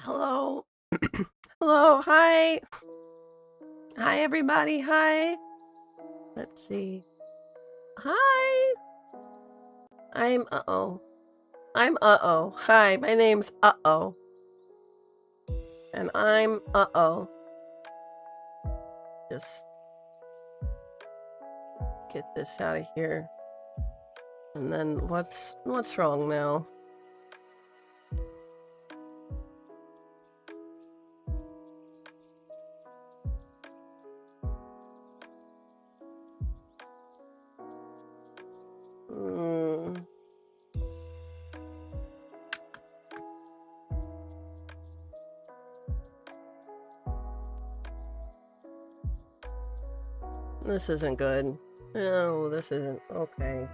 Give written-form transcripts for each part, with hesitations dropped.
Hello. Hello. Hi. Hi, everybody. Hi. Let's see. Hi. I'm uh-oh. I'm uh-oh. Hi, my name's uh-oh. And I'm uh-oh. Just get this out of here. And then what's wrong now? This isn't good. No, this isn't okay.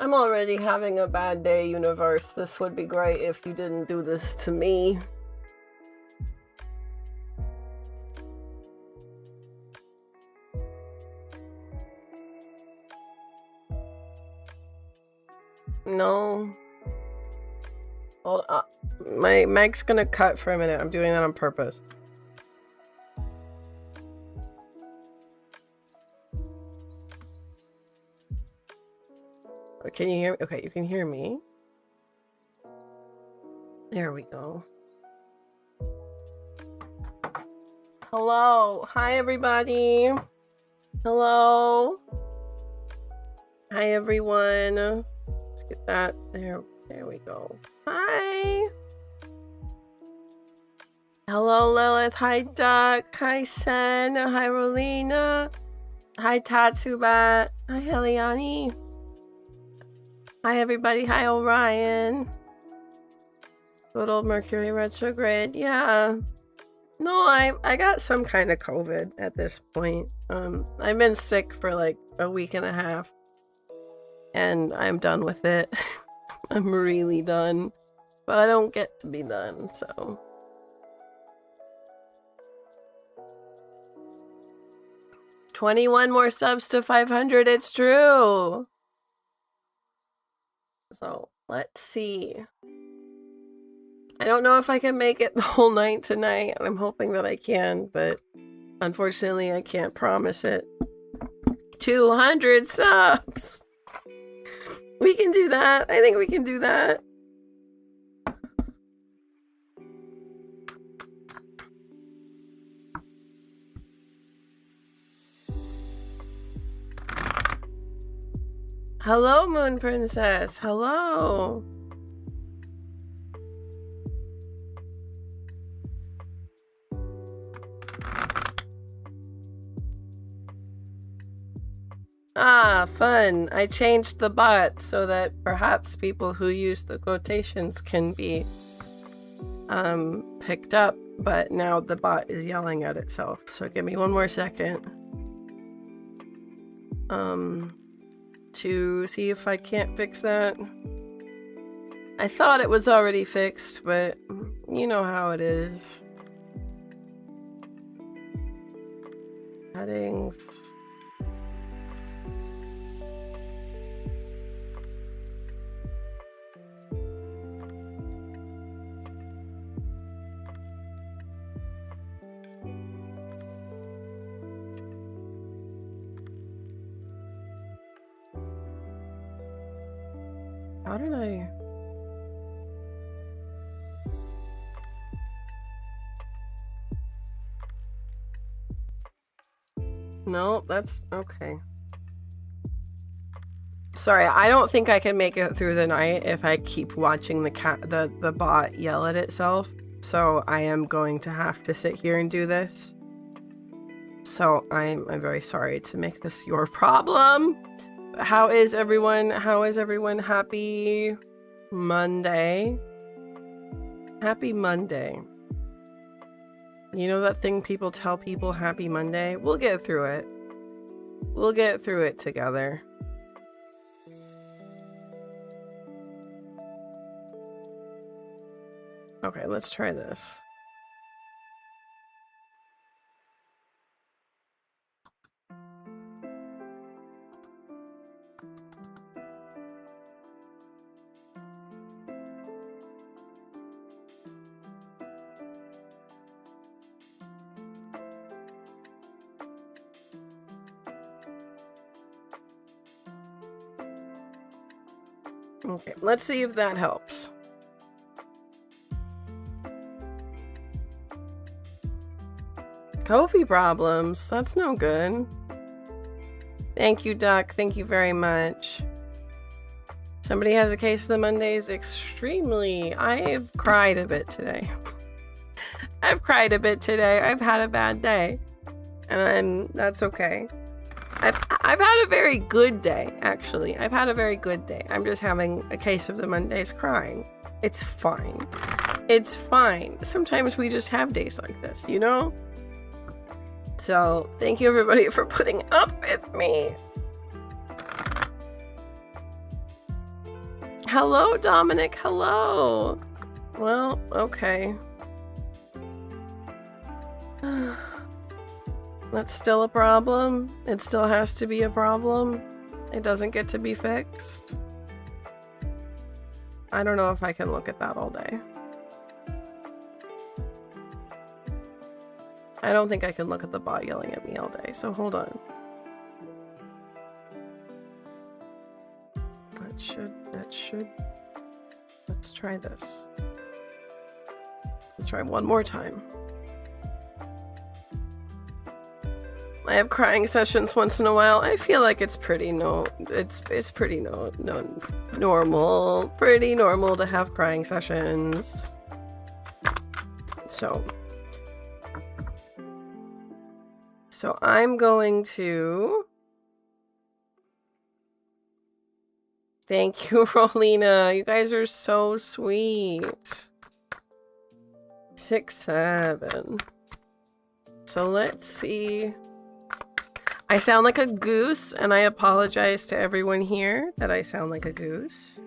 I'm already having a bad day, universe. This would be great if you didn't do this to me. No. Hold up. My mic's gonna cut for a minute. I'm doing that on purpose. Can you hear me? Okay, you can hear me. There we go. Hello. Hi, everybody. Hello. Hi, everyone. Let's get that. There we go. Hi. Hello, Lilith. Hi, Duck. Hi, Sen. Hi, Rolina. Hi, Tatsubat. Hi, Heliani. Hi, everybody. Hi, Orion. Good old Mercury retrograde. Yeah. No, I got some kind of COVID at this point. I've been sick for like a week and a half. And I'm done with it. I'm really done. But I don't get to be done, so. $21 more subs to 500, it's true! So, let's see. I don't know if I can make it the whole night tonight. I'm hoping that I can, but unfortunately I can't promise it. 200 subs! We can do that. I think we can do that. Hello, Moon Princess. Hello. Ah, fun. I changed the bot so that perhaps people who use the quotations can be picked up, but now the bot is yelling at itself. So give me one more second. To see if I can't fix that. I thought it was already fixed, but you know how it is. Settings. How did I... No, that's okay. Sorry, I don't think I can make it through the night if I keep watching the bot yell at itself. So I am going to have to sit here and do this. So I'm very sorry to make this your problem. How is everyone? How is everyone? Happy Monday. Happy Monday. You know that thing people tell people, happy Monday? We'll get through it. We'll get through it together. Okay, let's try this. Okay, let's see if that helps. Ko-fi problems? That's no good. Thank you, Duck. Thank you very much. Somebody has a case of the Mondays? Extremely. I've cried a bit today. I've cried a bit today. I've had a bad day. And that's okay. I've had a very good day, actually. I've had a very good day. I'm just having a case of the Mondays crying. It's fine. It's fine. Sometimes we just have days like this, you know? So, thank you everybody for putting up with me. Hello, Dominic. Hello. Well, okay. That's still a problem. It still has to be a problem. It doesn't get to be fixed. I don't know if I can look at that all day. I don't think I can look at the bot yelling at me all day, so hold on. That should. Let's try this. Let's try one more time. I have crying sessions once in a while. I feel like it's pretty it's pretty normal. Pretty normal to have crying sessions. So I'm going to... Thank you, Rolina. You guys are so sweet. 6, 7. So let's see. I sound like a goose, and I apologize to everyone here that I sound like a goose.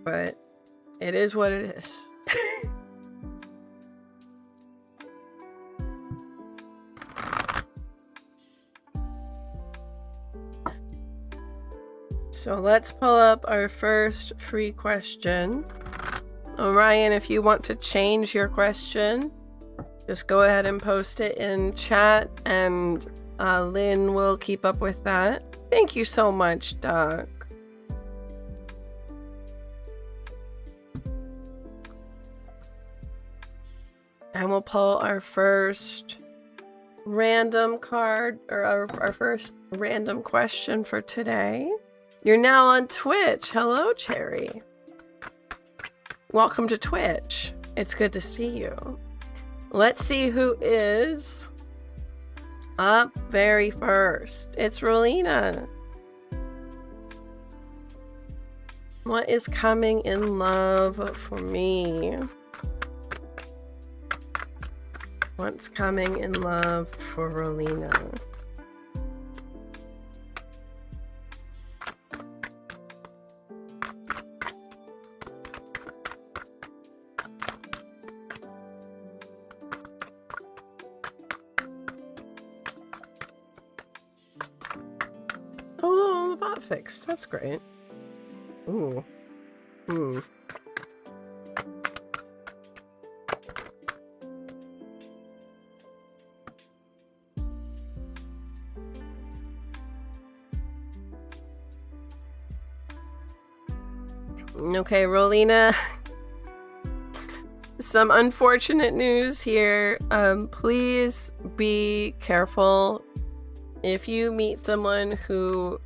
But it is what it is. So let's pull up our first free question. Orion, if you want to change your question, just go ahead and post it in chat, and Lynn will keep up with that. Thank you so much, Doc. And we'll pull our first random card, or our first random question for today. You're now on Twitch. Hello, Cherry. Welcome to Twitch. It's good to see you. Let's see who is Up very first. It's Rolina. What is coming in love for me? What's coming in love for Rolina? Oh, the bot fixed. That's great. Ooh. Okay, Rolina. Some unfortunate news here. Please be careful. If you meet someone who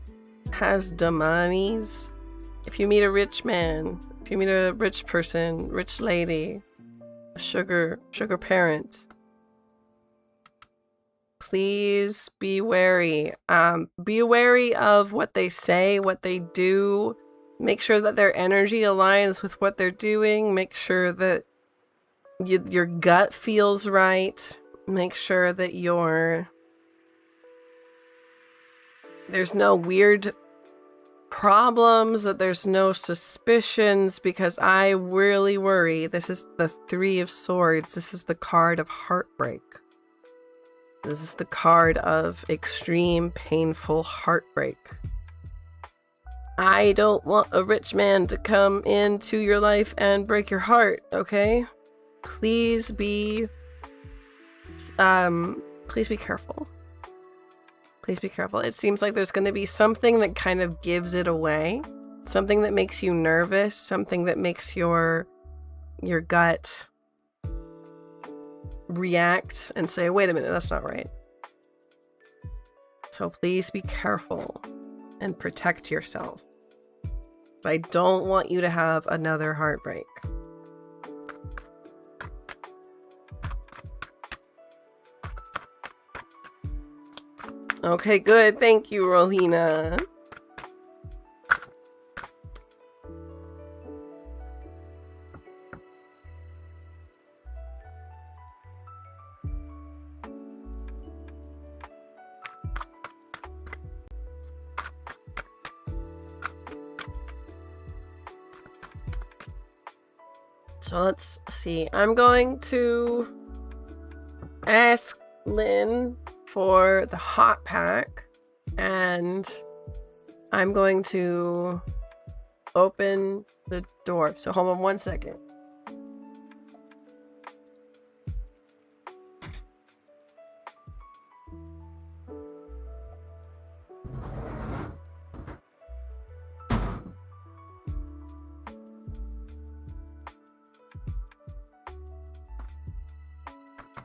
has damani's, if you meet a rich man, if you meet a rich person, rich lady, a sugar parent, please be wary. Be wary of what they say, what they do. Make sure that their energy aligns with what they're doing. Make sure that your gut feels right. Make sure that there's no weird problems, that there's no suspicions, because I really worry. This is the Three of Swords. This is the card of heartbreak. This is the card of extreme painful heartbreak. I don't want a rich man to come into your life and break your heart, okay? Please be careful. Please be careful. It seems like there's going to be something that kind of gives it away. Something that makes you nervous. Something that makes your gut react and say, wait a minute, that's not right. So please be careful and protect yourself. I don't want you to have another heartbreak. Okay, good. Thank you, Rolina. So let's see. I'm going to ask Lynn for the hot pack, and I'm going to open the door. So hold on 1 second.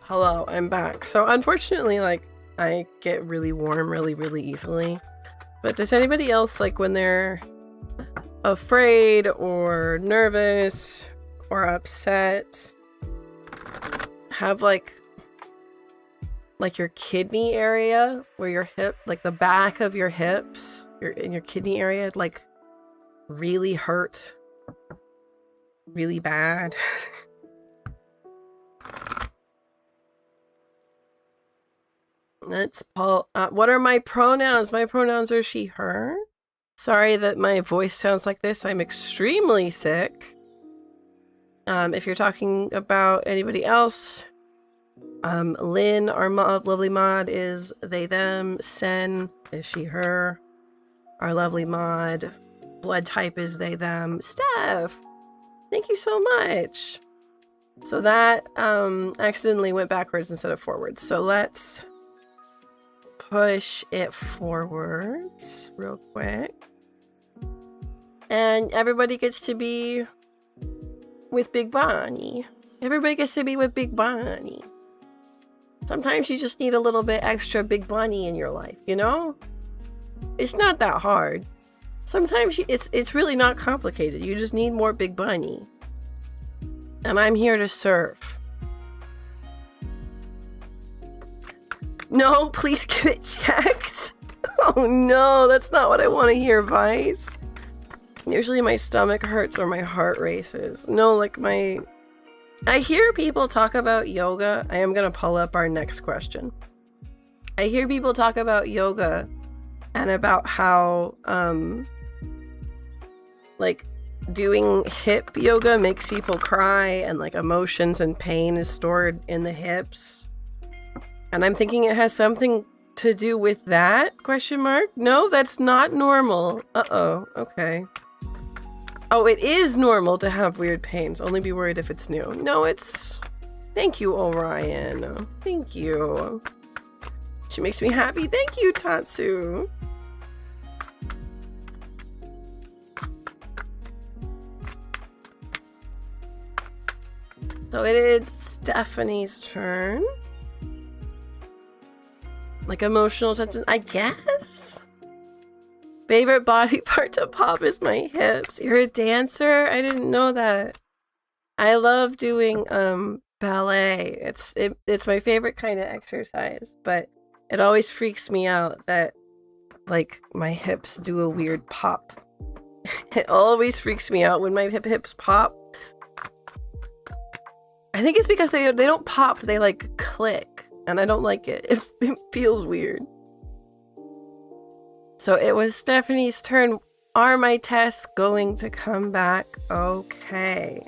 Hello, I'm back. So unfortunately, like, I get really warm really easily. But does anybody else, like, when they're afraid or nervous or upset, have like your kidney area where your hip, like the back of your hips, in your kidney area, like really hurt really bad? That's Paul. What are my pronouns? My pronouns are she, her. Sorry that my voice sounds like this. I'm extremely sick. If you're talking about anybody else, Lynn, our lovely mod, is they, them. Sen is she, her. Our lovely mod, blood type is they, them. Steph, thank you so much. So that accidentally went backwards instead of forwards. So let's push it forwards real quick. And everybody gets to be with Big Bonnie. Everybody gets to be with Big Bonnie. Sometimes you just need a little bit extra Big Bonnie in your life, you know? It's not that hard. Sometimes it's really not complicated. You just need more Big Bonnie. And I'm here to serve. No, please get it checked. Oh no, that's not what I want to hear, Vice. Usually my stomach hurts or my heart races. No, like I hear people talk about yoga. I am going to pull up our next question. I hear people talk about yoga and about how, like, doing hip yoga makes people cry and, like, emotions and pain is stored in the hips. And I'm thinking it has something to do with that? Question mark? No, that's not normal. Uh-oh. Okay. Oh, it is normal to have weird pains. Only be worried if it's new. No, it's... Thank you, Orion. Thank you. She makes me happy. Thank you, Tatsu. So it is Stephanie's turn. Like emotional sense, I guess? Favorite body part to pop is my hips. You're a dancer? I didn't know that. I love doing ballet. It's my favorite kind of exercise, but it always freaks me out that like my hips do a weird pop. It always freaks me out when my hips pop. I think it's because they don't pop, they like click, and I don't like it. It feels weird. So it was Stephanie's turn. Are my tests going to come back okay?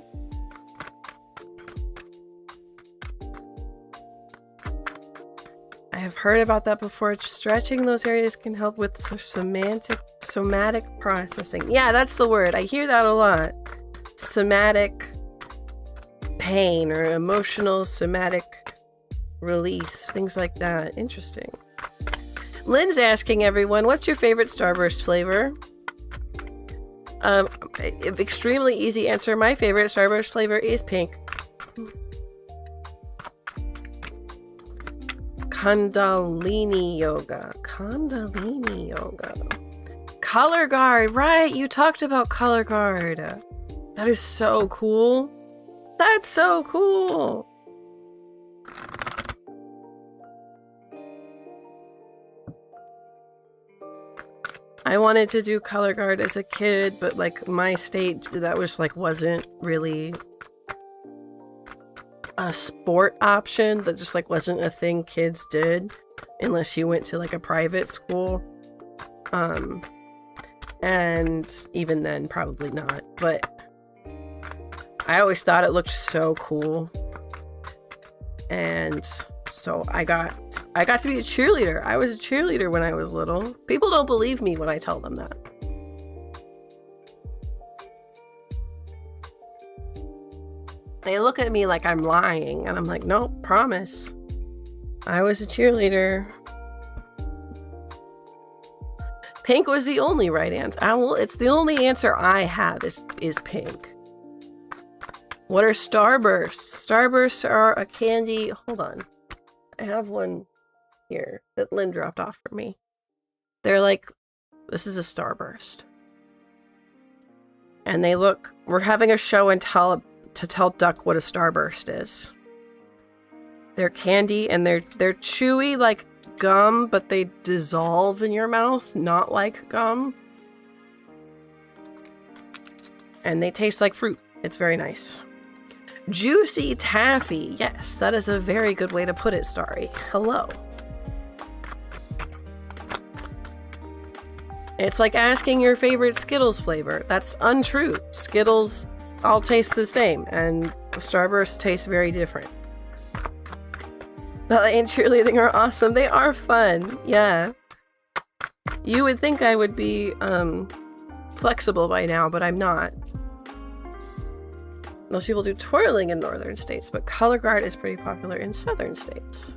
I have heard about that before. Stretching those areas can help with somatic processing. Yeah, that's the word. I hear that a lot. Somatic pain or emotional somatic release, things like that. Interesting. Lynn's asking everyone, what's your favorite Starburst flavor? Extremely easy answer. My favorite Starburst flavor is pink. Kundalini yoga. Kundalini yoga. Color guard. Right, you talked about color guard. That is so cool. That's so cool. I wanted to do color guard as a kid, but like my state, that was like wasn't really a sport option. That just like wasn't a thing kids did unless you went to like a private school. And even then probably not, but I always thought it looked so cool. And so I got to be a cheerleader. I was a cheerleader when I was little. People don't believe me when I tell them that. They look at me like I'm lying, and I'm like, nope, promise. I was a cheerleader. Pink was the only right answer. It's the only answer I have is pink. What are Starbursts? Starbursts are a candy. Hold on. I have one here that Lynn dropped off for me. They're like, this is a Starburst. And they look, we're having a show and tell Duck what a Starburst is. They're candy and they're chewy like gum, but they dissolve in your mouth, not like gum. And they taste like fruit. It's very nice. Juicy taffy. Yes, that is a very good way to put it, Starry. Hello. It's like asking your favorite Skittles flavor. That's untrue. Skittles all taste the same, and Starburst tastes very different. Ballet and cheerleading are awesome. They are fun. Yeah. You would think I would be flexible by now, but I'm not. Most people do twirling in northern states, but color guard is pretty popular in southern states.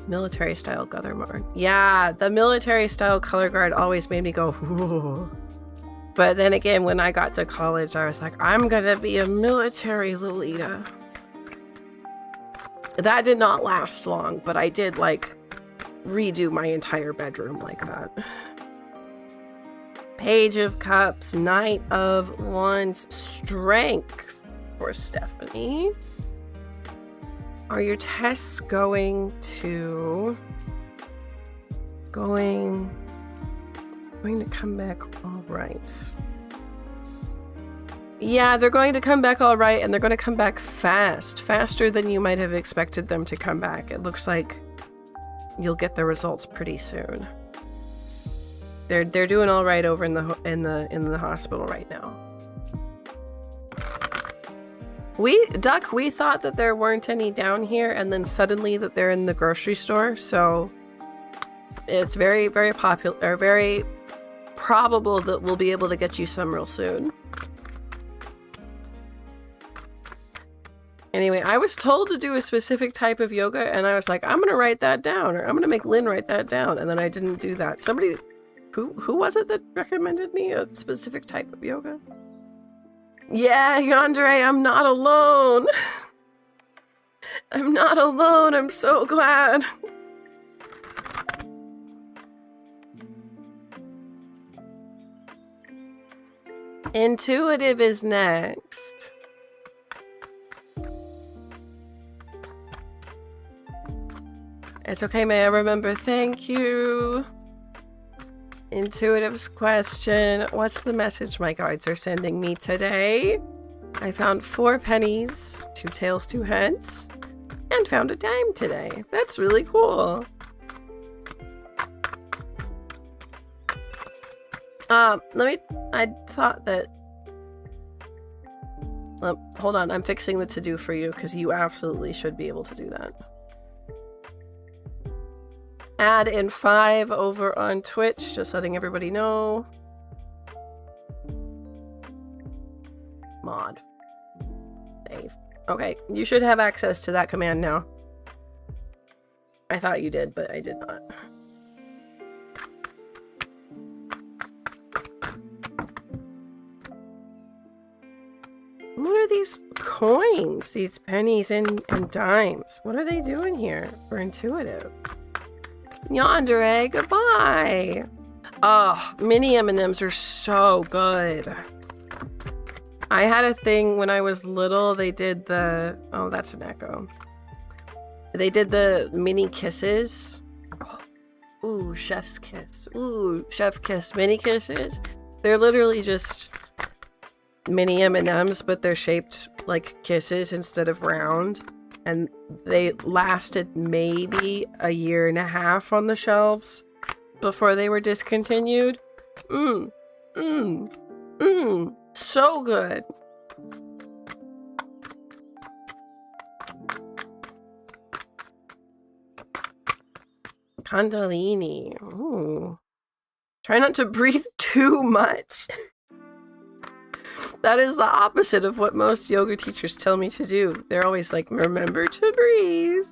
Military style Guthermore. Yeah, the military style color guard always made me go, ooh. But then again, when I got to college, I was like, I'm gonna be a military Lolita. That did not last long, but I did like redo my entire bedroom like that. Page of Cups, Knight of Wands, Strength for Stephanie. Are your tests going to come back all right? Yeah, they're going to come back all right, and they're going to come back faster than you might have expected them to come back. It looks like you'll get the results pretty soon. They're doing all right over in the hospital right now. Duck, we thought that there weren't any down here, and then suddenly that they're in the grocery store, so it's very, very popular, or very probable that we'll be able to get you some real soon. Anyway, I was told to do a specific type of yoga, and I was like, I'm gonna write that down, or I'm gonna make Lynn write that down, and then I didn't do that. Somebody, who was it that recommended me a specific type of yoga? Yeah, Yandere, I'm not alone. I'm not alone, I'm so glad. Intuitive is next. It's okay, may I remember? Thank you. Intuitive's question. What's the message my guides are sending me today? I found 4 pennies, 2 tails, 2 heads, and found a dime today. That's really cool. I thought that... hold on, I'm fixing the to-do for you, because you absolutely should be able to do that. Add in 5 over on Twitch, just letting everybody know. Mod. Save. Okay, you should have access to that command now. I thought you did, but I did not. What are these coins? These pennies and dimes? What are they doing here for Intuitive? Yandere, goodbye! Oh, mini M&Ms are so good. I had a thing when I was little, they did the... Oh, that's an echo. They did the mini kisses. Ooh, chef's kiss. Ooh, chef kiss. Mini kisses. They're literally just mini M&Ms, but they're shaped like kisses instead of round. And they lasted maybe a year and a half on the shelves before they were discontinued. So good. Kundalini. Ooh. Try not to breathe too much. That is the opposite of what most yoga teachers tell me to do. They're always like, remember to breathe.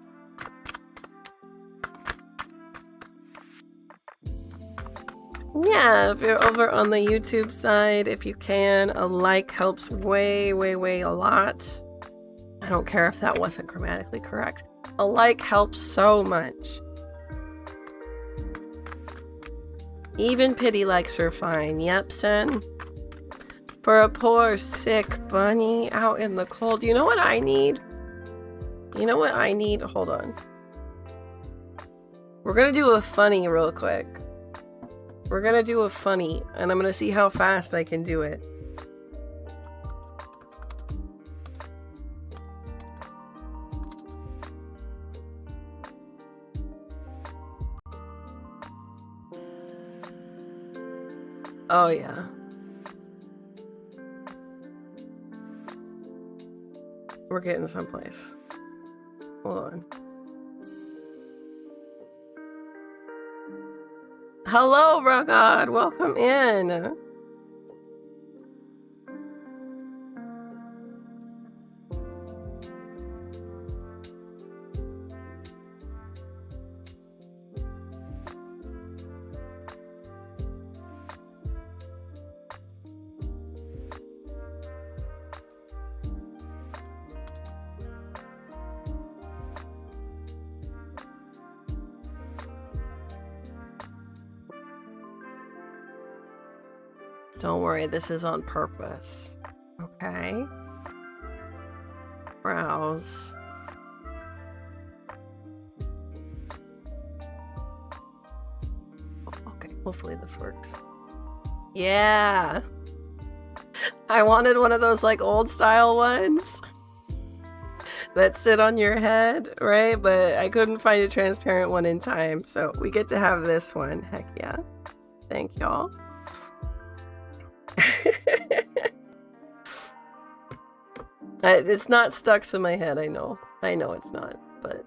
Yeah, if you're over on the YouTube side, if you can, a like helps way, way a lot. I don't care if that wasn't grammatically correct. A like helps so much. Even pity likes are fine. Yep, Sen. For a poor, sick bunny out in the cold. You know what I need? You know what I need? Hold on. We're gonna do a funny real quick. We're gonna do a funny, and I'm gonna see how fast I can do it. Oh, yeah. We're getting someplace. Hold on. Hello, Ragad. Welcome in. Don't worry, this is on purpose. Okay. Browse. Hopefully this works. Yeah. I wanted one of those like old style ones that sit on your head, right? But I couldn't find a transparent one in time. So we get to have this one. Heck yeah. Thank y'all. It's not stuck to my head, I know. I know it's not, but...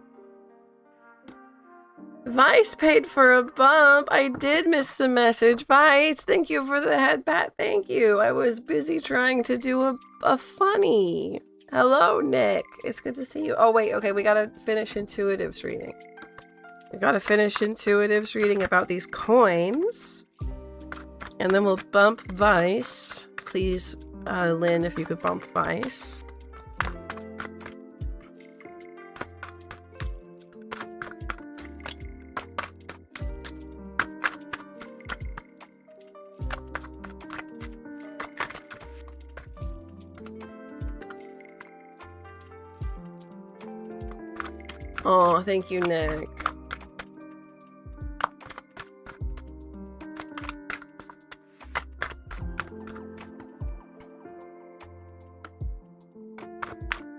Vice paid for a bump. I did miss the message. Vice, thank you for the head pat. Thank you. I was busy trying to do a funny. Hello, Nick. It's good to see you. Oh, wait. Okay, we gotta finish Intuitive's reading. We gotta finish Intuitive's reading about these coins. And then we'll bump Vice. Please, Lynn, if you could bump Vice. Oh, thank you, Nick.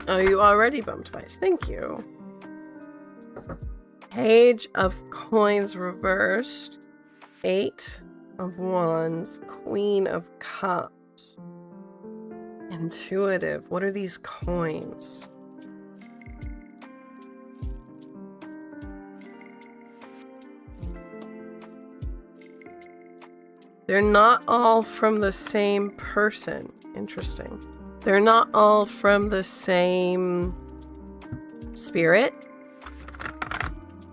Oh, you already bumped Vice. Thank you. Page of Coins reversed. 8 of Wands. Queen of Cups. Intuitive. What are these coins? They're not all from the same person. Interesting. They're not all from the same spirit.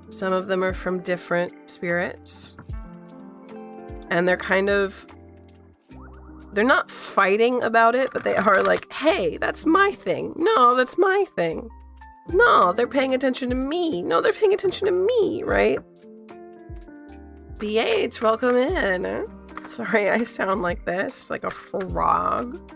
Some of them are from different spirits. And they're kind of... They're not fighting about it, but they are like, hey, that's my thing. No, that's my thing. No, they're paying attention to me. No, they're paying attention to me, right? BH, welcome in. Sorry, I sound like this, like a frog.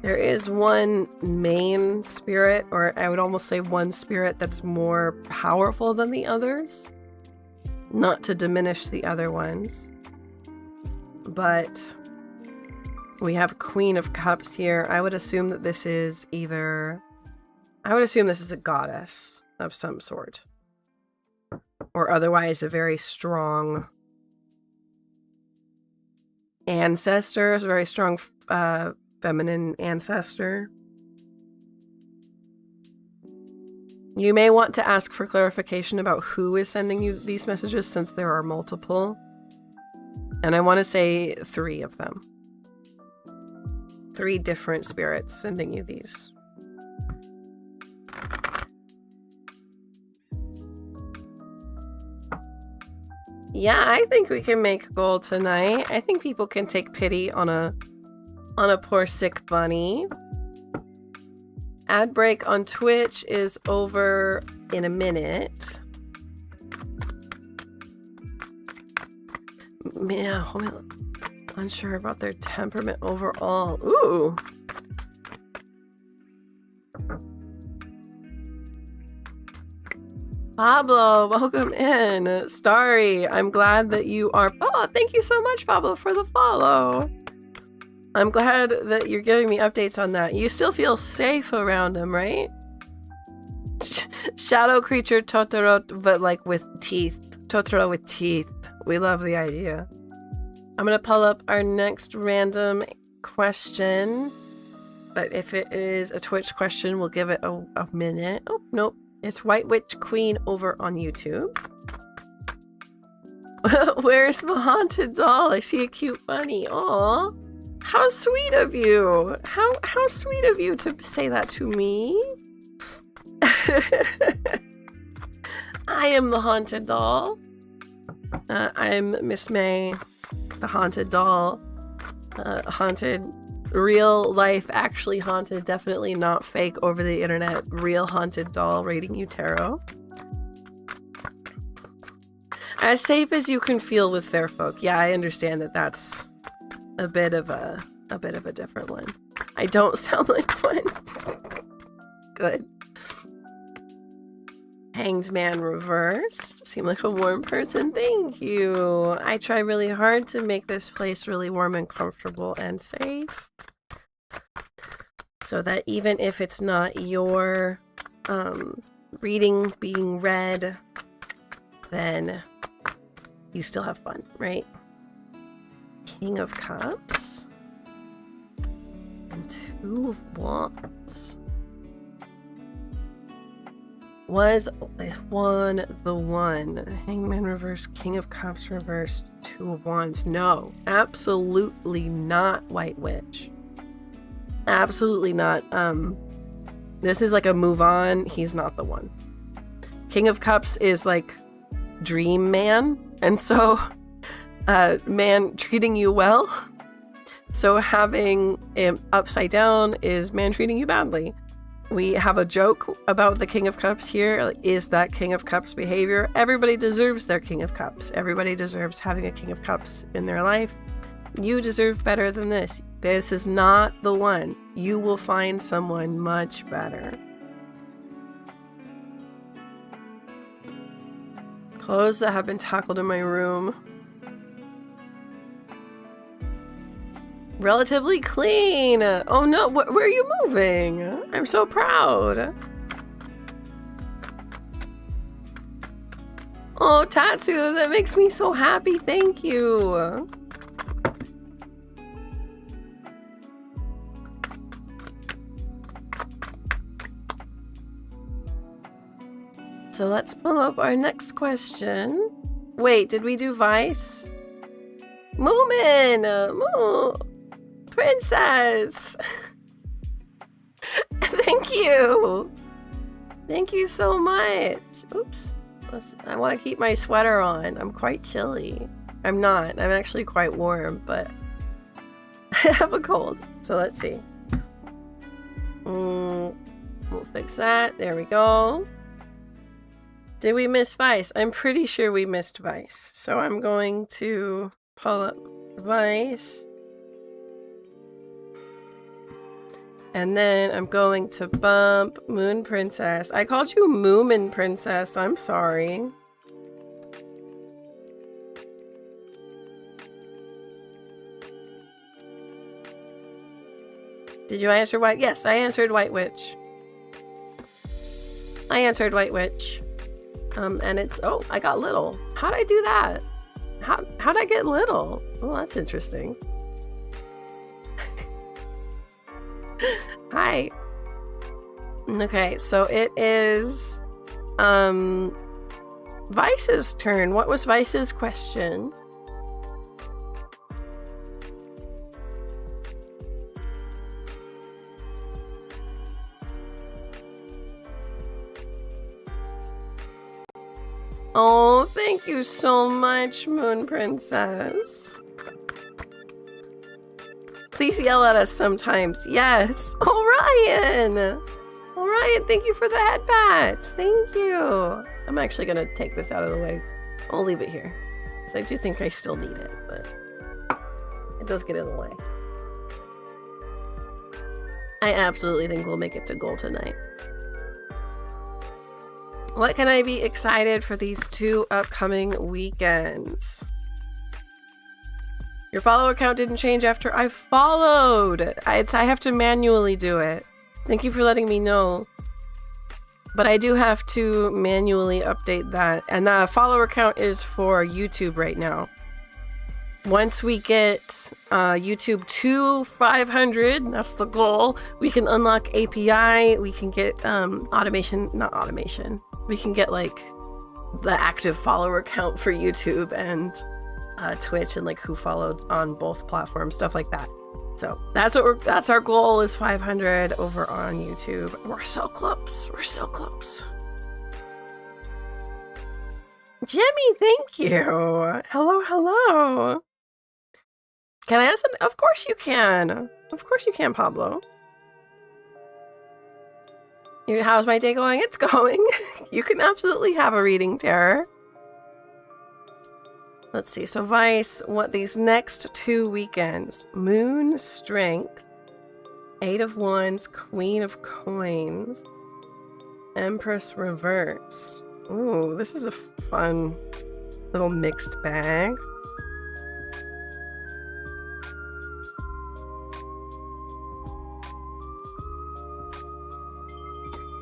There is one main spirit, or I would almost say one spirit that's more powerful than the others. Not to diminish the other ones. But we have Queen of Cups here. I would assume that this is either... I would assume this is a goddess of some sort. Or otherwise a very strong ancestor. It's a very strong feminine ancestor. You may want to ask for clarification about who is sending you these messages, since there are multiple. And I want to say 3 of them. 3 different spirits sending you these. Yeah, I think we can make gold tonight. I think people can take pity on a poor sick bunny. Ad break on Twitch is over in a minute. Yeah, hold on. Unsure about their temperament overall. Ooh. Pablo, welcome in. Starry, I'm glad that you are... Oh, thank you so much, Pablo, for the follow. I'm glad that you're giving me updates on that. You still feel safe around him, right? Shadow creature Totoro, but like with teeth. Totoro with teeth. We love the idea. I'm going to pull up our next random question. But if it is a Twitch question, we'll give it a minute. Oh, nope. It's White Witch Queen over on YouTube. Where's the haunted doll? I see a cute bunny. Aw. How sweet of you. How sweet of you to say that to me. I am the haunted doll. I'm Miss May, the haunted doll. Haunted, real life, actually haunted, definitely not fake over the internet, real haunted doll reading you tarot. As safe as you can feel with Fairfolk. Yeah, I understand that that's a bit of a different one. I don't sound like one. Good. Hanged Man reversed. Seem like a warm person. Thank you. I try really hard to make this place really warm and comfortable and safe. So that even if it's not your reading being read, then you still have fun, right? King of Cups. And 2 of Wands. Was this one the one? Hangman reversed, King of Cups reversed, 2 of Wands. No, absolutely not White Witch. Absolutely not. This is like a move on. He's not the one. King of Cups is like dream man. And so, man treating you well. So having him upside down is man treating you badly. We have a joke about the King of Cups here. Is that King of Cups behavior? Everybody deserves their King of Cups. Everybody deserves having a King of Cups in their life. You deserve better than this. This is not the one. You will find someone much better. Clothes that have been tackled in my room. Relatively clean. Oh no, where are you moving? I'm so proud. Oh, Tatsu, that makes me so happy. Thank you. So let's pull up our next question. Wait, did we do Vice? Moomin! Moo! Princess! Thank you! Thank you so much. Oops. I want to keep my sweater on. I'm quite chilly. I'm not. I'm actually quite warm, but I have a cold. So let's see. We'll fix that. There we go. Did we miss Vice? I'm pretty sure we missed Vice. So I'm going to pull up Vice. And then I'm going to bump Moon Princess. I called you Moomin Princess. I'm sorry. Did you answer White? Yes, I answered White Witch. I answered White Witch. And it's, oh, I got little. How'd I do that? How'd I get little? Oh, that's interesting. Hi. Okay, so it is Vice's turn. What was Vice's question? Oh, thank you so much, Moon Princess. Please yell at us sometimes. Yes. Orion! Orion, thank you for the head pats. Thank you. I'm actually going to take this out of the way. I'll leave it here. Because I do think I still need it, but it does get in the way. I absolutely think we'll make it to goal tonight. What can I be excited for these 2 upcoming weekends? Your follower count didn't change after I followed. I have to manually do it. Thank you for letting me know. But I do have to manually update that. And the follower count is for YouTube right now. Once we get YouTube to 500, that's the goal, we can unlock API, we can get we can get like the active follower count for YouTube and Twitch and like who followed on both platforms, stuff like that. So that's our goal is 500 over on YouTube. We're so close. We're so close. Jimmy, thank you. Hello, hello. Can I ask? Of course you can. Of course you can, Pablo. How's my day going? It's going. You can absolutely have a reading, Terror. Let's see. So Vice, what these next 2 weekends? Moon Strength Eight of Wands, Queen of Coins, Empress reverse. Ooh, this is a fun little mixed bag.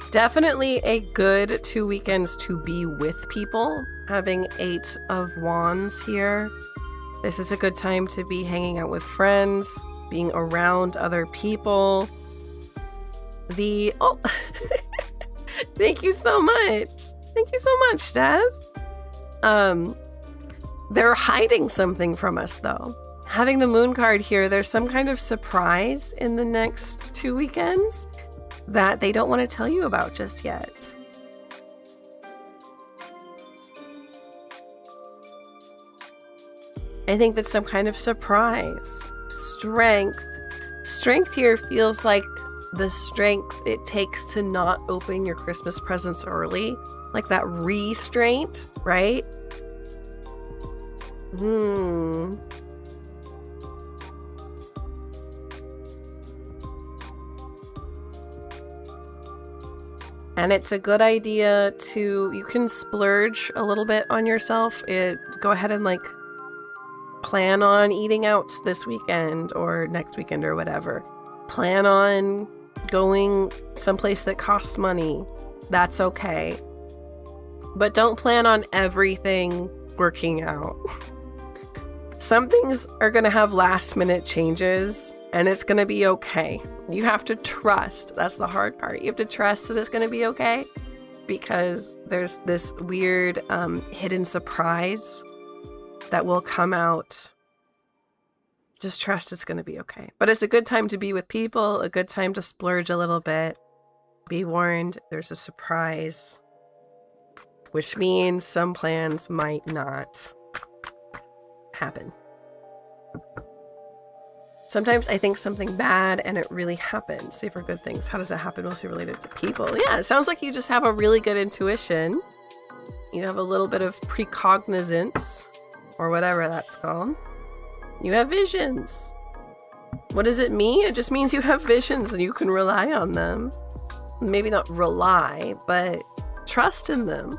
Definitely a good 2 weekends to be with people. Having 8 of Wands here. This is a good time to be hanging out with friends, being around other people. Oh, thank you so much. Thank you so much, Steph. They're hiding something from us though. Having the moon card here, there's some kind of surprise in the next 2 weekends that they don't want to tell you about just yet. I think that's some kind of surprise. Strength. Strength here feels like the strength it takes to not open your Christmas presents early. Like that restraint, right? And it's a good idea you can splurge a little bit on yourself. Go ahead and like plan on eating out this weekend or next weekend or whatever. Plan on going someplace that costs money. That's okay. But don't plan on everything working out. Some things are going to have last minute changes and it's going to be okay. You have to trust. That's the hard part. You have to trust that it's going to be okay because there's this weird hidden surprise that will come out. Just trust it's going to be okay. But it's a good time to be with people, a good time to splurge a little bit. Be warned, there's a surprise, which means some plans might not happen. Sometimes I think something bad and it really happens. Say for good things. How does that happen? Mostly related to people. Yeah, it sounds like you just have a really good intuition. You have a little bit of precognizance or whatever that's called. You have visions. What does it mean? It just means you have visions and you can rely on them. Maybe not rely, but trust in them.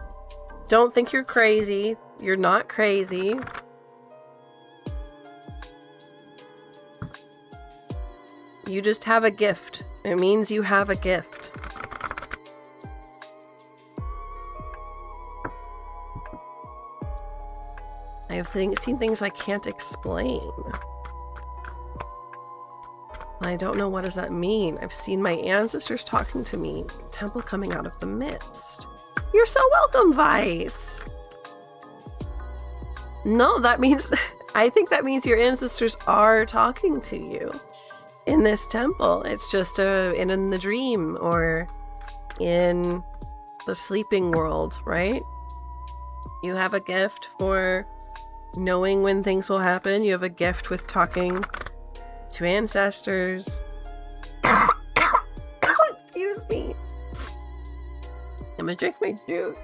Don't think you're crazy. You're not crazy. You just have a gift. It means you have a gift. I have seen things I can't explain. I don't know, what does that mean? I've seen my ancestors talking to me. Temple coming out of the mist. You're so welcome, Vice. No, that means... I think that means your ancestors are talking to you in this temple. It's just in the dream or in the sleeping world, right? You have a gift for knowing when things will happen. You have a gift with talking to ancestors. Excuse me. I'm gonna drink my juice.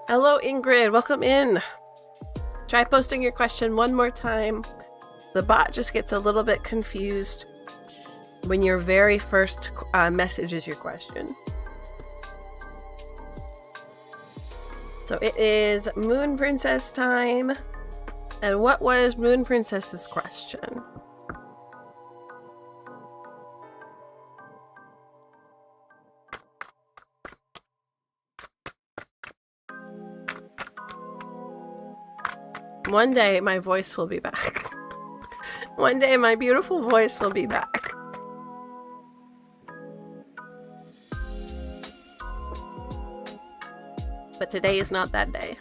Hello, Ingrid. Welcome in. Try posting your question one more time. The bot just gets a little bit confused when your very first message is your question. So it is Moon Princess time. And what was Moon Princess's question? One day my voice will be back. One day my beautiful voice will be back. But today is not that day.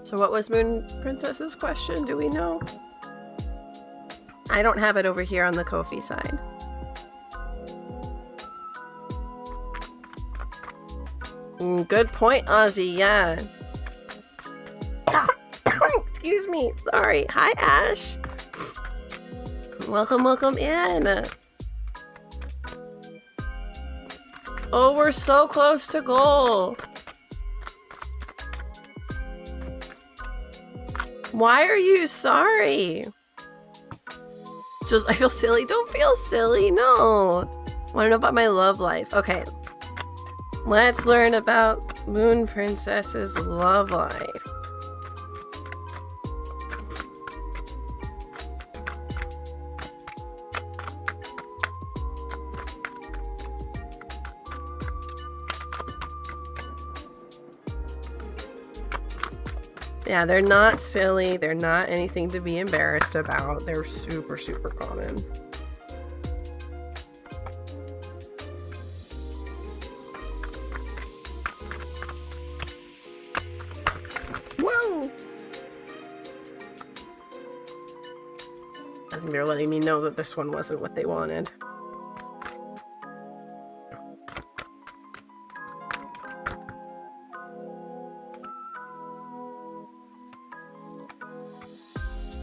So what was Moon Princess's question? Do we know? I don't have it over here on the Ko-fi side. Good point, Ozzy. Yeah. Excuse me. Sorry. Hi, Ash. Welcome, welcome in. Oh, we're so close to goal. Why are you sorry? Just, I feel silly. Don't feel silly. No. Want to know about my love life? Okay. Let's learn about Moon Princess's love life. Yeah, they're not silly. They're not anything to be embarrassed about. They're super, super common. Whoa! I think they're letting me know that this one wasn't what they wanted.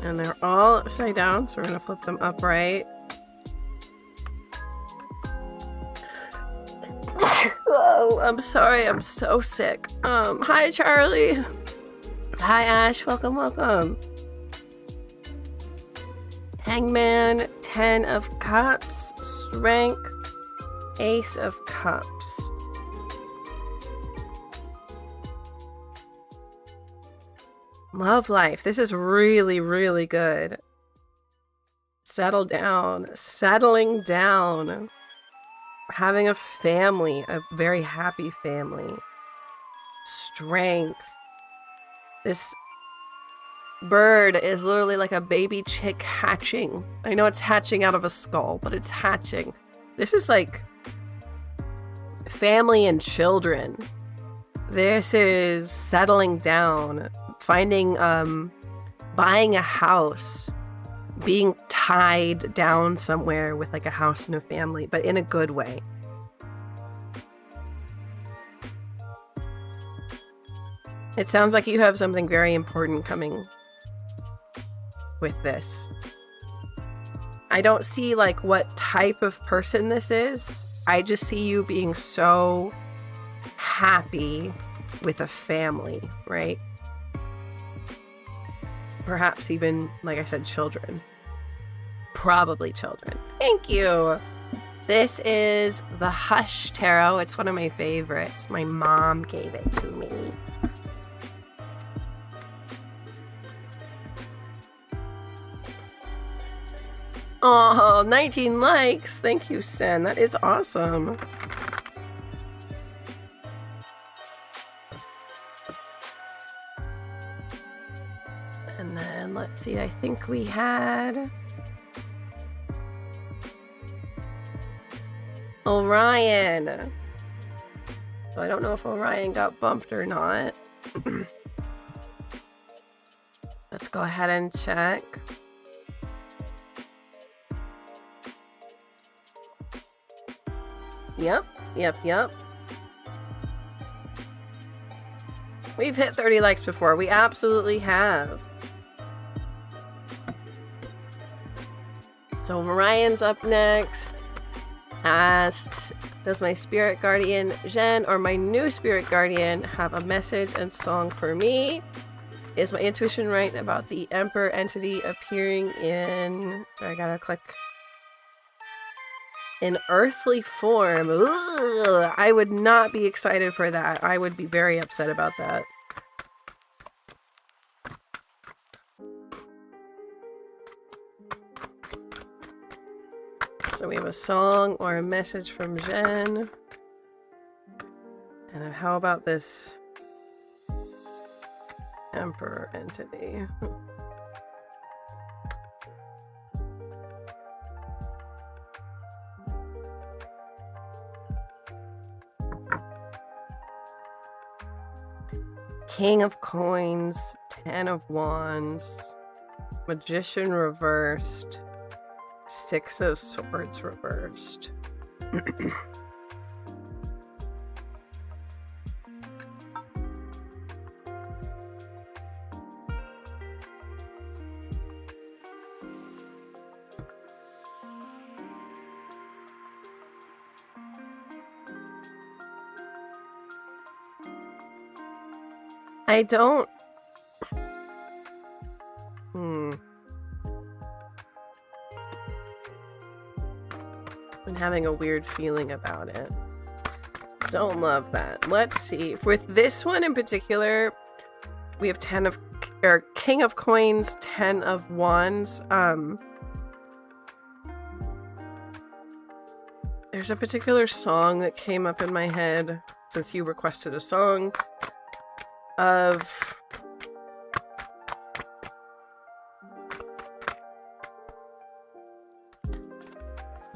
And they're all upside down, so we're gonna flip them upright. Oh, I'm sorry, I'm so sick. Hi Charlie. Hi Ash, welcome, welcome. Hangman, 10 of Cups, Strength, Ace of Cups. Love life. This is really, really good. Settle down. Settling down. Having a family. A very happy family. Strength. This bird is literally like a baby chick hatching. I know it's hatching out of a skull, but it's hatching. This is like family and children. This is settling down. Finding, buying a house, being tied down somewhere with like a house and a family, but in a good way. It sounds like you have something very important coming with this. I don't see like what type of person this is. I just see you being so happy with a family, right? Perhaps even, like I said, children. Probably children. Thank you. This is the Hush Tarot. It's one of my favorites. My mom gave it to me. Oh, 19 likes. Thank you, Sen. That is awesome. And then, let's see, I think we had Orion. So I don't know if Orion got bumped or not. Let's go ahead and check. Yep. We've hit 30 likes before. We absolutely have. So Orion's up next. Asked, does my spirit guardian Jen or my new spirit guardian have a message and song for me? Is my intuition right about the Emperor entity appearing in... Sorry, I gotta click. In earthly form. Ugh, I would not be excited for that. I would be very upset about that. So we have a song or a message from Jen. And how about this Emperor entity? King of Coins, 10 of Wands, Magician reversed, 6 of Swords reversed. I don't... I'm having a weird feeling about it. Don't love that. Let's see. With this one in particular, we have King of Coins, 10 of Wands. There's a particular song that came up in my head since you requested a song of...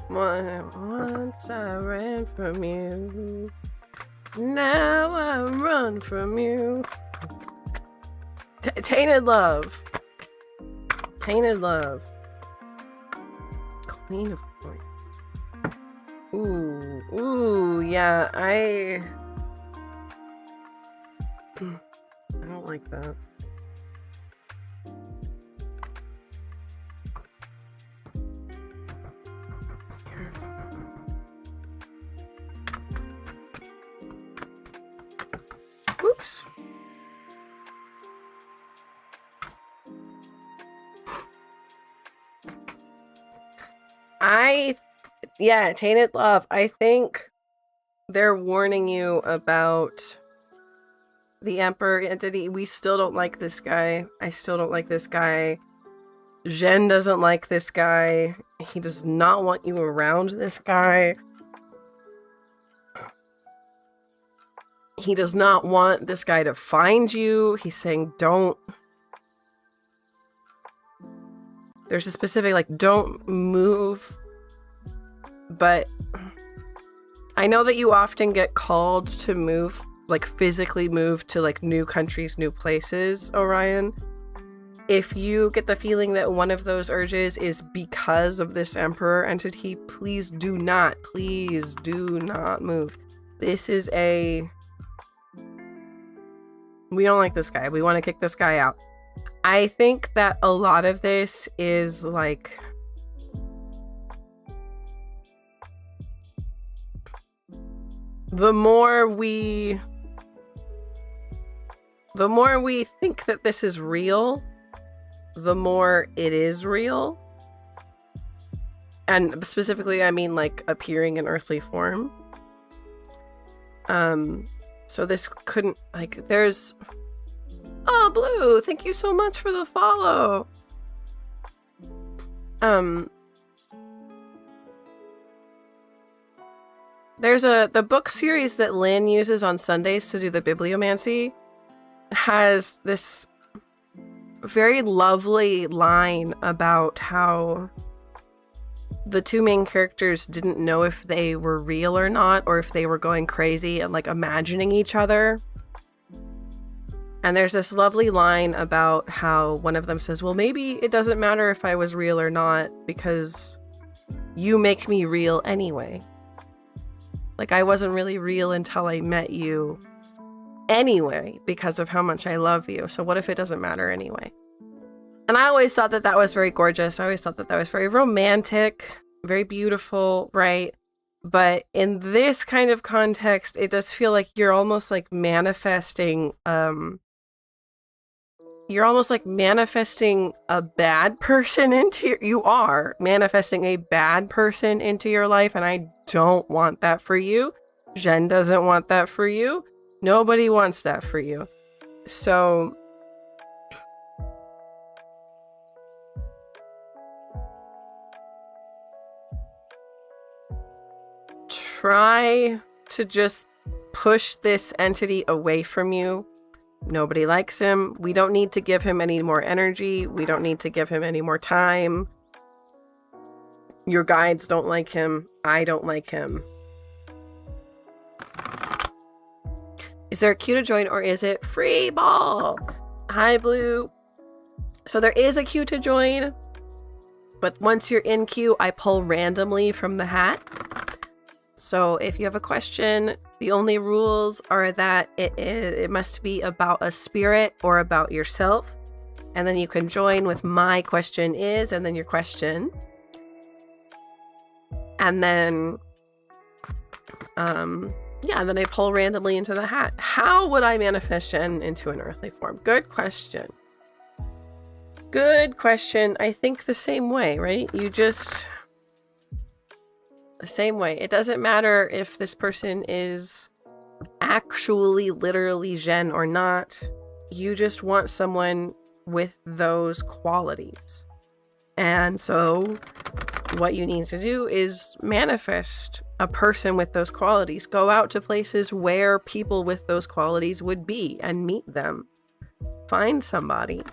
Once I ran from you, now I run from you. Tainted Love. Tainted Love. Queen of Coins. Ooh, yeah, I don't like that. Oops. Yeah, Tainted Love. I think they're warning you about the Emperor entity. We still don't like this guy. I still don't like this guy. Zhen doesn't like this guy. He does not want you around this guy. He does not want this guy to find you. He's saying don't. There's a specific, like, don't move. But I know that you often get called to move, like physically move to like new countries, new places, Orion. If you get the feeling that one of those urges is because of this Emperor entity, please do not move. This is a... We don't like this guy. We want to kick this guy out. I think that a lot of this is like... The more we think that this is real, the more it is real. And specifically, I mean like appearing in earthly form. So this couldn't, like, there's... Oh, Blue, thank you so much for the follow. There's the book series that Lynn uses on Sundays to do the bibliomancy has this very lovely line about how the two main characters didn't know if they were real or not, or if they were going crazy and like imagining each other. And there's this lovely line about how one of them says, well, maybe it doesn't matter if I was real or not because you make me real anyway. Like, I wasn't really real until I met you anyway because of how much I love you. So what if it doesn't matter anyway? And I always thought that that was very gorgeous. I always thought that that was very romantic, very beautiful, right? But in this kind of context, it does feel like you're almost like manifesting, you're almost like manifesting a bad person into your, you are manifesting a bad person into your life. And I don't want that for you. Zhen doesn't want that for you. Nobody wants that for you. So try to just push this entity away from you. Nobody likes him. We don't need to give him any more energy. We don't need to give him any more time. Your guides don't like him. I don't like him. Is there a queue to join or is it free ball? Hi, Blue. So there is a queue to join, but once you're in queue, I pull randomly from the hat. So if you have a question, the only rules are that it must be about a spirit or about yourself. And then you can join with my question is, and then your question. And then Yeah, and then I pull randomly into the hat. How would I manifest Jen into an earthly form? Good question. Good question. I think the same way, right? The same way. It doesn't matter if this person is actually literally Jen or not. You just want someone with those qualities. And so what you need to do is manifest a person with those qualities. Go out to places where people with those qualities would be and meet them. Find somebody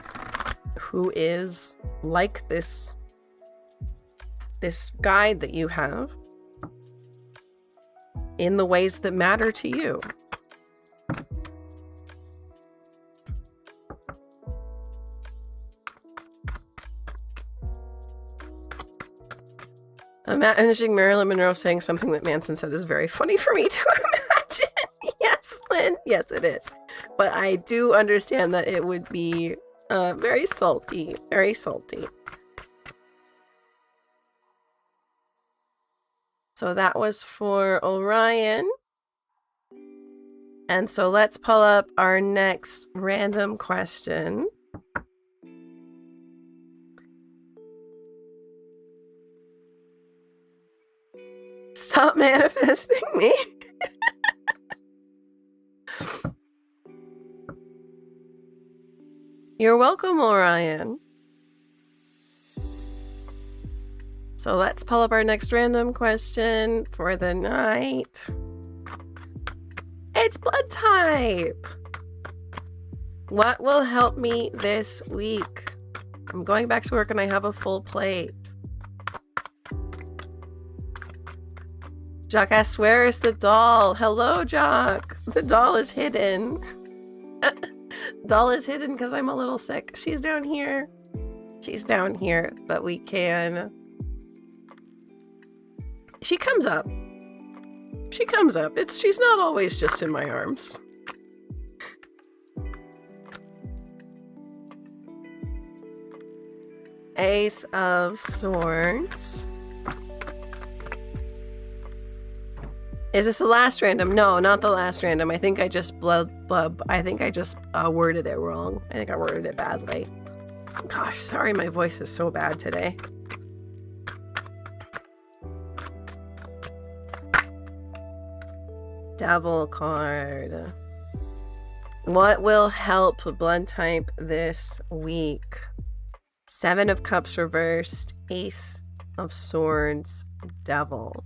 who is like this guide that you have in the ways that matter to you. Imagining Marilyn Monroe saying something that Manson said is very funny for me to imagine. Yes, Lynn. Yes, it is. But I do understand that it would be very salty. Very salty. So that was for Orion. And so let's pull up our next random question. Stop manifesting me. You're welcome, Orion. So let's pull up our next random question for the night. It's blood type. What will help me this week? I'm going back to work and I have a full plate. Jock asks, where is the doll? Hello, Jock. The doll is hidden. Doll is hidden because I'm a little sick. She's down here. She's down here, but we can... She comes up. She comes up. She's not always just in my arms. Ace of Swords. Is this the last random? No, not the last random. I think I just I think I just worded it wrong. I think I worded it badly. Gosh, sorry, my voice is so bad today. Devil card. What will help blood type this week? 7 of Cups reversed, Ace of Swords, Devil.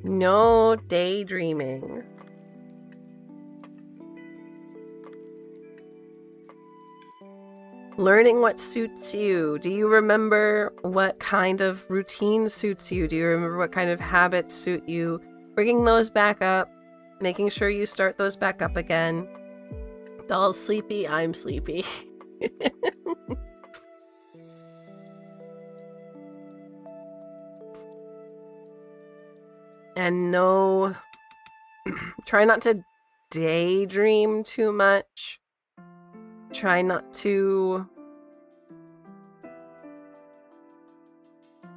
No daydreaming. Learning what suits you. Do you remember what kind of routine suits you? Do you remember what kind of habits suit you? Bringing those back up, making sure you start those back up again. Doll's sleepy, I'm sleepy. And no, try not to daydream too much. Try not to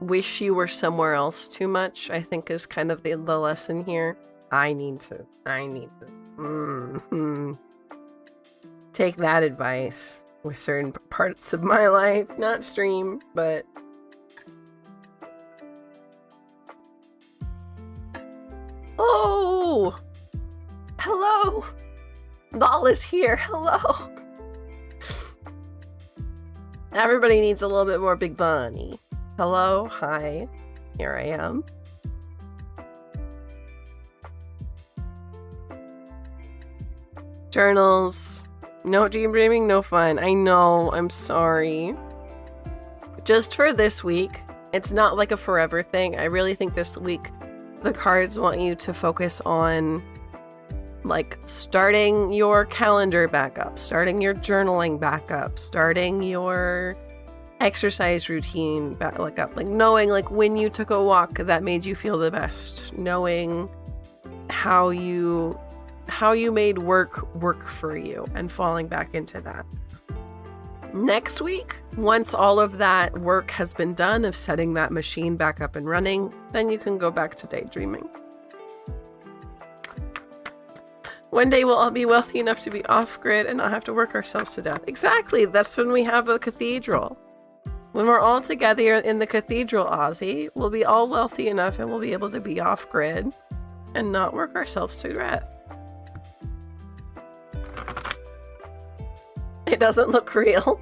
wish you were somewhere else too much, I think is kind of the lesson here. I need to take that advice with certain parts of my life. Not stream, but... Oh! Hello! Doll is here. Hello! Everybody needs a little bit more Big Bunny. Hello, hi. Here I am. Journals. No daydreaming, no fun. I know, I'm sorry. Just for this week. It's not like a forever thing. I really think this week the cards want you to focus on like starting your calendar back up, starting your journaling back up, starting your exercise routine back up, like knowing like when you took a walk that made you feel the best, knowing how you made work for you and falling back into that. Next week, once all of that work has been done of setting that machine back up and running, then you can go back to daydreaming. One day we'll all be wealthy enough to be off-grid and not have to work ourselves to death. Exactly, that's when we have a cathedral. When we're all together in the cathedral, Ozzy, we'll be all wealthy enough and we'll be able to be off-grid and not work ourselves to death. It doesn't look real.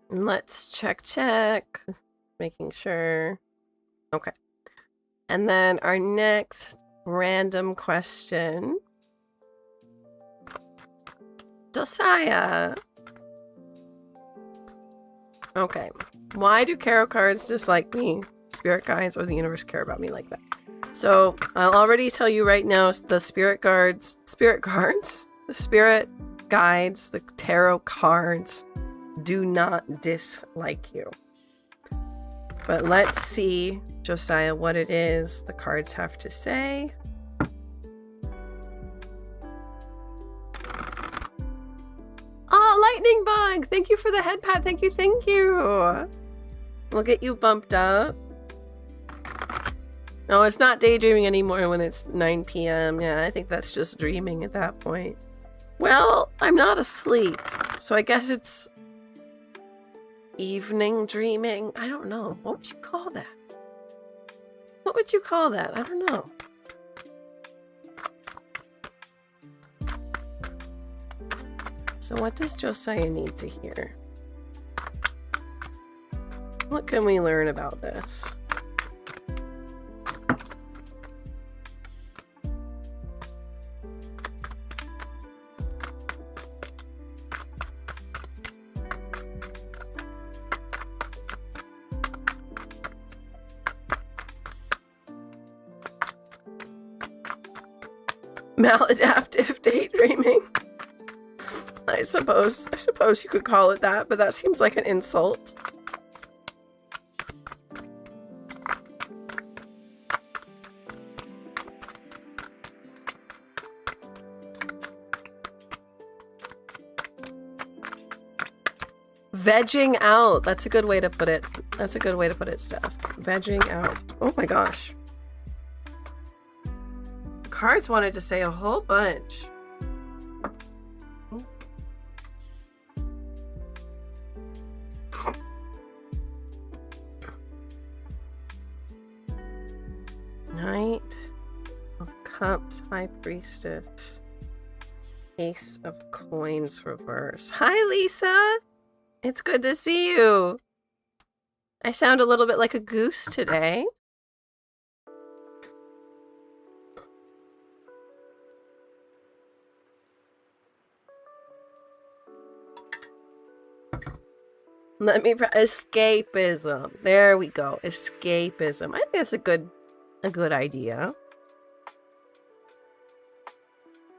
Let's check. Making sure. Okay. And then our next random question. Josiah. Okay. Why do tarot cards dislike me? Spirit guides or the universe care about me like that? So I'll already tell you right now, the spirit guides, the spirit guides, the tarot cards do not dislike you. But let's see, Josiah, what it is the cards have to say. Oh, lightning bug! Thank you for the head pat. Thank you. We'll get you bumped up. No, it's not daydreaming anymore when it's 9 p.m. Yeah, I think that's just dreaming at that point. Well, I'm not asleep, so I guess it's evening dreaming. I don't know. What would you call that? What would you call that? I don't know. So what does Josiah need to hear? What can we learn about this? Maladaptive daydreaming. I suppose you could call it that, but that seems like an insult. Vegging out. That's a good way to put it. That's a good way to put it, Steph. Vegging out. Oh my gosh. Cards wanted to say a whole bunch. Knight of Cups, High Priestess, Ace of Coins reverse. Hi, Lisa. It's good to see you. I sound a little bit like a goose today. Let me escapism. There we go. Escapism. I think that's a good idea.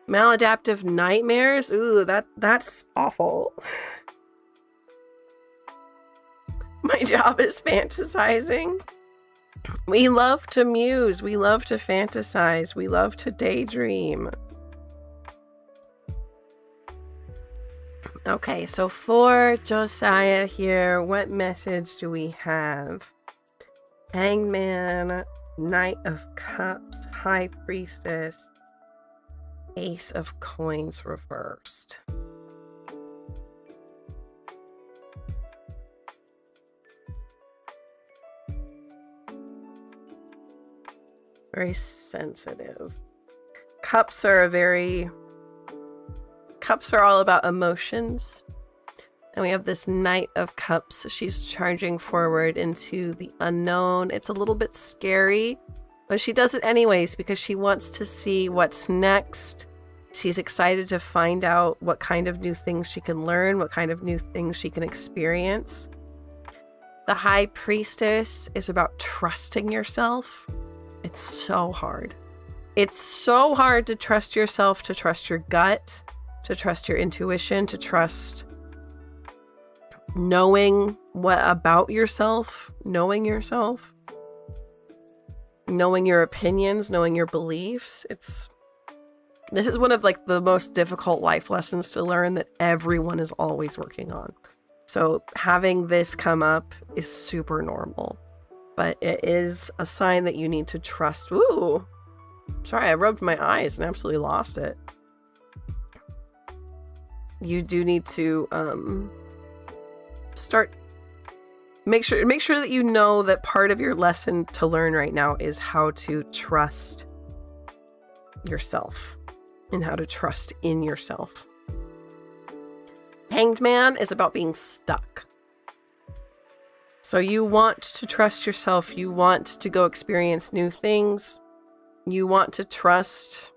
Maladaptive nightmares. Ooh, that's awful. My job is fantasizing. We love to muse. We love to fantasize. We love to daydream. Okay, so for Josiah here, what message do we have? Hangman, Knight of Cups, High Priestess, Ace of Coins reversed. Very sensitive. Cups are all about emotions. And we have this Knight of Cups. She's charging forward into the unknown. It's a little bit scary, but she does it anyways because she wants to see what's next. She's excited to find out what kind of new things she can learn, what kind of new things she can experience. The High Priestess is about trusting yourself. It's so hard. It's so hard to trust yourself, to trust your gut, to trust your intuition, to trust knowing what about yourself, knowing your opinions, knowing your beliefs. This is one of like the most difficult life lessons to learn that everyone is always working on. So having this come up is super normal, but it is a sign that you need to trust. Ooh, sorry, I rubbed my eyes and absolutely lost it. You do need to make sure that you know that part of your lesson to learn right now is how to trust yourself and how to trust in yourself. Hanged Man is about being stuck. So you want to trust yourself. You want to go experience new things. You want to trust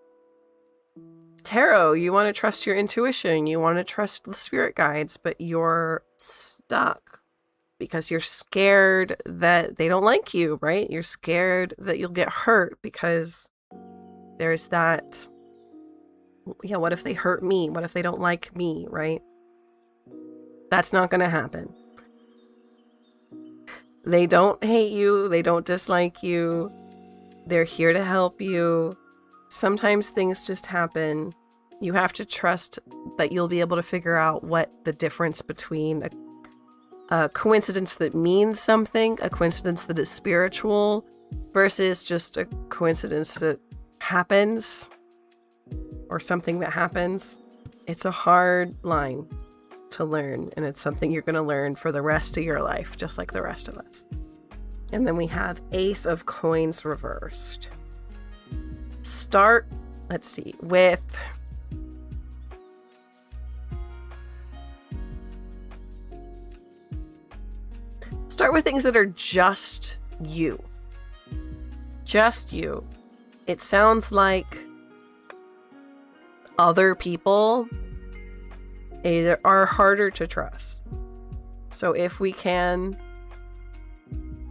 tarot. You want to trust your intuition. You want to trust the spirit guides, but you're stuck because you're scared that they don't like you, right? You're scared that you'll get hurt because there's that, yeah, what if they hurt me? What if they don't like me, right? That's not going to happen. They don't hate you. They don't dislike you. They're here to help you. Sometimes things just happen. You have to trust that you'll be able to figure out what the difference between a coincidence that means something, a coincidence that is spiritual, versus just a coincidence that happens or something that happens. It's a hard line to learn, and it's something you're going to learn for the rest of your life, just like the rest of us. And then we have Ace of Coins reversed. Start with things that are just you. Just you. It sounds like other people are harder to trust. So if we can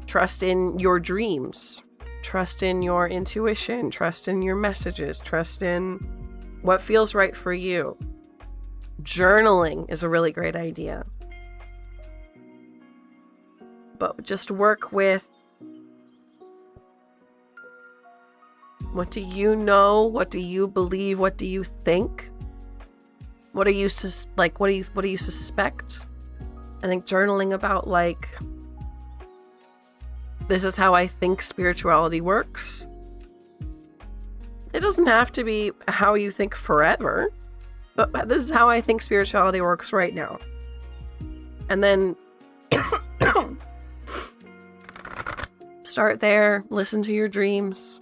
trust in your dreams, trust in your intuition, trust in your messages, trust in what feels right for you. Journaling is a really great idea. But just work with, what do you know? What do you believe? What do you think? What do you what do you suspect? I think journaling about like, this is how I think spirituality works. It doesn't have to be how you think forever, but this is how I think spirituality works right now. And then start there, listen to your dreams.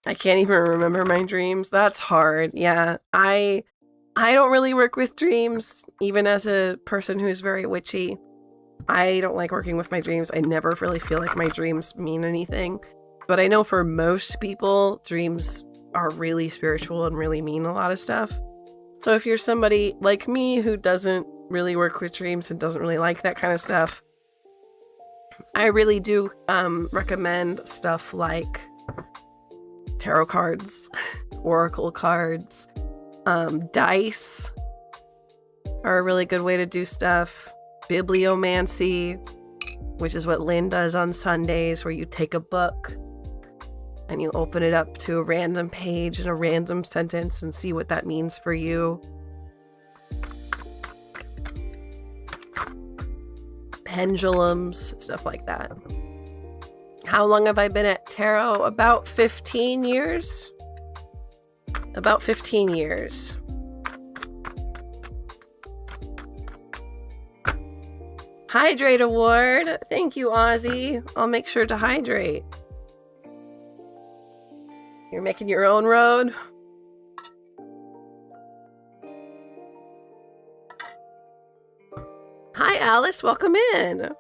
I can't even remember my dreams. That's hard. Yeah, I don't really work with dreams, even as a person who's very witchy. I don't like working with my dreams. I never really feel like my dreams mean anything. But I know for most people, dreams are really spiritual and really mean a lot of stuff. So if you're somebody like me who doesn't really work with dreams and doesn't really like that kind of stuff, I really do recommend stuff like tarot cards, oracle cards, dice are a really good way to do stuff. Bibliomancy, which is what Lynn does on Sundays, where you take a book and you open it up to a random page and a random sentence and see what that means for you. Pendulums, stuff like that. How long have I been at tarot? About 15 years. About 15 years. Hydrate award. Thank you, Ozzy. I'll make sure to hydrate. You're making your own road. Hi, Alice. Welcome in.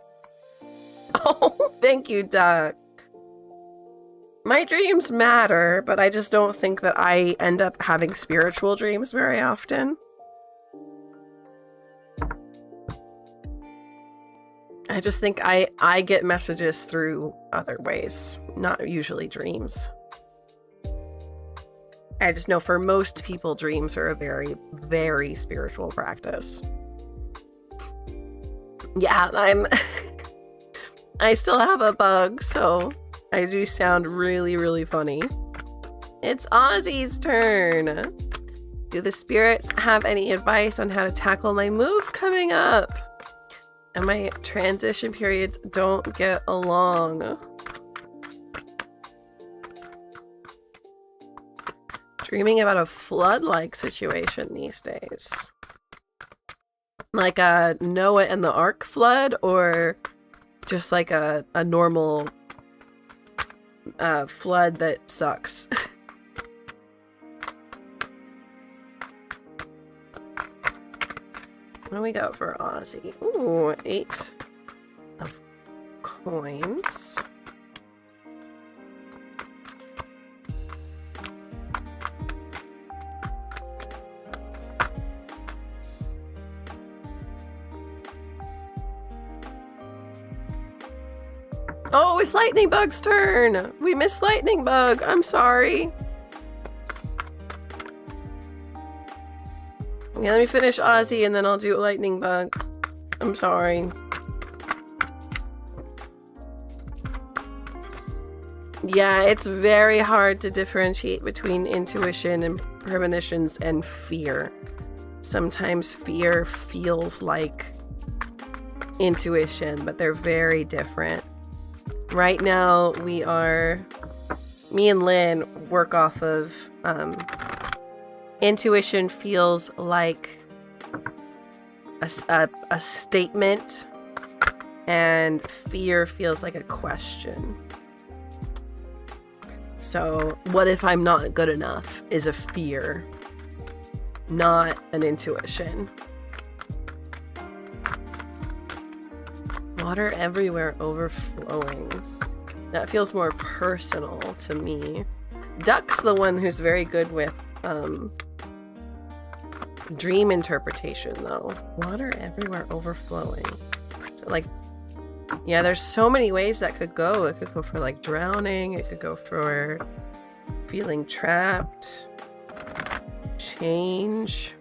Oh, thank you, Doc. My dreams matter, but I just don't think that I end up having spiritual dreams very often. I just think I get messages through other ways, not usually dreams. I just know for most people, dreams are a very, very spiritual practice. Yeah, I still have a bug, so I do sound really, really funny. It's Ozzy's turn. Do the spirits have any advice on how to tackle my move coming up? And my transition periods don't get along. Dreaming about a flood-like situation these days. Like a Noah and the Ark flood, or just like a normal flood that sucks. What do we got for Ozzy? Ooh, 8 of coins. Oh, it's Lightning Bug's turn! We missed Lightning Bug! I'm sorry! Yeah, let me finish Ozzy and then I'll do Lightning Bug. I'm sorry. Yeah, it's very hard to differentiate between intuition and premonitions and fear. Sometimes fear feels like intuition, but they're very different. Right now, me and Lynn work off of, intuition feels like a statement, and fear feels like a question. So, what if I'm not good enough is a fear, not an intuition. Water everywhere overflowing. That feels more personal to me. Duck's the one who's very good with dream interpretation, though. Water everywhere overflowing. So, like, yeah, there's so many ways that could go. It could go for, like, drowning. It could go for feeling trapped. Change.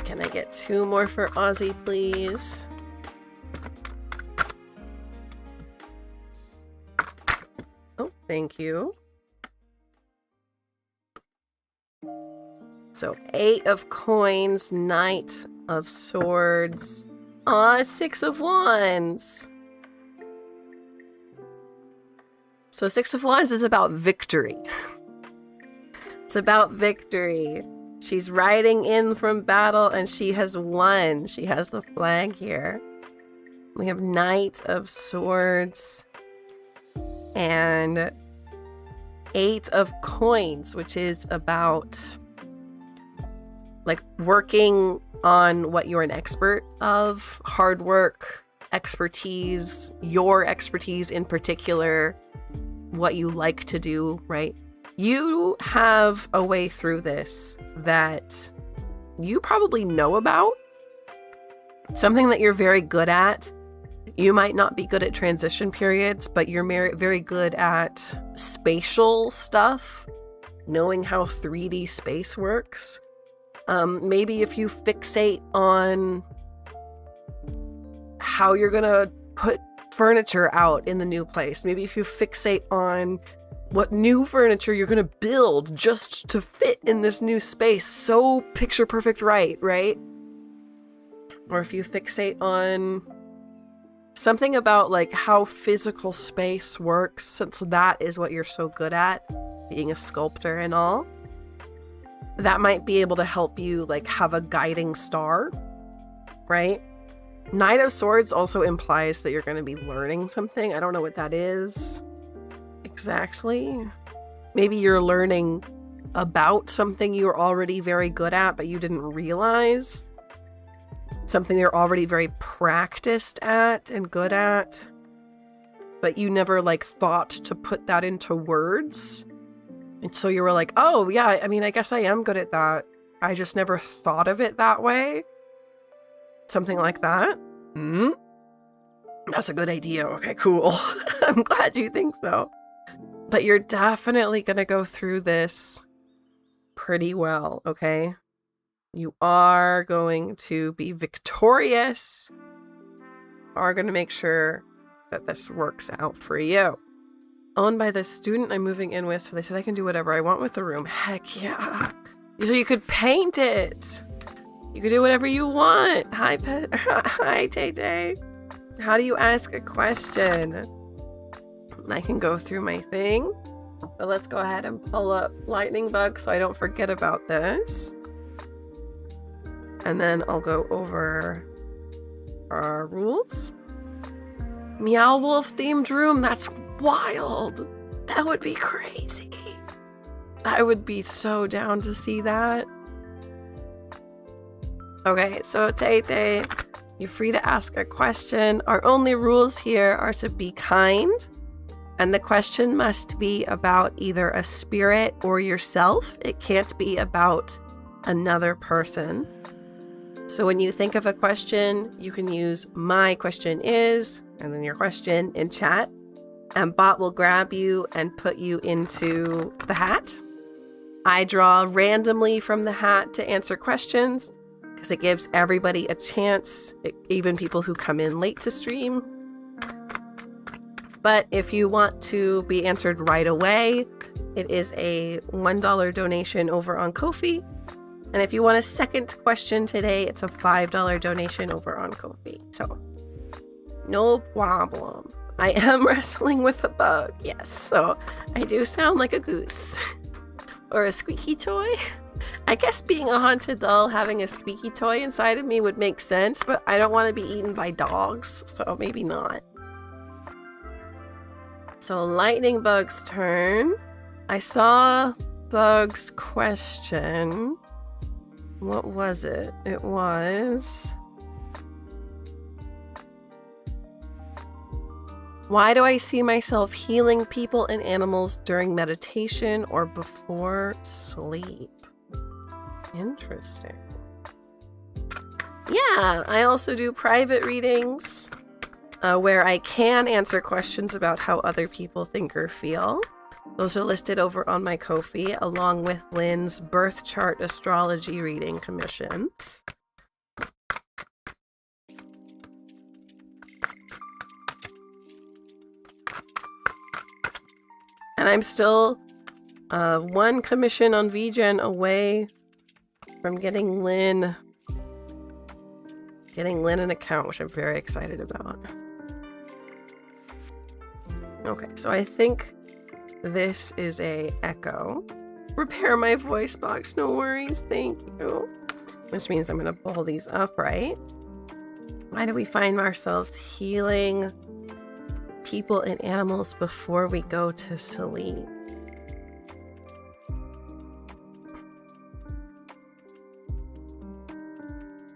Can I get 2 more for Ozzy, please? Oh, thank you. So 8 of coins, Knight of swords. Aw, 6 of wands. So 6 of wands is about victory. It's about victory. She's riding in from battle and she has won. She has the flag here. We have Knight of Swords and 8 of coins, which is about like working on what you're an expert of, hard work, expertise, your expertise in particular, what you like to do, right? You have a way through this that you probably know about, something that you're very good at. You might not be good at transition periods, but you're very good at spatial stuff, knowing how 3D space works. Maybe if you fixate on how you're gonna put furniture out in the new place, maybe if you fixate on what new furniture you're gonna build just to fit in this new space so picture perfect right? Or if you fixate on something about like how physical space works, since that is what you're so good at, being a sculptor and all, that might be able to help you like have a guiding star, right? Knight of Swords also implies that you're going to be learning something. I don't know what that is exactly. Maybe you're learning about something you're already very good at, but you didn't realize. Something you're already very practiced at and good at, but you never like thought to put that into words. And so you were like, oh yeah, I mean, I guess I am good at that. I just never thought of it that way. Something like that. That's a good idea. Okay, cool. I'm glad you think so. But you're definitely going to go through this pretty well, okay? You are going to be victorious. Are going to make sure that this works out for you. Owned by the student I'm moving in with, so they said I can do whatever I want with the room. Heck yeah. So you could paint it. You could do whatever you want. Hi, Pet. Hi, Tay Tay. How do you ask a question? I can go through my thing, but let's go ahead and pull up Lightning Bug so I don't forget about this. And then I'll go over our rules. Meow Wolf themed room. That's wild. That would be crazy. I would be so down to see that. Okay, so Tay Tay, you're free to ask a question. Our only rules here are to be kind, and the question must be about either a spirit or yourself. It can't be about another person. So when you think of a question, you can use my question is, and then your question in chat, and bot will grab you and put you into the hat. I draw randomly from the hat to answer questions because it gives everybody a chance, even people who come in late to stream. But if you want to be answered right away, it is a $1 donation over on Ko-fi. And if you want a second question today, it's a $5 donation over on Ko-fi. So, no problem. I am wrestling with a bug, yes. So, I do sound like a goose. Or a squeaky toy. I guess being a haunted doll, having a squeaky toy inside of me would make sense, but I don't want to be eaten by dogs, so maybe not. So, Lightning Bug's turn. I saw Bug's question. What was it? It was... Why do I see myself healing people and animals during meditation or before sleep? Interesting. Yeah, I also do private readings where I can answer questions about how other people think or feel. Those are listed over on my Ko-fi, along with Lynn's birth chart astrology reading commissions. And I'm still one commission on VGen away from getting Lynn an account, which I'm very excited about. Okay, so I think this is a echo. Repair my voice box, no worries, thank you. Which means I'm gonna pull these up, right? Why do we find ourselves healing people and animals before we go to sleep?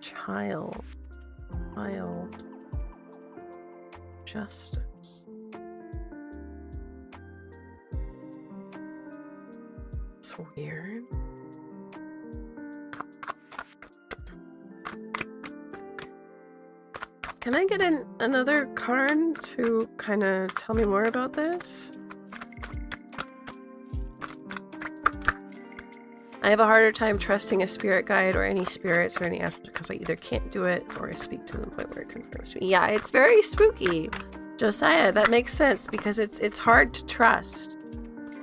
Child justice. It's weird. Can I get another card to kind of tell me more about this? I have a harder time trusting a spirit guide or any spirits or any astral because I either can't do it or I speak to them point where it confirms me. Yeah, it's very spooky. Josiah, that makes sense because it's hard to trust.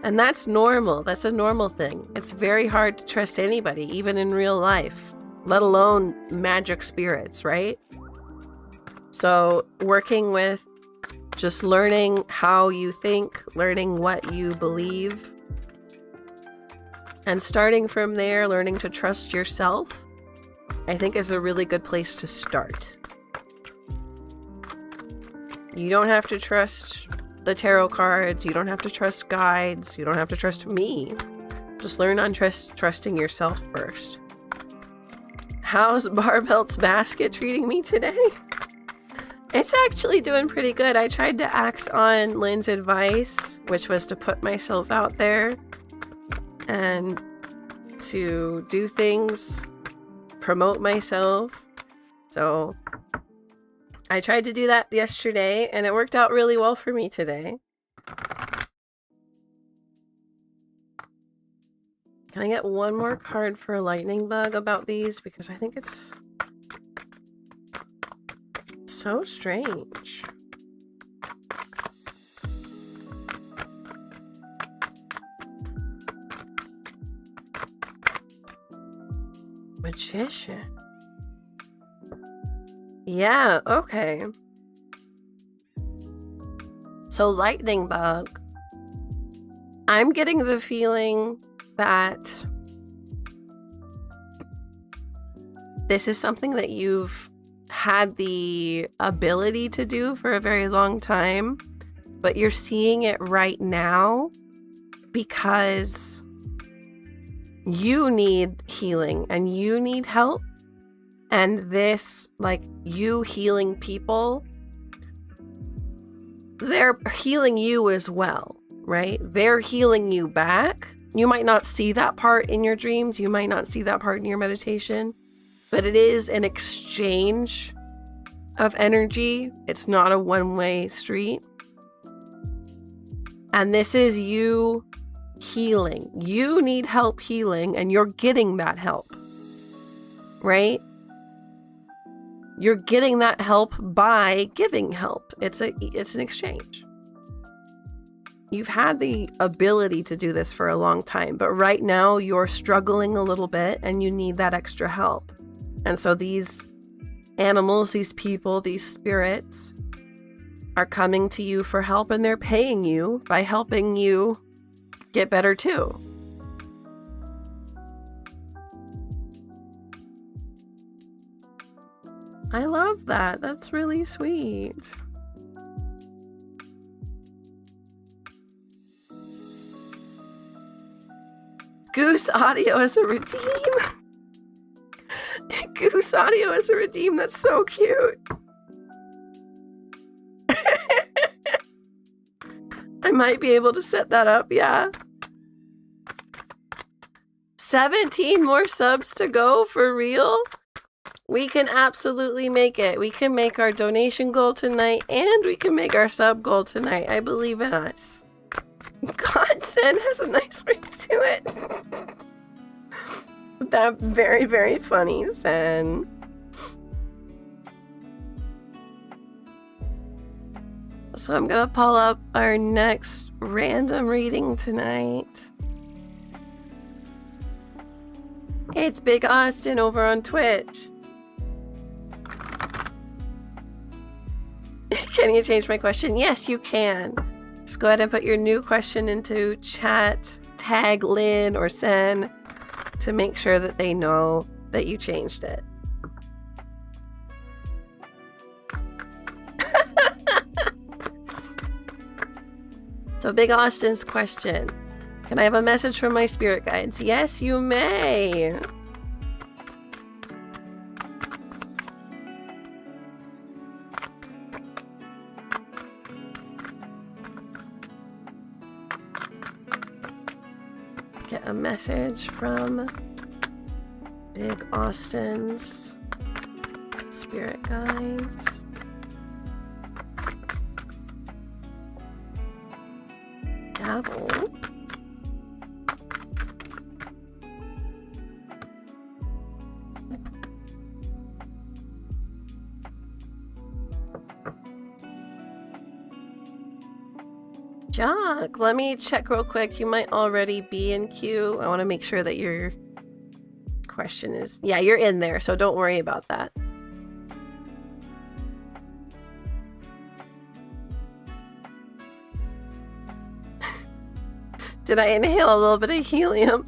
And that's normal. That's a normal thing. It's very hard to trust anybody, even in real life, let alone magic spirits, right? So working with just learning how you think, learning what you believe, and starting from there, learning to trust yourself, I think is a really good place to start. You don't have to trust the tarot cards. You don't have to trust guides. You don't have to trust me. Just learn on trusting yourself first. How's Barbelt's basket treating me today? It's actually doing pretty good. I tried to act on Lynn's advice, which was to put myself out there and to do things, promote myself. So I tried to do that yesterday and it worked out really well for me today. Can I get one more card for a lightning bug about these? Because I think it's so strange. Magician. Yeah, okay. So lightning bug. I'm getting the feeling that this is something that you've had the ability to do for a very long time, but you're seeing it right now because you need healing and you need help. And this, like, you healing people, they're healing you as well, right? They're healing you back. You might not see that part in your dreams. You might not see that part in your meditation, but it is an exchange of energy. It's not a one-way street. And this is you healing. You need help healing, and you're getting that help, right? You're getting that help by giving help. It's an exchange. You've had the ability to do this for a long time, but right now you're struggling a little bit and you need that extra help. And so these animals, these people, these spirits are coming to you for help, and they're paying you by helping you get better too. I love that. That's really sweet. Goose audio as a redeem. Goose audio as a redeem. That's so cute. I might be able to set that up, yeah. 17 more subs to go, for real? We can absolutely make it. We can make our donation goal tonight, and we can make our sub goal tonight. I believe in us. Godson has a nice ring to it. That very, very funny, Sen. So I'm gonna pull up our next random reading tonight. It's Big Austin over on Twitch. Can you change my question? Yes, you can. Just go ahead and put your new question into chat. Tag Lynn or Sen to make sure that they know that you changed it. So Big Austin's question. Can I have a message from my spirit guides? Yes, you may. Get a message from Big Austin's spirit guides. Dabble. Jock, let me check real quick. You might already be in queue. I want to make sure that your question is... Yeah, you're in there, so don't worry about that. Did I inhale a little bit of helium?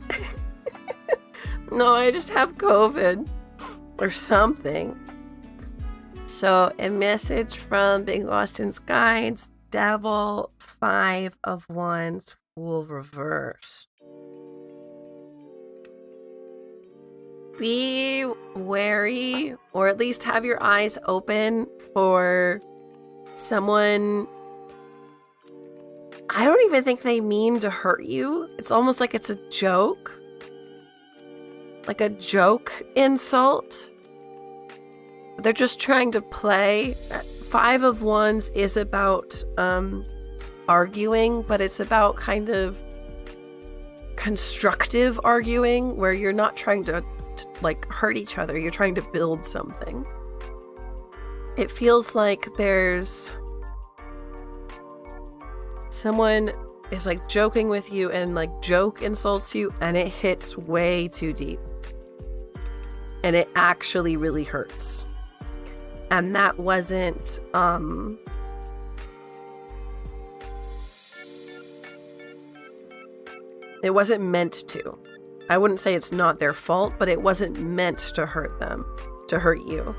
No, I just have COVID or something. So, a message from Big Austin's guides. Devil, 5 of Wands, Fool reverse. Be wary, or at least have your eyes open for someone. I don't even think they mean to hurt you. It's almost like it's a joke. Like a joke insult. They're just trying to play. 5 of Wands is about arguing, but it's about kind of constructive arguing where you're not trying to like hurt each other, you're trying to build something. It feels like there's someone is like joking with you and like joke insults you and it hits way too deep. And it actually really hurts. And that wasn't it wasn't meant to. I wouldn't say it's not their fault, but it wasn't meant to hurt them, to hurt you.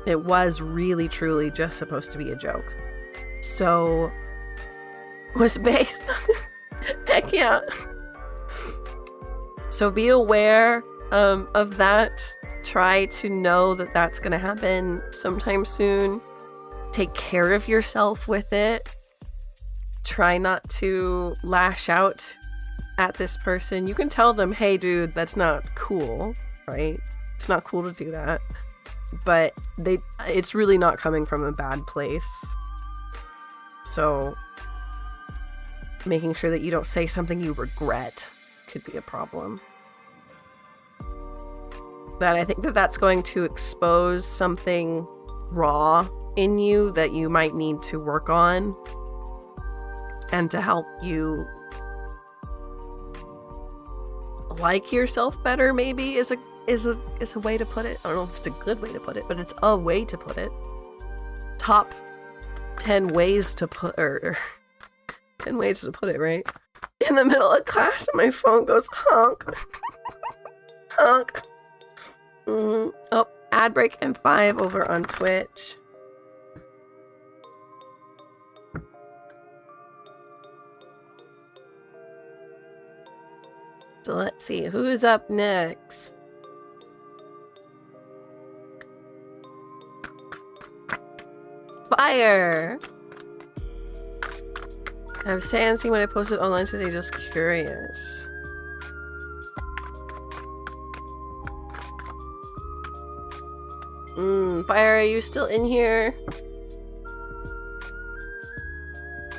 It was really, truly just supposed to be a joke. So, was based on... Heck yeah. So be aware of that. Try to know that that's going to happen sometime soon. Take care of yourself with it. Try not to lash out at this person. You can tell them, hey dude, that's not cool, right? It's not cool to do that. But it's really not coming from a bad place. So making sure that you don't say something you regret could be a problem. But I think that that's going to expose something raw in you that you might need to work on, and to help you like yourself better, maybe is a way to put it. I don't know if it's a good way to put it, but it's a way to put it. Top 10 ways to put, or 10 ways to put it, right? In the middle of class and my phone goes honk. Honk. Oh, ad break and 5 over on Twitch. So let's see, who's up next? Fire! I was saying what I posted online today, just curious. Fire, are you still in here?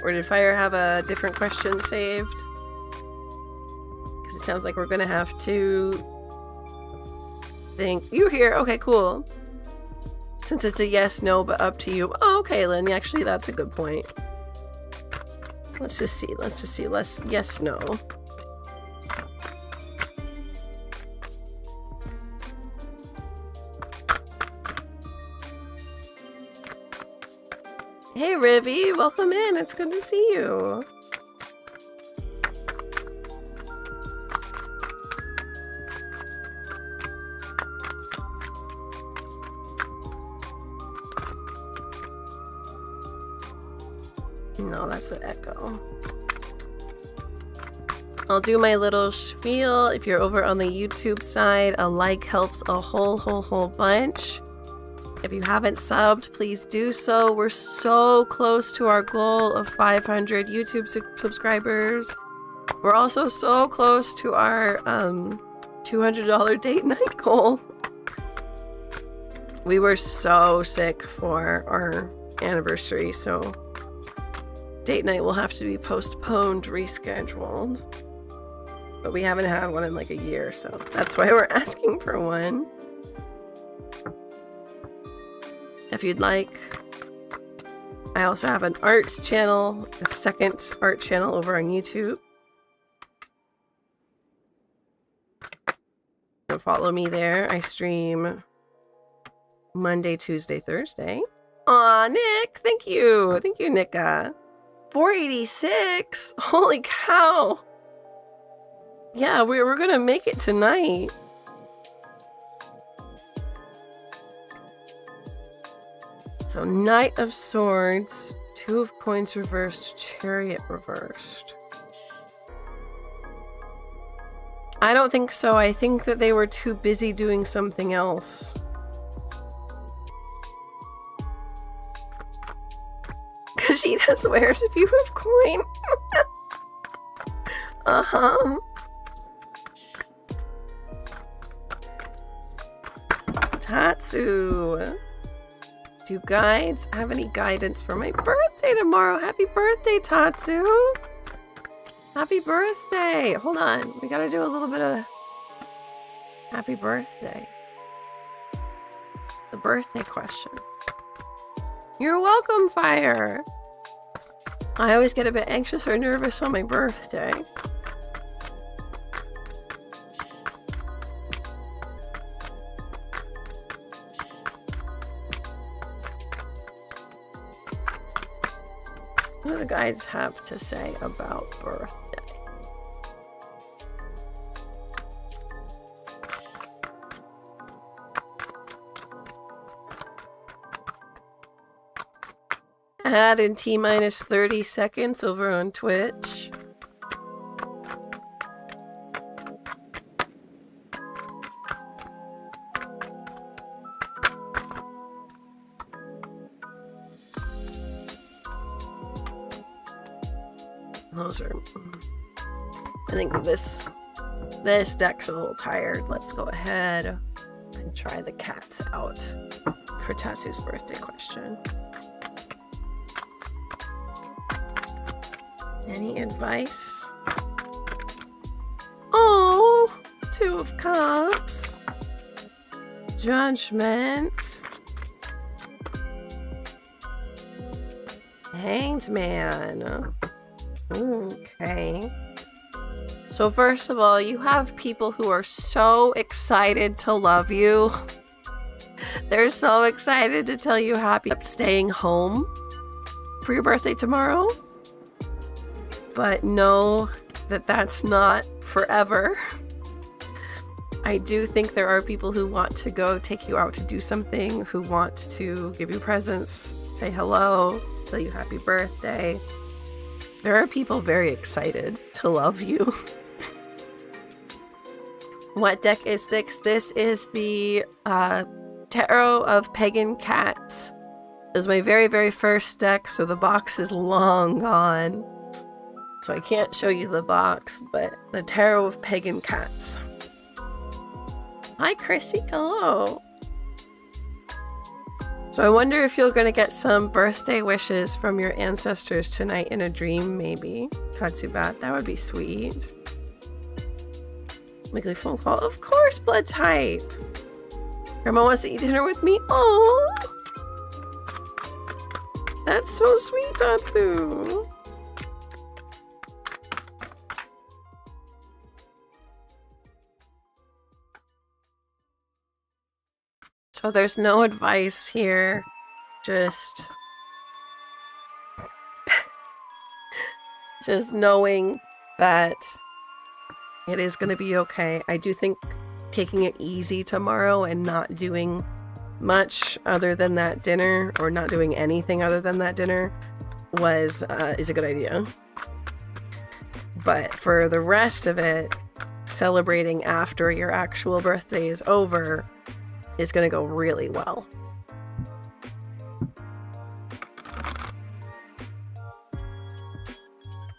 Or did Fire have a different question saved? Because it sounds like we're gonna have to think. You here? Okay, cool. Since it's a yes, no, but up to you. Oh, okay, Lynn. Actually, that's a good point. Let's just see. Let's yes, no. Hey, Rivy, welcome in. It's good to see you. No, that's an echo. I'll do my little spiel. If you're over on the YouTube side, a like helps a whole bunch. If you haven't subbed, please do so. We're so close to our goal of 500 YouTube subscribers. We're also so close to our $200 date night goal. We were so sick for our anniversary, so date night will have to be postponed, rescheduled. But we haven't had one in like a year, so that's why we're asking for one. If you'd like, I also have an art channel, a second art channel over on YouTube. So follow me there. I stream Monday, Tuesday, Thursday. Aw, Nick, thank you. Thank you, Nika. 486? Holy cow. Yeah, we're gonna make it tonight. So, Knight of Swords, 2 of Coins reversed, Chariot reversed. I don't think so. I think that they were too busy doing something else. Kashida swears if you have coin. Uh-huh. Tatsu. Do guides have any guidance for my birthday tomorrow? Happy birthday, Tatsu! Happy birthday! Hold on, we gotta do a little bit of happy birthday. The birthday question. You're welcome, Fire! I always get a bit anxious or nervous on my birthday. What do the guides have to say about birthday? Add in T-minus 30 seconds over on Twitch. Those are... I think this deck's a little tired. Let's go ahead and try the cats out for Tatsu's birthday question. Any advice? Oh, 2 of Cups. Judgment. Hanged Man. Okay. So first of all, you have people who are so excited to love you. They're so excited to tell you happy staying home for your birthday tomorrow. But know that that's not forever. I do think there are people who want to go take you out to do something, who want to give you presents, say hello, tell you happy birthday. There are people very excited to love you. What deck is this? This is the Tarot of Pagan Cats. It was my very, very first deck, so the box is long gone. So I can't show you the box, but the Tarot of Pagan Cats. Hi, Chrissy. Hello. So I wonder if you're going to get some birthday wishes from your ancestors tonight in a dream, maybe. Tatsubat, that would be sweet. Weekly phone call. Of course, blood type. Grandma wants to eat dinner with me. Oh, that's so sweet, Tatsu. So there's no advice here, just knowing that it is going to be okay. I do think taking it easy tomorrow and not doing much other than that dinner, or not doing anything other than that dinner, is a good idea. But for the rest of it, celebrating after your actual birthday is over is going to go really well.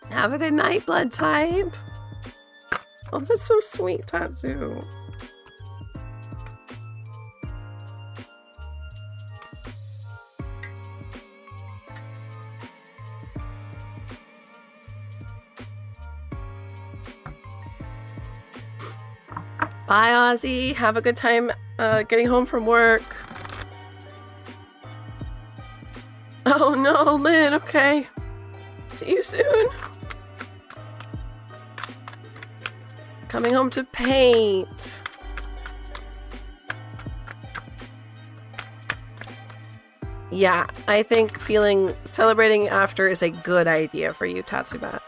Have a good night, blood type. Oh, that's so sweet, Tatsu. Bye, Ozzy. Have a good time getting home from work. Oh no, Lynn. Okay. See you soon. Coming home to paint. Yeah, I think celebrating after is a good idea for you, Tatsubat.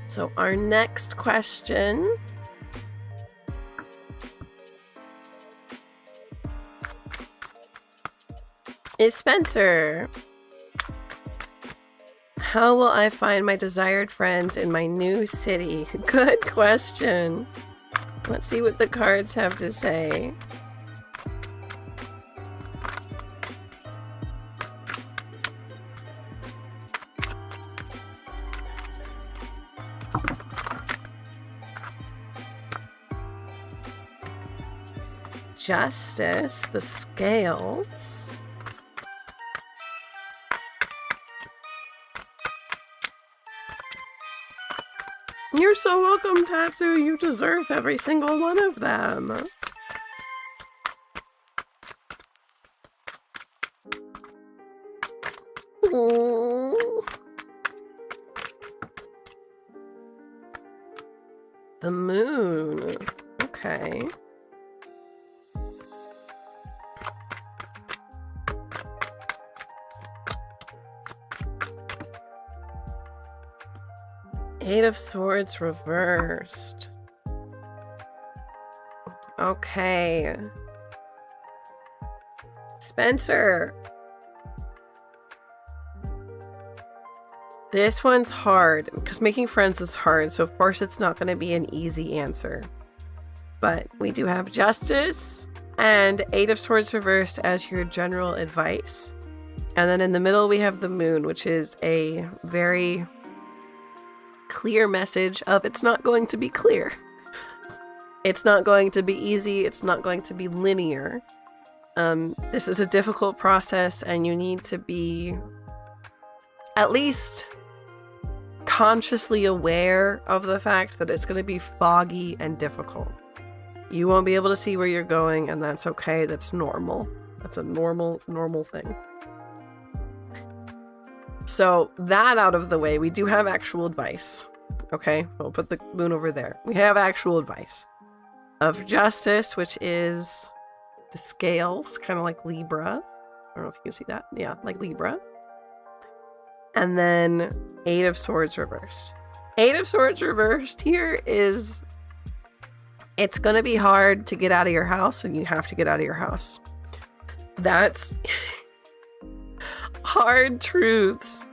So our next question is Spencer. How will I find my desired friends in my new city? Good question. Let's see what the cards have to say. Justice, the scales. You're so welcome, Tatsu. You deserve every single one of them. Ooh. The moon. Okay. Eight of Swords reversed. Okay. Spencer. This one's hard, because making friends is hard, so of course it's not going to be an easy answer. But we do have Justice and Eight of Swords reversed as your general advice. And then in the middle we have the Moon, which is a very clear message of it's not going to be clear. It's not going to be easy. It's not going to be linear. This is a difficult process, and you need to be at least consciously aware of the fact that it's going to be foggy and difficult. You won't be able to see where you're going, and that's okay. That's normal. That's a normal thing. So that out of the way, we do have actual advice. Okay, we'll put the moon over there. We have actual advice of Justice, which is the scales, kind of like Libra. I don't know if you can see that. Yeah, like Libra. And then Eight of Swords reversed. Eight of Swords reversed here is, it's going to be hard to get out of your house, and you have to get out of your house. That's hard truths.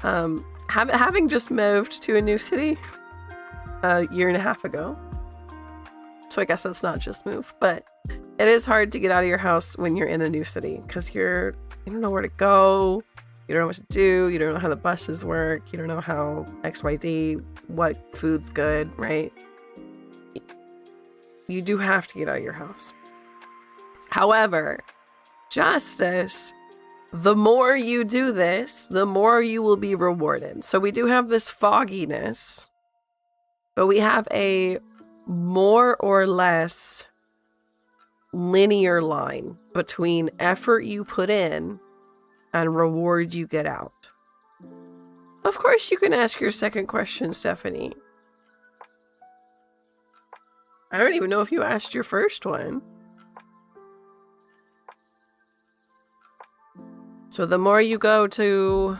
Having just moved to a new city a year and a half ago, so I guess that's not just move, but it is hard to get out of your house when you're in a new city, because you don't know where to go, you don't know what to do, you don't know how the buses work, you don't know how XYZ, what food's good, right? You do have to get out of your house. However, Justice, the more you do this, the more you will be rewarded. So we do have this fogginess, but we have a more or less linear line between effort you put in and reward you get out. Of course, you can ask your second question, Stephanie. I don't even know if you asked your first one. So the more you go to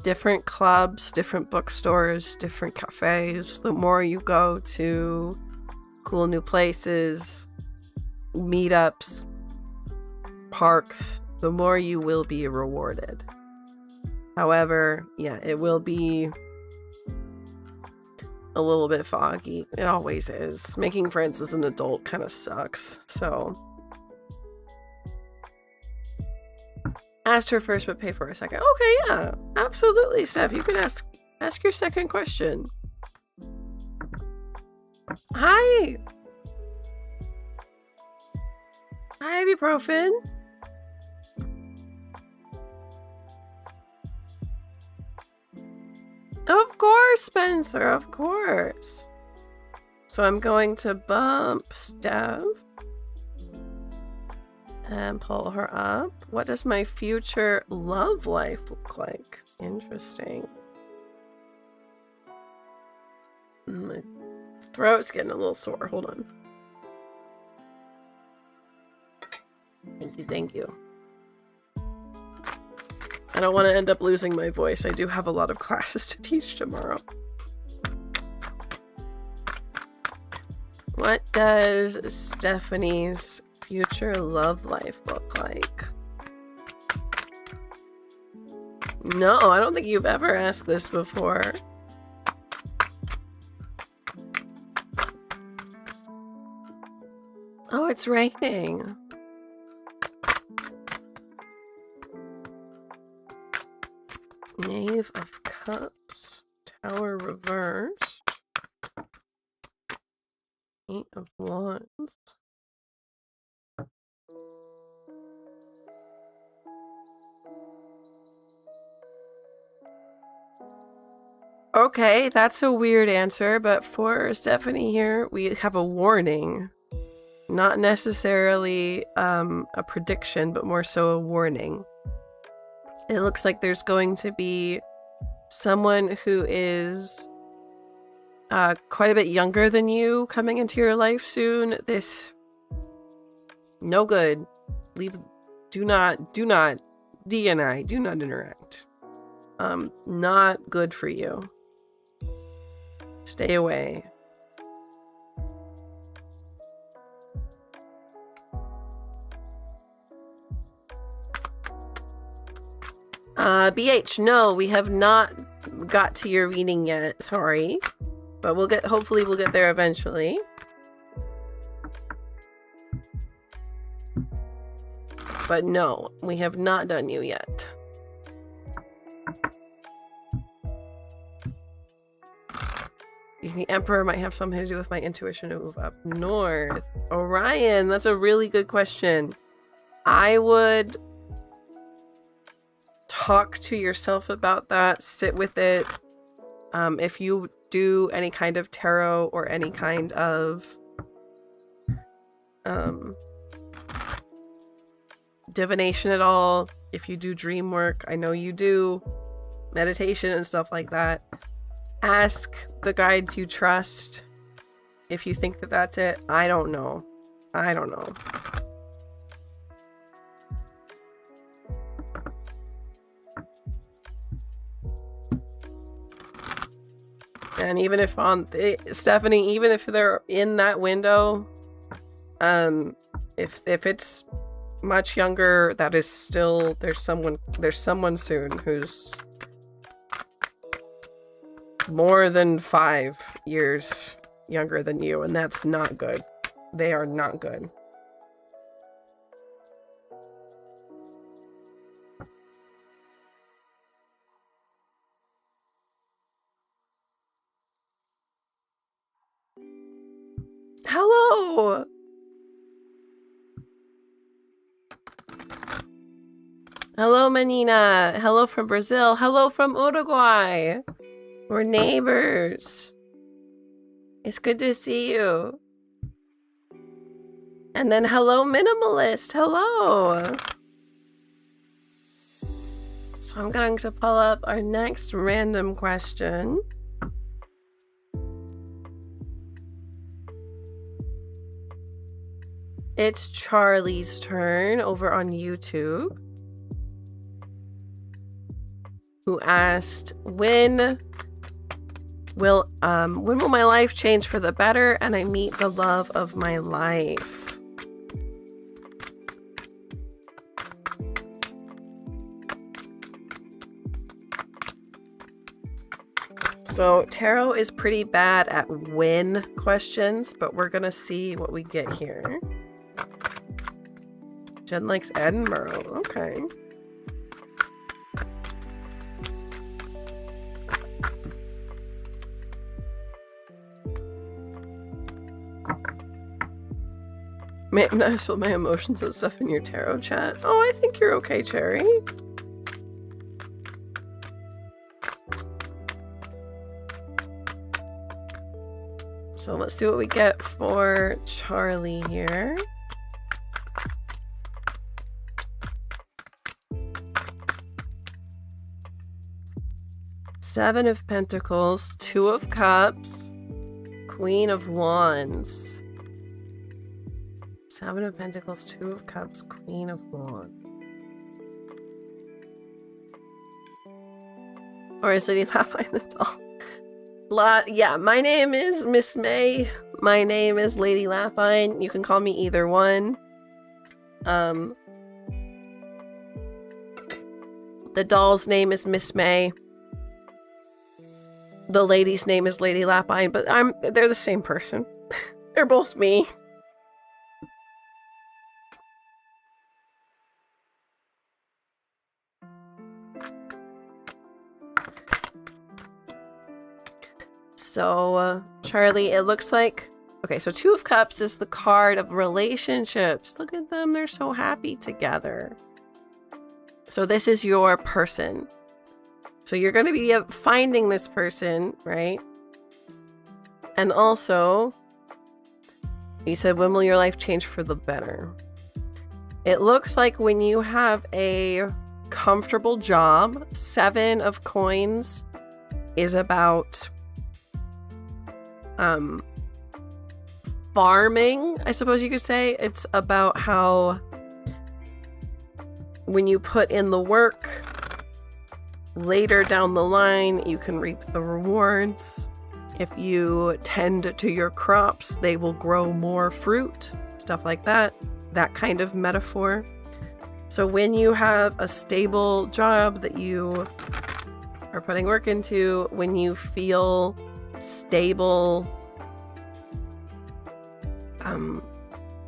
different clubs, different bookstores, different cafes, the more you go to cool new places, meetups, parks, the more you will be rewarded. However, yeah, it will be a little bit foggy. It always is. Making friends as an adult kind of sucks, so asked her first, but pay for a second. Okay, yeah, absolutely, Steph. You can ask your second question. Hi. Hi, ibuprofen. Of course, Spencer, of course. So I'm going to bump Steph and pull her up. What does my future love life look like? Interesting. My throat's getting a little sore. Hold on. Thank you. I don't want to end up losing my voice. I do have a lot of classes to teach tomorrow. What does Stephanie's future love life look like? No, I don't think you've ever asked this before. Oh, it's raining. Knave of Cups, Tower reversed, 8 of Wands. Okay, that's a weird answer, but for Stephanie here, we have a warning. Not necessarily a prediction, but more so a warning. It looks like there's going to be someone who is quite a bit younger than you coming into your life soon. This, no good. Do not, D and I, do not interact. Not good for you. Stay away. BH, no, we have not got to your reading yet. Sorry. But hopefully we'll get there eventually. But no, we have not done you yet. The Emperor might have something to do with my intuition to move up north. Orion, that's a really good question. I would talk to yourself about that, sit with it. If you do any kind of tarot or any kind of divination at all, if you do dream work, I know you do, meditation and stuff like that, ask the guides you trust if you think that that's it. I don't know. And even if Stephanie, even if they're in that window, if it's much younger, that is still, there's someone soon who's more than 5 years younger than you, and that's not good. They are not good. Hello! Hello, Menina. Hello from Brazil. Hello from Uruguay. We're neighbors. It's good to see you. And then hello, Minimalist. Hello. So I'm going to pull up our next random question. It's Charlie's turn over on YouTube, who asked, when will my life change for the better and I meet the love of my life? So tarot is pretty bad at when questions, but we're gonna see what we get here. Jen likes Edinburgh. Okay. May I not spill my emotions and stuff in your tarot chat? Oh, I think you're okay, Cherry. So let's see what we get for Charlie here. Seven of Pentacles, Two of Cups, Queen of Wands. Seven of Pentacles, Two of Cups, Queen of Wands. Or is Lady Lapine the doll? Yeah, my name is Miss May. My name is Lady Lapine. You can call me either one. The doll's name is Miss May. The lady's name is Lady Lapine, but they're the same person. They're both me. So, Charlie, it looks like... Okay, so Two of Cups is the card of relationships. Look at them, they're so happy together. So this is your person. So you're going to be finding this person, right? And also, you said, when will your life change for the better? It looks like when you have a comfortable job, 7 of coins is about farming, I suppose you could say. It's about how when you put in the work, later down the line, you can reap the rewards. If you tend to your crops, they will grow more fruit, stuff like that. That kind of metaphor. So when you have a stable job that you are putting work into, when you feel stable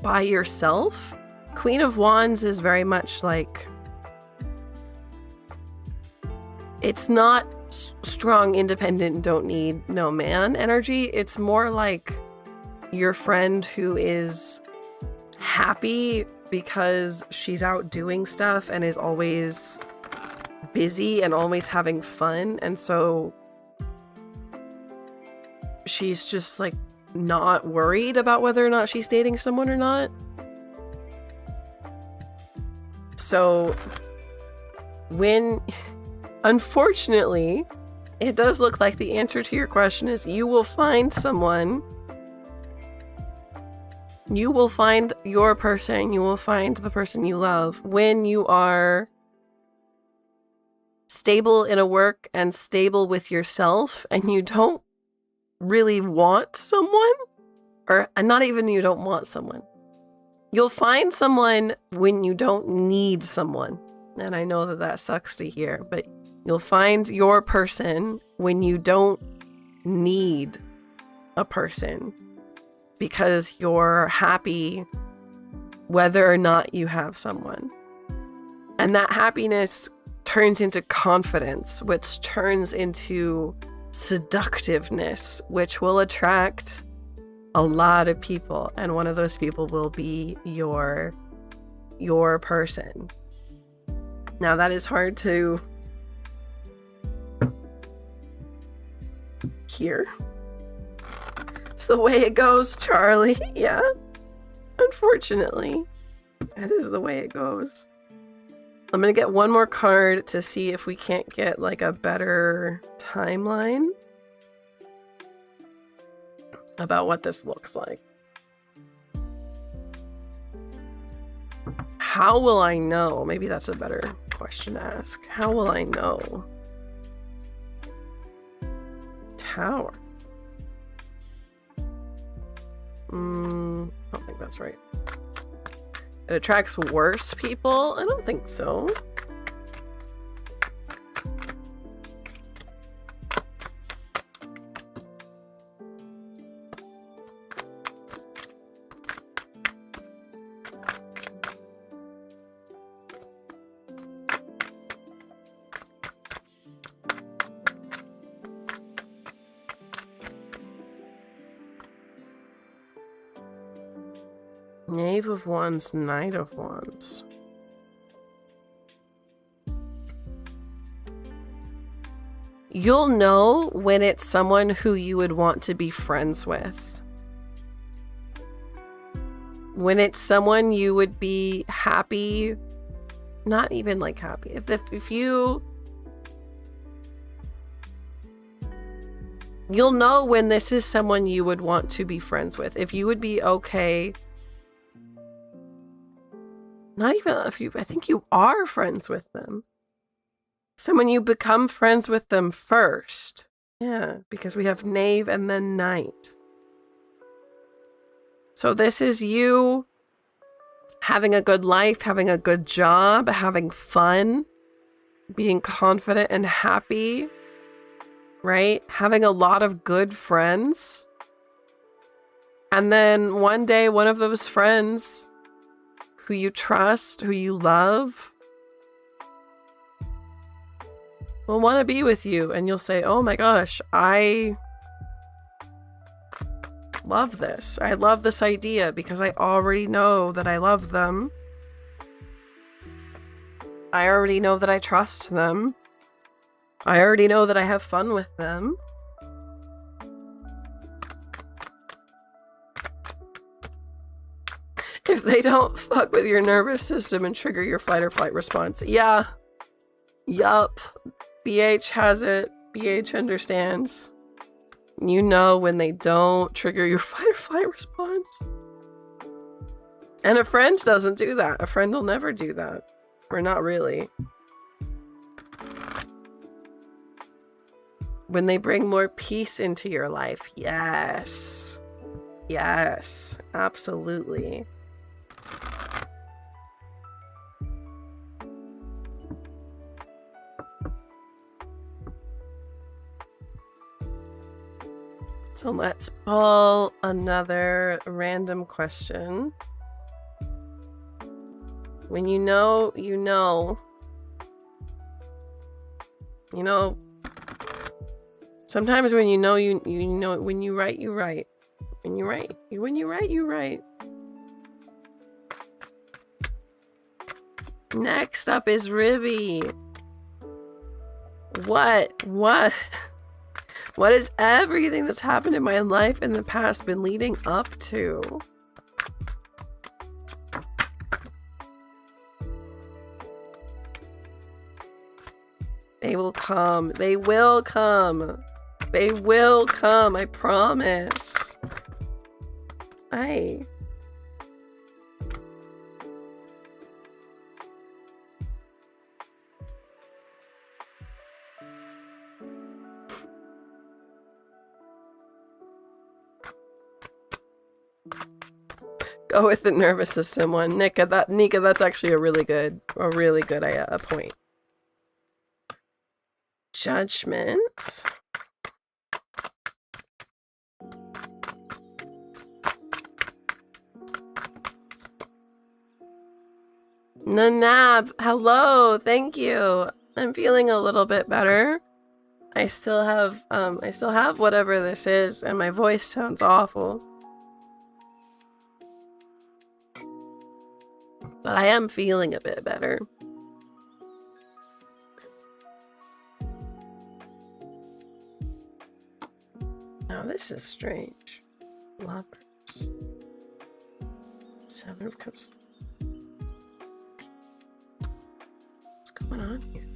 by yourself, Queen of Wands is very much like, it's not strong, independent, don't need no man energy. It's more like your friend who is happy because she's out doing stuff and is always busy and always having fun. And so she's just like not worried about whether or not she's dating someone or not. So when, unfortunately, it does look like the answer to your question is you will find someone. You will find your person. You will find the person you love when you are stable in a work and stable with yourself, and you don't really want someone, or not even you don't want someone. You'll find someone when you don't need someone. And I know that that sucks to hear, but you'll find your person when you don't need a person, because you're happy whether or not you have someone. And that happiness turns into confidence, which turns into seductiveness, which will attract a lot of people. And one of those people will be your person. Now that is hard to hear. It's the way it goes, Charlie. Yeah. Unfortunately, that is the way it goes. I'm gonna get one more card to see if we can't get like a better timeline about what this looks like. How will I know? Maybe that's a better question to ask. How will I know? Tower. I don't think that's right. It attracts worse people? I don't think so. Knave of Wands, Knight of Wands. You'll know when it's someone who you would want to be friends with. When it's someone you would be happy, not even like happy. If you'll know when this is someone you would want to be friends with. If you would be okay. Not even if you, I think you are friends with them. Someone you become friends with them first. Yeah, because we have Knave and then Knight. So this is you having a good life, having a good job, having fun, being confident and happy, right? Having a lot of good friends. And then one day, one of those friends who you trust, who you love, will want to be with you, and you'll say, oh my gosh, I love this. I love this idea because I already know that I love them. I already know that I trust them. I already know that I have fun with them. If they don't fuck with your nervous system and trigger your fight or flight response. Yeah. Yup. BH has it. BH understands. You know when they don't trigger your fight or flight response. And a friend doesn't do that. A friend will never do that. Or not really. When they bring more peace into your life. Yes. Yes. Absolutely. So let's pull another random question. When you know, you know. You know, sometimes when you know, you know, when you write, you write. When you write, you write. Next up is Rivy. What is everything that's happened in my life in the past been leading up to? They will come. They will come. They will come. I promise. Go with the nervous system one. Nika, that's actually a really good point. Judgment. Nanab, hello, thank you. I'm feeling a little bit better. I still have whatever this is, and my voice sounds awful. But I am feeling a bit better. Now this is strange. Lovers. 7 of Cups. What's going on here?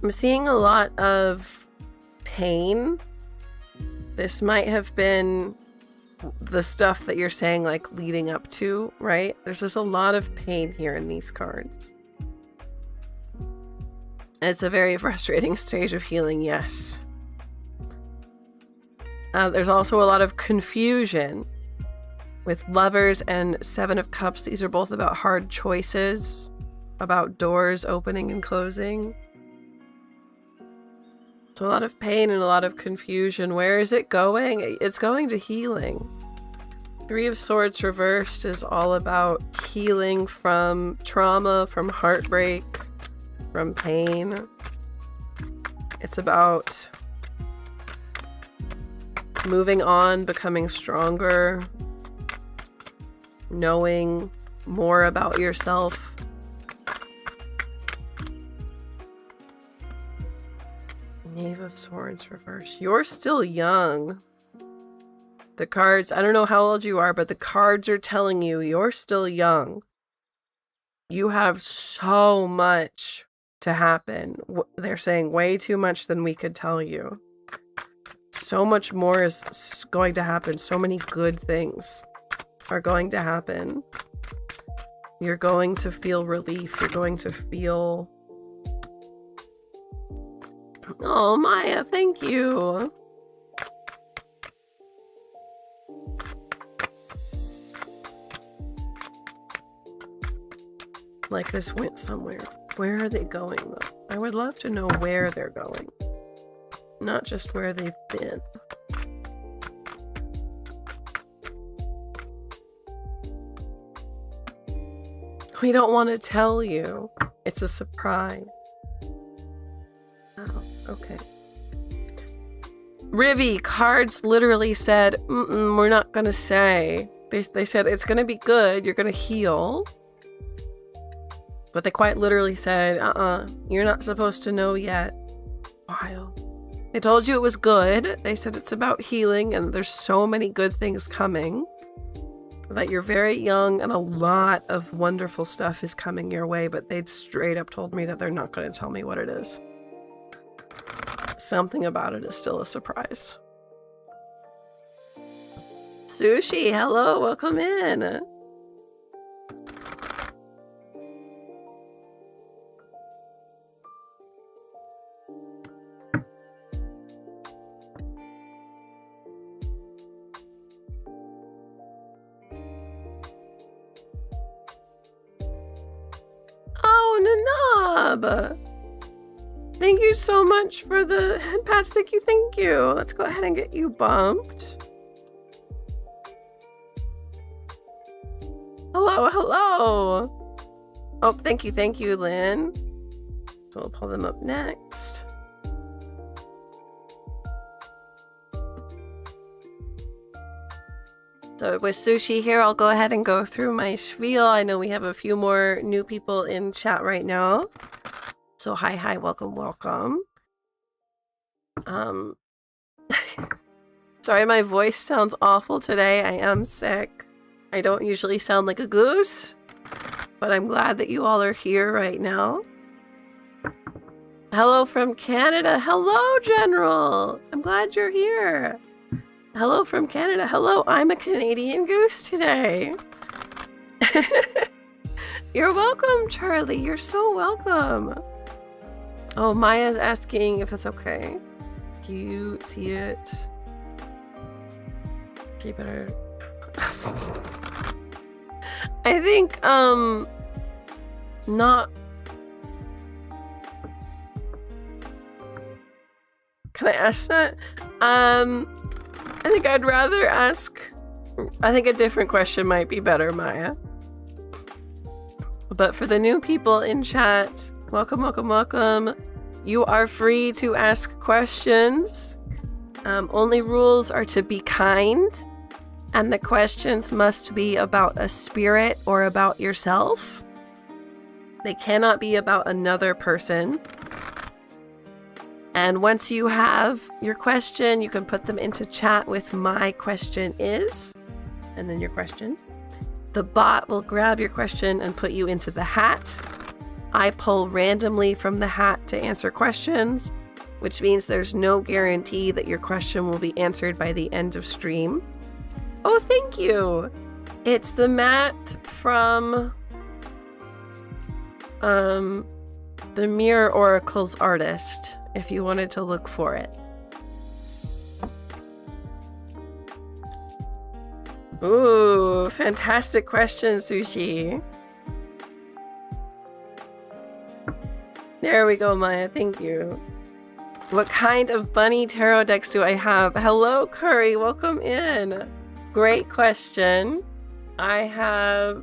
I'm seeing a lot of pain. This might have been the stuff that you're saying, like, leading up to, right? There's just a lot of pain here in these cards. It's a very frustrating stage of healing, yes. There's also a lot of confusion with Lovers and 7 of Cups. These are both about hard choices, about doors opening and closing. So a lot of pain and a lot of confusion. Where is it going? It's going to healing. 3 of Swords reversed is all about healing from trauma, from heartbreak, from pain. It's about moving on, becoming stronger, knowing more about yourself. Knave of Swords reverse. You're still young. The cards, I don't know how old you are, but the cards are telling you you're still young. You have so much to happen. They're saying way too much than we could tell you. So much more is going to happen. So many good things are going to happen. You're going to feel relief. You're going to feel... Oh, Maya, thank you. Like this went somewhere. Where are they going, though? I would love to know where they're going. Not just where they've been. We don't want to tell you. It's a surprise. Oh, okay. Rivi, cards literally said, we're not gonna say. They said it's gonna be good, you're gonna heal. But they quite literally said, you're not supposed to know yet. Wild. They told you it was good. They said it's about healing and there's so many good things coming. That you're very young and a lot of wonderful stuff is coming your way, but they'd straight up told me that they're not going to tell me what it is. Something about it is still a surprise. Sushi, hello, welcome in. Oh, Nanab! Thank you so much for the head patch. Thank you. Let's go ahead and get you bumped. Hello. Oh, thank you, Lynn. So we'll pull them up next. So with Sushi here, I'll go ahead and go through my spiel. I know we have a few more new people in chat right now. So hi, welcome. Sorry, my voice sounds awful today. I am sick. I don't usually sound like a goose, but I'm glad that you all are here right now. Hello from Canada. Hello, General. I'm glad you're here. Hello from Canada. Hello, I'm a Canadian goose today. You're welcome, Charlie. You're so welcome. Oh, Maya's asking if that's okay. Do you see it? Okay, better. I think, not. Can I ask that? I think I'd rather ask. I think a different question might be better, Maya. But for the new people in chat, welcome. You are free to ask questions. Only rules are to be kind, and the questions must be about a spirit or about yourself. They cannot be about another person. And once you have your question, you can put them into chat with "my question is," and then your question. The bot will grab your question and put you into the hat. I pull randomly from the hat to answer questions, which means there's no guarantee that your question will be answered by the end of stream. Oh, thank you! It's the mat from the Mirror Oracle's artist, if you wanted to look for it. Ooh, fantastic question, Sushi. There we go, Maya. Thank you. What kind of bunny tarot decks do I have? Hello, Curry. Welcome in. Great question. I have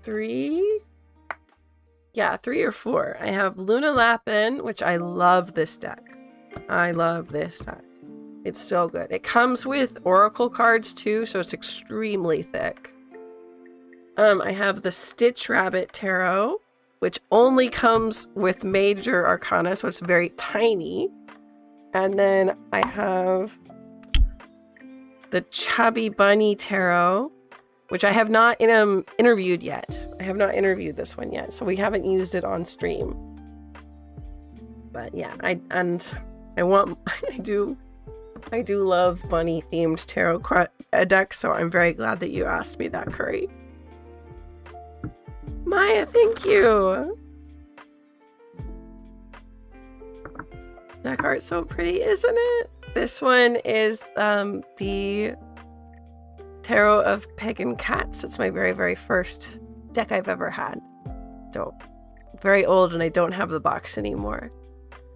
3. Yeah, 3 or 4. I have Luna Lapin, which I love this deck. It's so good. It comes with Oracle cards too, so it's extremely thick. I have the Stitch Rabbit Tarot, which only comes with Major Arcana, so it's very tiny. And then I have the Chubby Bunny Tarot, which I have not interviewed yet. I have not interviewed this one yet, so we haven't used it on stream. But yeah, I do love bunny themed tarot decks, so I'm very glad that you asked me that, Curry. Maya, thank you. That card's so pretty, isn't it? This one is the Tarot of Pagan Cats. It's my very, very first deck I've ever had. So, very old, and I don't have the box anymore.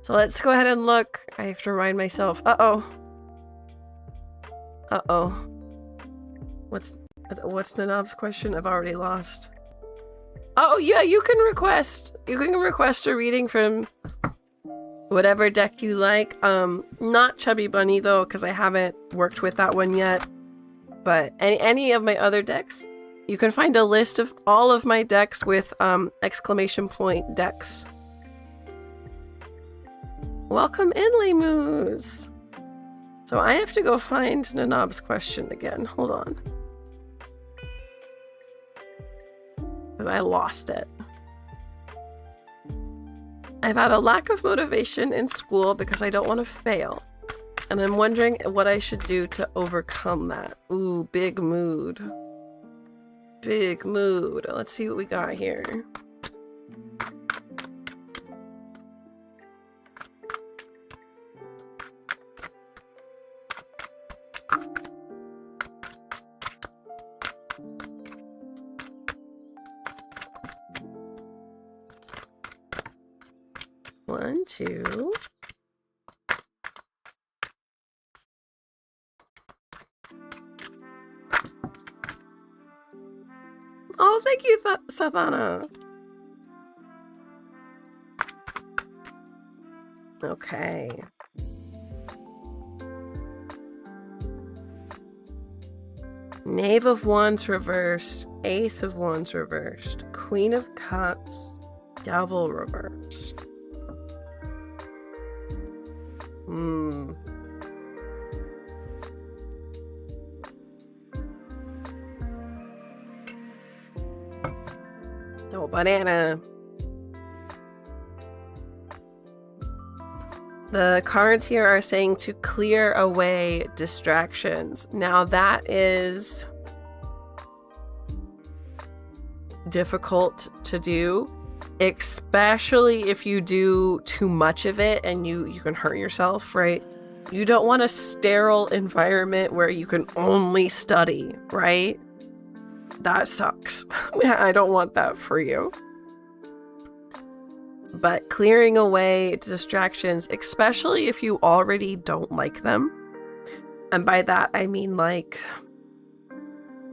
So let's go ahead and look. I have to remind myself. Uh-oh. What's Nanab's question? I've already lost. Oh, yeah, you can request a reading from Whatever deck you like. Not Chubby Bunny though, because I haven't worked with that one yet. But any of my other decks, you can find a list of all of my decks with exclamation point decks. Welcome in, Lemus. So I have to go find Nanob's question again. Hold on. Because I lost it. I've had a lack of motivation in school because I don't want to fail. And I'm wondering what I should do to overcome that. Ooh, big mood. Big mood. Let's see what we got here. One, two. Oh, thank you, Savannah. Okay. Knave of Wands reversed, Ace of Wands reversed, Queen of Cups, Devil reversed. Oh, banana. The cards here are saying to clear away distractions. Now that is difficult to do, especially if you do too much of it and you can hurt yourself, right? You don't want a sterile environment where you can only study, right? That sucks. I don't want that for you. But clearing away distractions, especially if you already don't like them. And by that, I mean, like,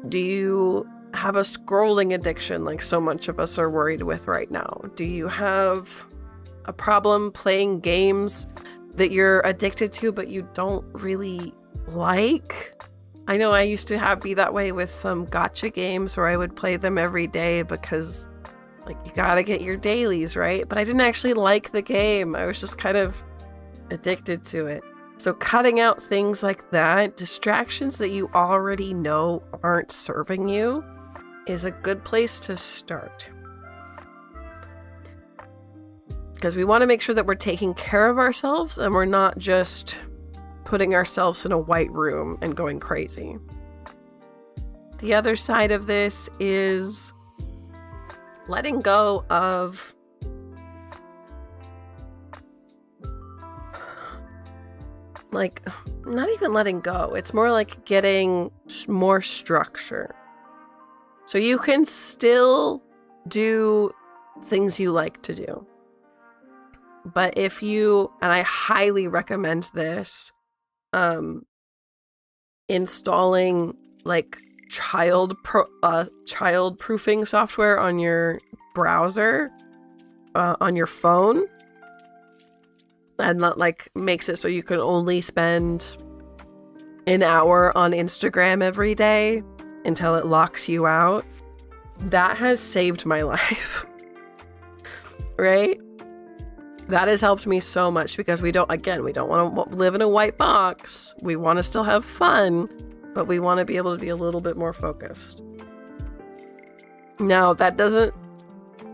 do you have a scrolling addiction like so much of us are worried with right now? Do you have a problem playing games that you're addicted to but you don't really like? I know I used to be that way with some gacha games where I would play them every day because, like, you gotta get your dailies, right? But I didn't actually like the game. I was just kind of addicted to it. So cutting out things like that, distractions that you already know aren't serving you, is a good place to start. Because we want to make sure that we're taking care of ourselves and we're not just putting ourselves in a white room and going crazy. The other side of this is letting go of like, not even letting go. It's more like getting more structure. So you can still do things you like to do. But if you, and I highly recommend this, installing like child-proofing software on your browser, on your phone, and that like makes it so you can only spend an hour on Instagram every day until it locks you out. That has saved my life. Right? That has helped me so much because we don't want to live in a white box. We want to still have fun, but we want to be able to be a little bit more focused. Now, that doesn't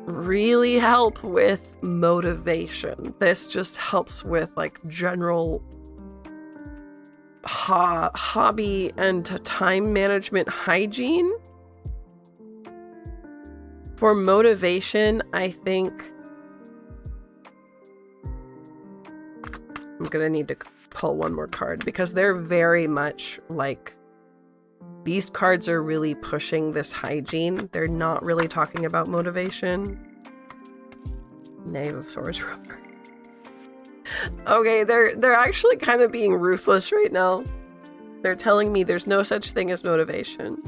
really help with motivation. This just helps with like general hobby and time management hygiene. For motivation, I think I'm gonna need to pull one more card because they're very much like, these cards are really pushing this hygiene. They're not really talking about motivation. Knave of Swords rubber. Okay, they're actually kind of being ruthless right now. They're telling me there's no such thing as motivation.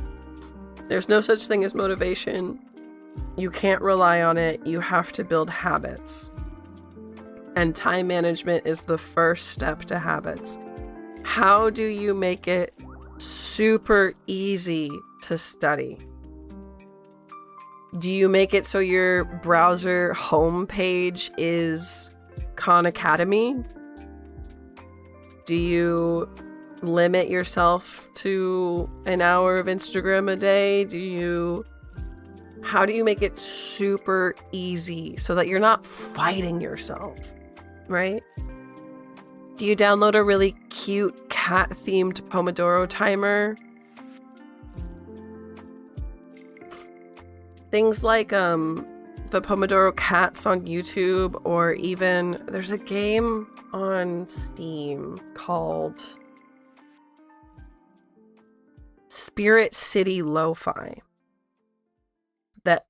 There's no such thing as motivation. You can't rely on it. You have to build habits. And time management is the first step to habits. How do you make it super easy to study? Do you make it so your browser homepage is Khan Academy? Do you limit yourself to an hour of Instagram a day? How do you make it super easy so that you're not fighting yourself, right? Do you download a really cute cat-themed Pomodoro timer? Things like the Pomodoro cats on YouTube, or even there's a game on Steam called Spirit City Lo-Fi that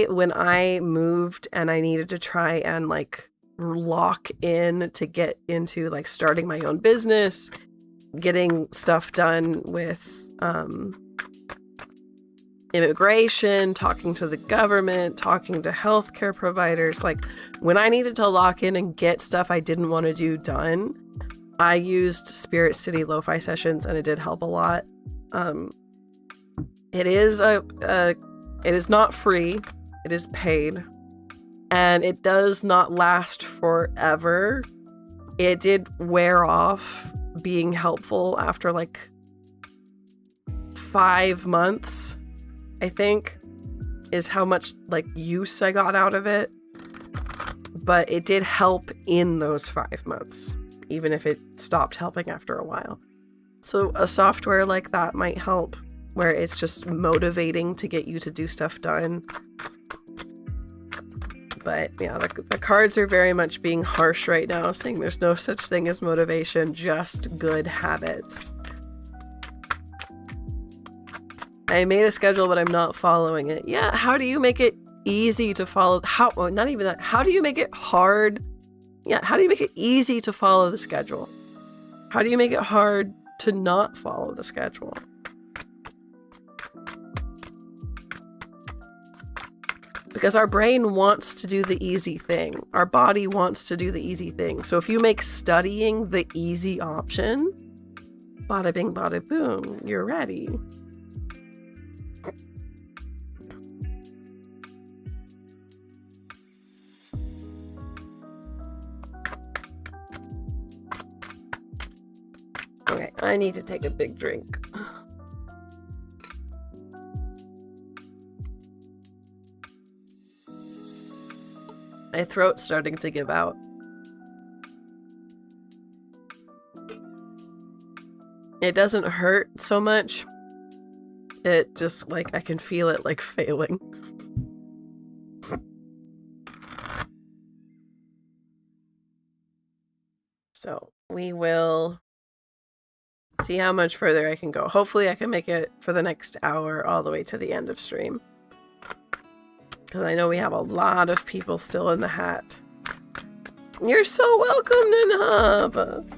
when I moved and I needed to try and like lock in to get into like starting my own business, getting stuff done with immigration, talking to the government, talking to healthcare providers. Like when I needed to lock in and get stuff I didn't want to do done, I used Spirit City Lo-Fi sessions, and it did help a lot. It is not free, it is paid, and it does not last forever. It did wear off being helpful after like 5 months, I think, is how much like use I got out of it. But it did help in those 5 months, even if it stopped helping after a while. So a software like that might help, where it's just motivating to get you to do stuff done. But yeah, the cards are very much being harsh right now, saying there's no such thing as motivation, just good habits. I made a schedule, but I'm not following it. Yeah, how do you make it easy to follow? Not even that. How do you make it hard? Yeah, how do you make it easy to follow the schedule? How do you make it hard to not follow the schedule? Because our brain wants to do the easy thing. Our body wants to do the easy thing. So if you make studying the easy option, bada bing, bada boom, you're ready. Okay, I need to take a big drink. My throat's starting to give out. It doesn't hurt so much. It just, like, I can feel it, like, failing. So, we will see how much further I can go. Hopefully I can make it for the next hour all the way to the end of stream. Because I know we have a lot of people still in the hat. You're so welcome, Ninhub!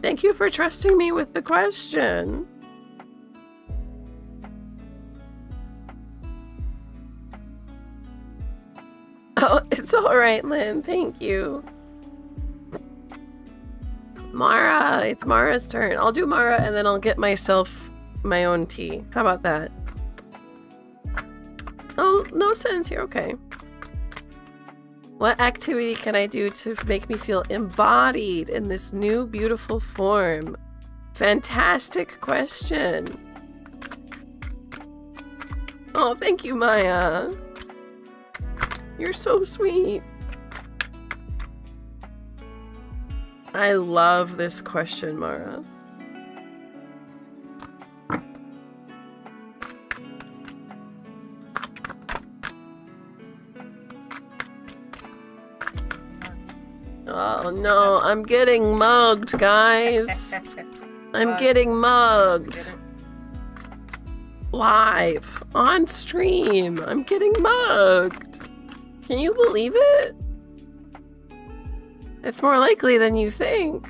Thank you for trusting me with the question. Oh, it's alright, Lynn. Thank you. Mara! It's Mara's turn. I'll do Mara and then I'll get myself my own tea. How about that? Oh, no sense. You're okay. What activity can I do to make me feel embodied in this new beautiful form? Fantastic question. Oh, thank you, Maya. You're so sweet. I love this question, Mara. Oh no, I'm getting mugged, guys. I'm getting mugged. Live, on stream, I'm getting mugged. Can you believe it? It's more likely than you think.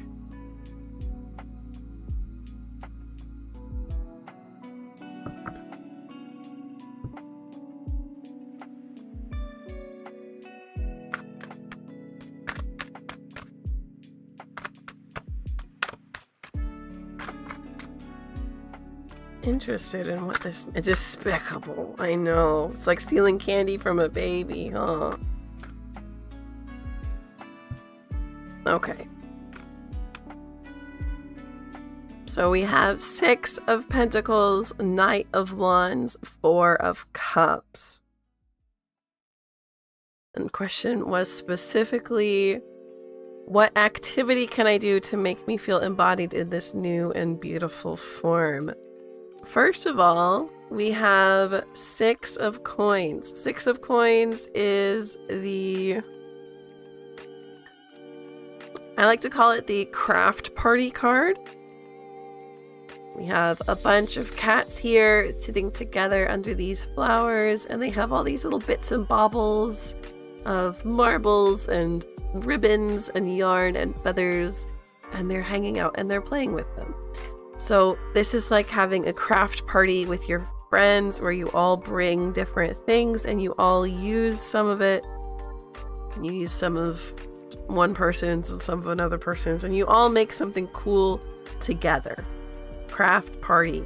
interested in what this... Despicable. I know. It's like stealing candy from a baby, huh? Okay. So we have 6 of Pentacles, Knight of Wands, 4 of Cups. And the question was specifically, what activity can I do to make me feel embodied in this new and beautiful form? First of all, we have 6 of Coins. 6 of Coins is the... I like to call it the craft party card. We have a bunch of cats here sitting together under these flowers, and they have all these little bits and baubles of marbles and ribbons and yarn and feathers, and they're hanging out and they're playing with them. So this is like having a craft party with your friends where you all bring different things and you all use some of it. You use some of one person's and some of another person's, and you all make something cool together. Craft party.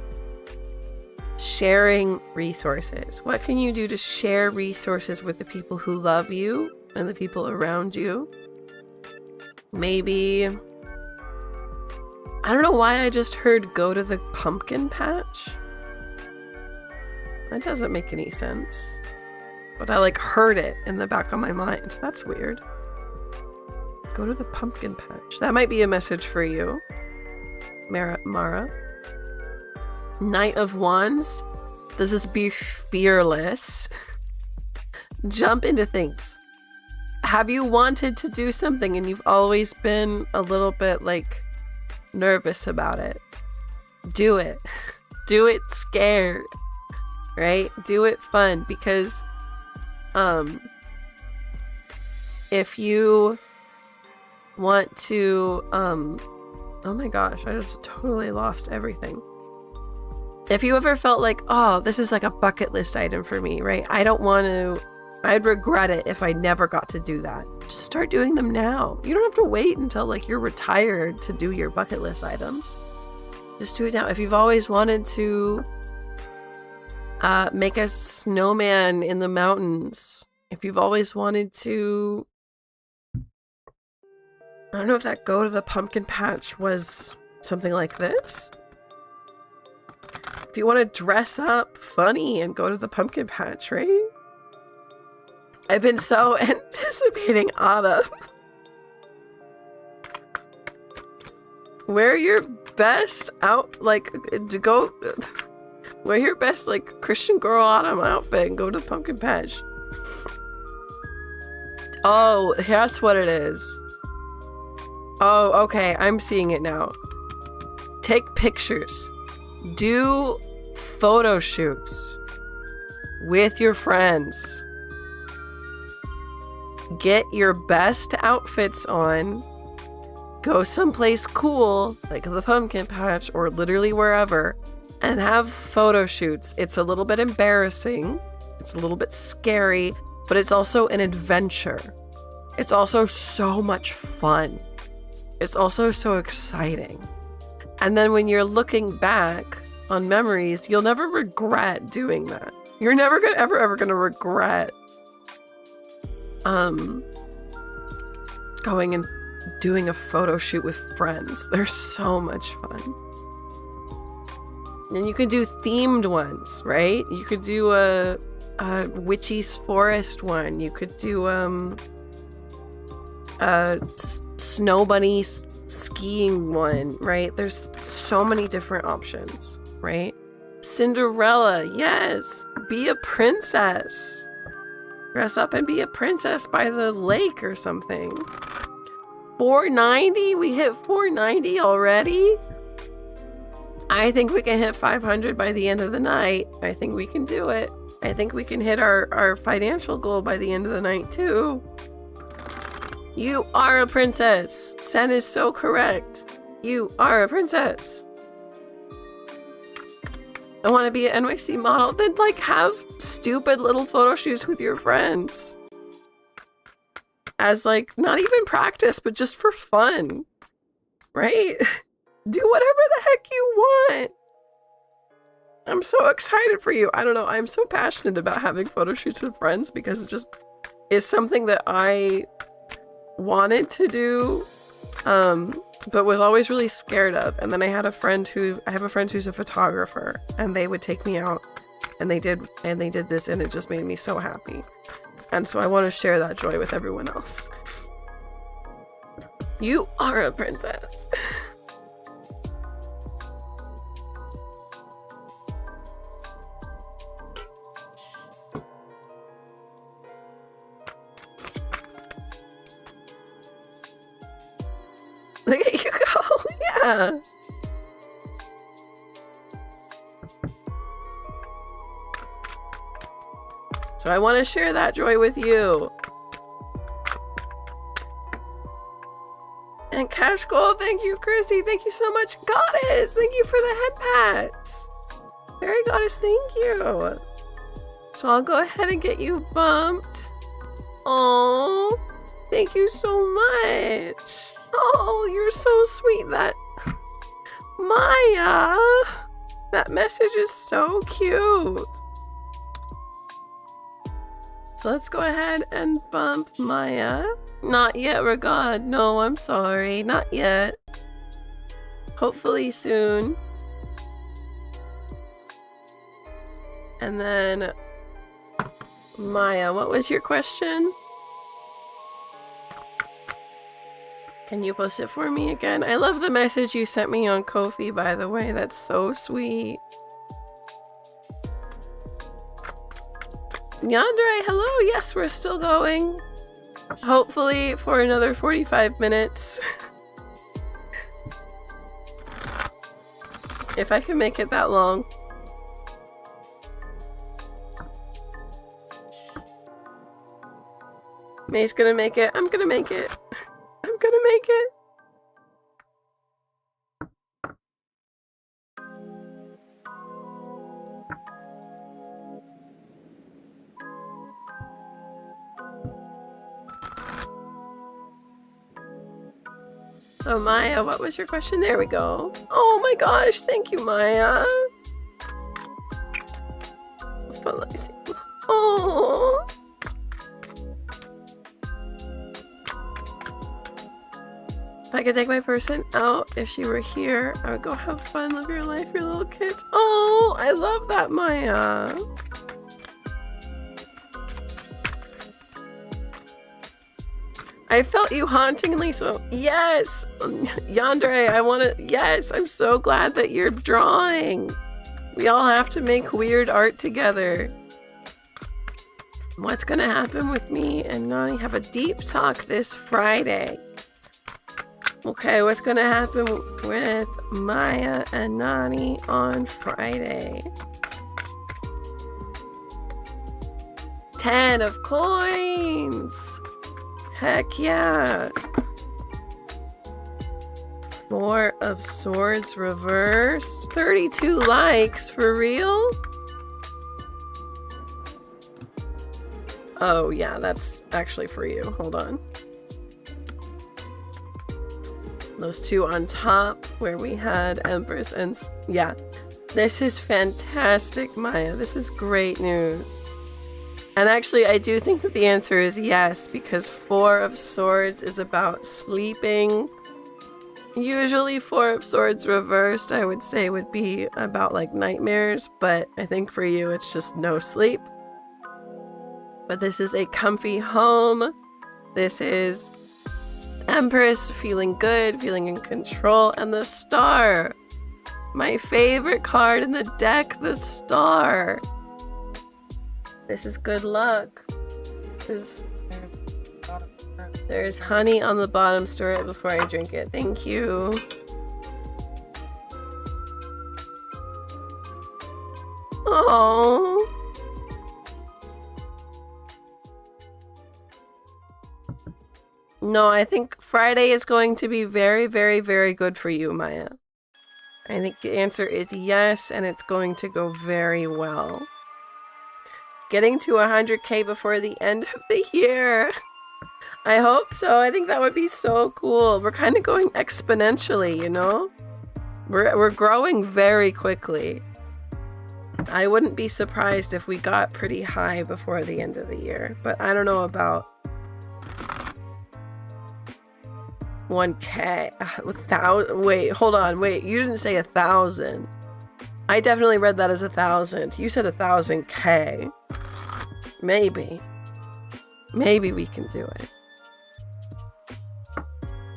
Sharing resources. What can you do to share resources with the people who love you and the people around you? Maybe... I don't know why I just heard go to the pumpkin patch. That doesn't make any sense. But I like heard it in the back of my mind. That's weird. Go to the pumpkin patch. That might be a message for you, Mara. Knight of Wands. This is be fearless. Jump into things. Have you wanted to do something and you've always been a little bit like nervous about it? Do it. Do it scared. Right? Do it fun, because if you want to oh my gosh, I just totally lost everything. If you ever felt like, oh, this is like a bucket list item for me, right? I'd regret it if I never got to do that. Just start doing them now. You don't have to wait until like you're retired to do your bucket list items. Just do it now. If you've always wanted to make a snowman in the mountains, if you've always wanted to, I don't know if that go to the pumpkin patch was something like this. If you want to dress up funny and go to the pumpkin patch, right? I've been so anticipating autumn. Wear your best wear your best like Christian girl autumn outfit and go to the pumpkin patch. Oh, that's what it is. Oh, okay, I'm seeing it now. Take pictures. Do photo shoots with your friends. Get your best outfits on. Go someplace cool, like the pumpkin patch or literally wherever, and have photo shoots. It's a little bit embarrassing. It's a little bit scary, but it's also an adventure. It's also so much fun. It's also so exciting. And then when you're looking back on memories, you'll never regret doing that. You're never ever gonna regret going and doing a photo shoot with friends. They're so much fun. And you could do themed ones, right? You could do a Witchy's Forest one. You could do a snow bunny skiing one, right? There's so many different options, right? Cinderella, yes. Be a princess. Dress up and be a princess by the lake or something. 490? We hit 490 already? I think we can hit 500 by the end of the night. I think we can do it. I think we can hit our financial goal by the end of the night too. You are a princess. Sen is so correct. You are a princess. I want to be an NYC model. Then like have stupid little photo shoots with your friends. As like, not even practice, but just for fun. Right? Do whatever the heck you want. I'm so excited for you. I don't know. I'm so passionate about having photo shoots with friends because it just is something that I wanted to do, but was always really scared of. And then I have a friend who's a photographer, and they would take me out, and they did this, and it just made me so happy. And so I want to share that joy with everyone else. You are a princess. Look at you go. Yeah. So I want to share that joy with you. And Cash Gold, thank you, Chrissy. Thank you so much. Goddess, thank you for the head pats. Fairy Goddess, thank you. So I'll go ahead and get you bumped. Oh, thank you so much. Oh, you're so sweet. That Maya, that message is so cute. So let's go ahead and bump Maya. Not yet, Regard. No, I'm sorry. Not yet. Hopefully soon. And then Maya, what was your question? Can you post it for me again? I love the message you sent me on Ko-fi, by the way. That's so sweet. Yandere, hello. Yes, we're still going. Hopefully for another 45 minutes. If I can make it that long. May's gonna make it. I'm gonna make it. I'm gonna make it. So Maya, what was your question? There we go. Oh my gosh, thank you, Maya. Oh. If I could take my person out, if she were here, I would go have fun, live your life, your little kids. Oh, I love that, Maya. I felt you hauntingly, so yes, Yandere, yes, I'm so glad that you're drawing. We all have to make weird art together. What's gonna happen with me and Nani have a deep talk this Friday? Okay, what's gonna happen with Maya and Nani on Friday? 10 of coins! Heck yeah! 4 of swords reversed. 32 likes, for real? Oh yeah, that's actually for you. Hold on. Those two on top where we had Empress and... yeah. This is fantastic, Maya. This is great news. And actually, I do think that the answer is yes, because 4 of Swords is about sleeping. Usually 4 of Swords reversed, I would say, would be about like nightmares, but I think for you it's just no sleep. But this is a comfy home. This is Empress feeling good, feeling in control, and the Star. My favorite card in the deck, the Star. This is good luck. There's honey on the bottom. Stir it before I drink it. Thank you. Oh. No, I think Friday is going to be very, very, very good for you, Maya. I think the answer is yes, and it's going to go very well. Getting to 100K before the end of the year. I hope so. I think that would be so cool. We're kind of going exponentially, you know? We're growing very quickly. I wouldn't be surprised if we got pretty high before the end of the year, but I don't know about 1K. 1,000. Wait, hold on. Wait, you didn't say 1,000. I definitely read that as 1,000. You said 1,000K. Maybe. Maybe we can do it.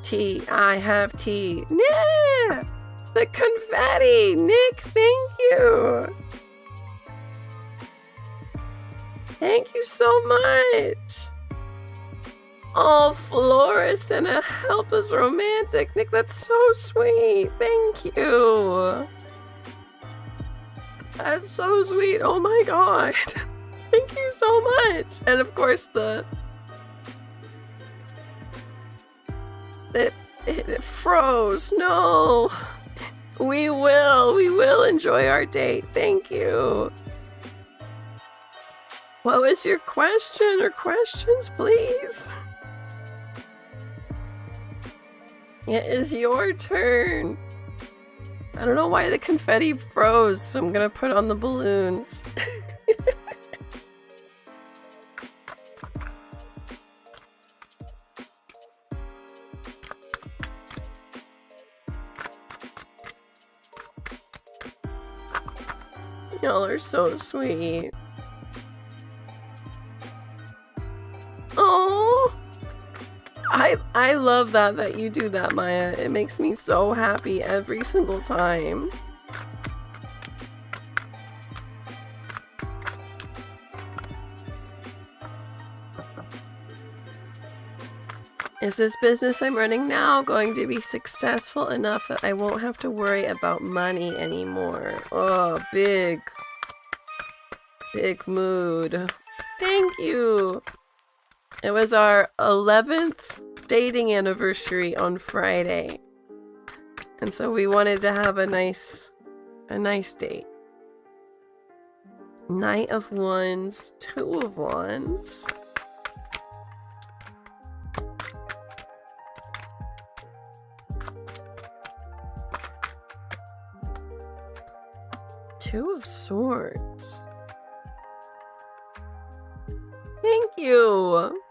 Tea. I have tea. Yeah! The confetti! Nick, thank you! Thank you so much! Oh, florist and a helpless romantic. Nick, that's so sweet. Thank you. That's so sweet. Oh my god. Thank you so much. And of course it froze. No. We will enjoy our date. Thank you. What was your question or questions, please? It is your turn. I don't know why the confetti froze, so I'm gonna put on the balloons. Y'all are so sweet. Oh, I love that you do that, Maya. It makes me so happy every single time. Is this business I'm running now going to be successful enough that I won't have to worry about money anymore? Oh, big mood. Thank you. It was our 11th dating anniversary on Friday. And so we wanted to have a nice date. Knight of Wands, Two of Wands. Two of Swords. Thank you.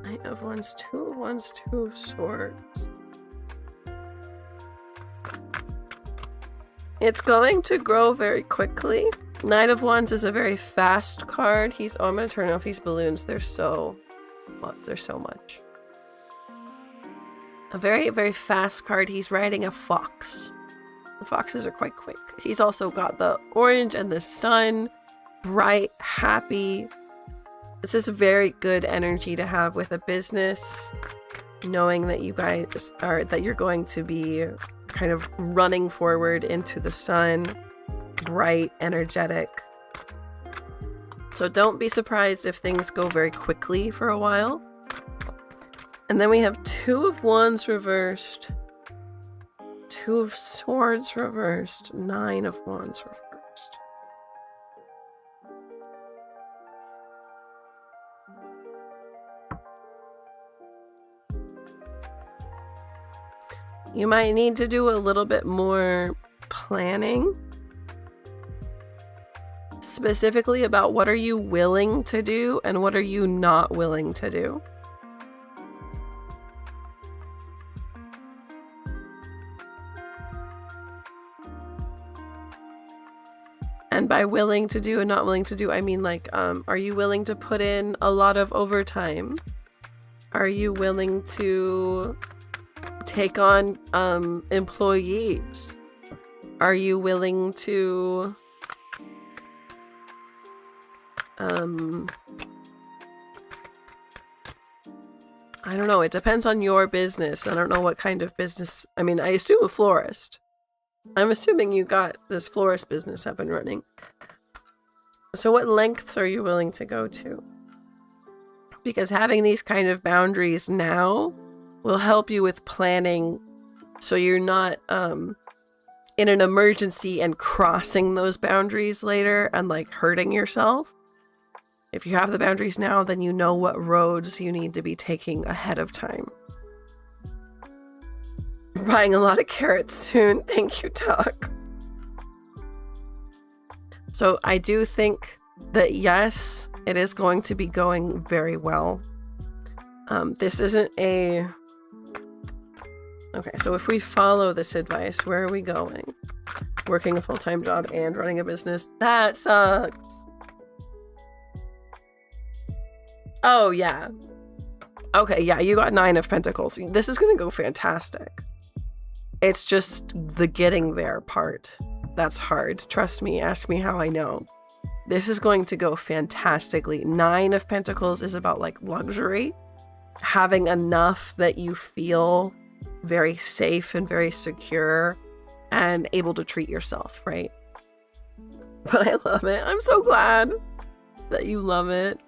Knight of Wands, Two of Wands, Two of Swords. It's going to grow very quickly. Knight of Wands is a very fast card. Oh, I'm gonna turn off these balloons. There's so much. A very, very fast card. He's riding a fox. The foxes are quite quick. He's also got the orange and the sun. Bright, happy. It's just very good energy to have with a business. Knowing that you're going to be kind of running forward into the sun. Bright, energetic. So don't be surprised if things go very quickly for a while. And then we have Two of Wands reversed, Two of Swords reversed, Nine of Wands reversed. You might need to do a little bit more planning, specifically about what are you willing to do and what are you not willing to do. And by willing to do and not willing to do, I mean like, are you willing to put in a lot of overtime? Are you willing to take on employees? Are you willing to I don't know, it depends on your business. I don't know what kind of business. I mean, I assume a florist. I'm assuming you got this florist business up and running. So what lengths are you willing to go to? Because having these kind of boundaries now will help you with planning, so you're not in an emergency and crossing those boundaries later and like hurting yourself. If you have the boundaries now, then you know what roads you need to be taking ahead of time. buying a lot of carrots soon. Thank you, Tuck. So I do think that yes, it is going to be going very well. This isn't a... Okay, so if we follow this advice, where are we going? Working a full-time job and running a business? That sucks. Oh, yeah. Okay, yeah, you got 9 of Pentacles. This is going to go fantastic. It's just the getting there part that's hard. Trust me, ask me how I know. This is going to go fantastically. 9 of Pentacles is about like luxury. Having enough that you feel very safe and very secure and able to treat yourself, right? But I love it. I'm so glad that you love it.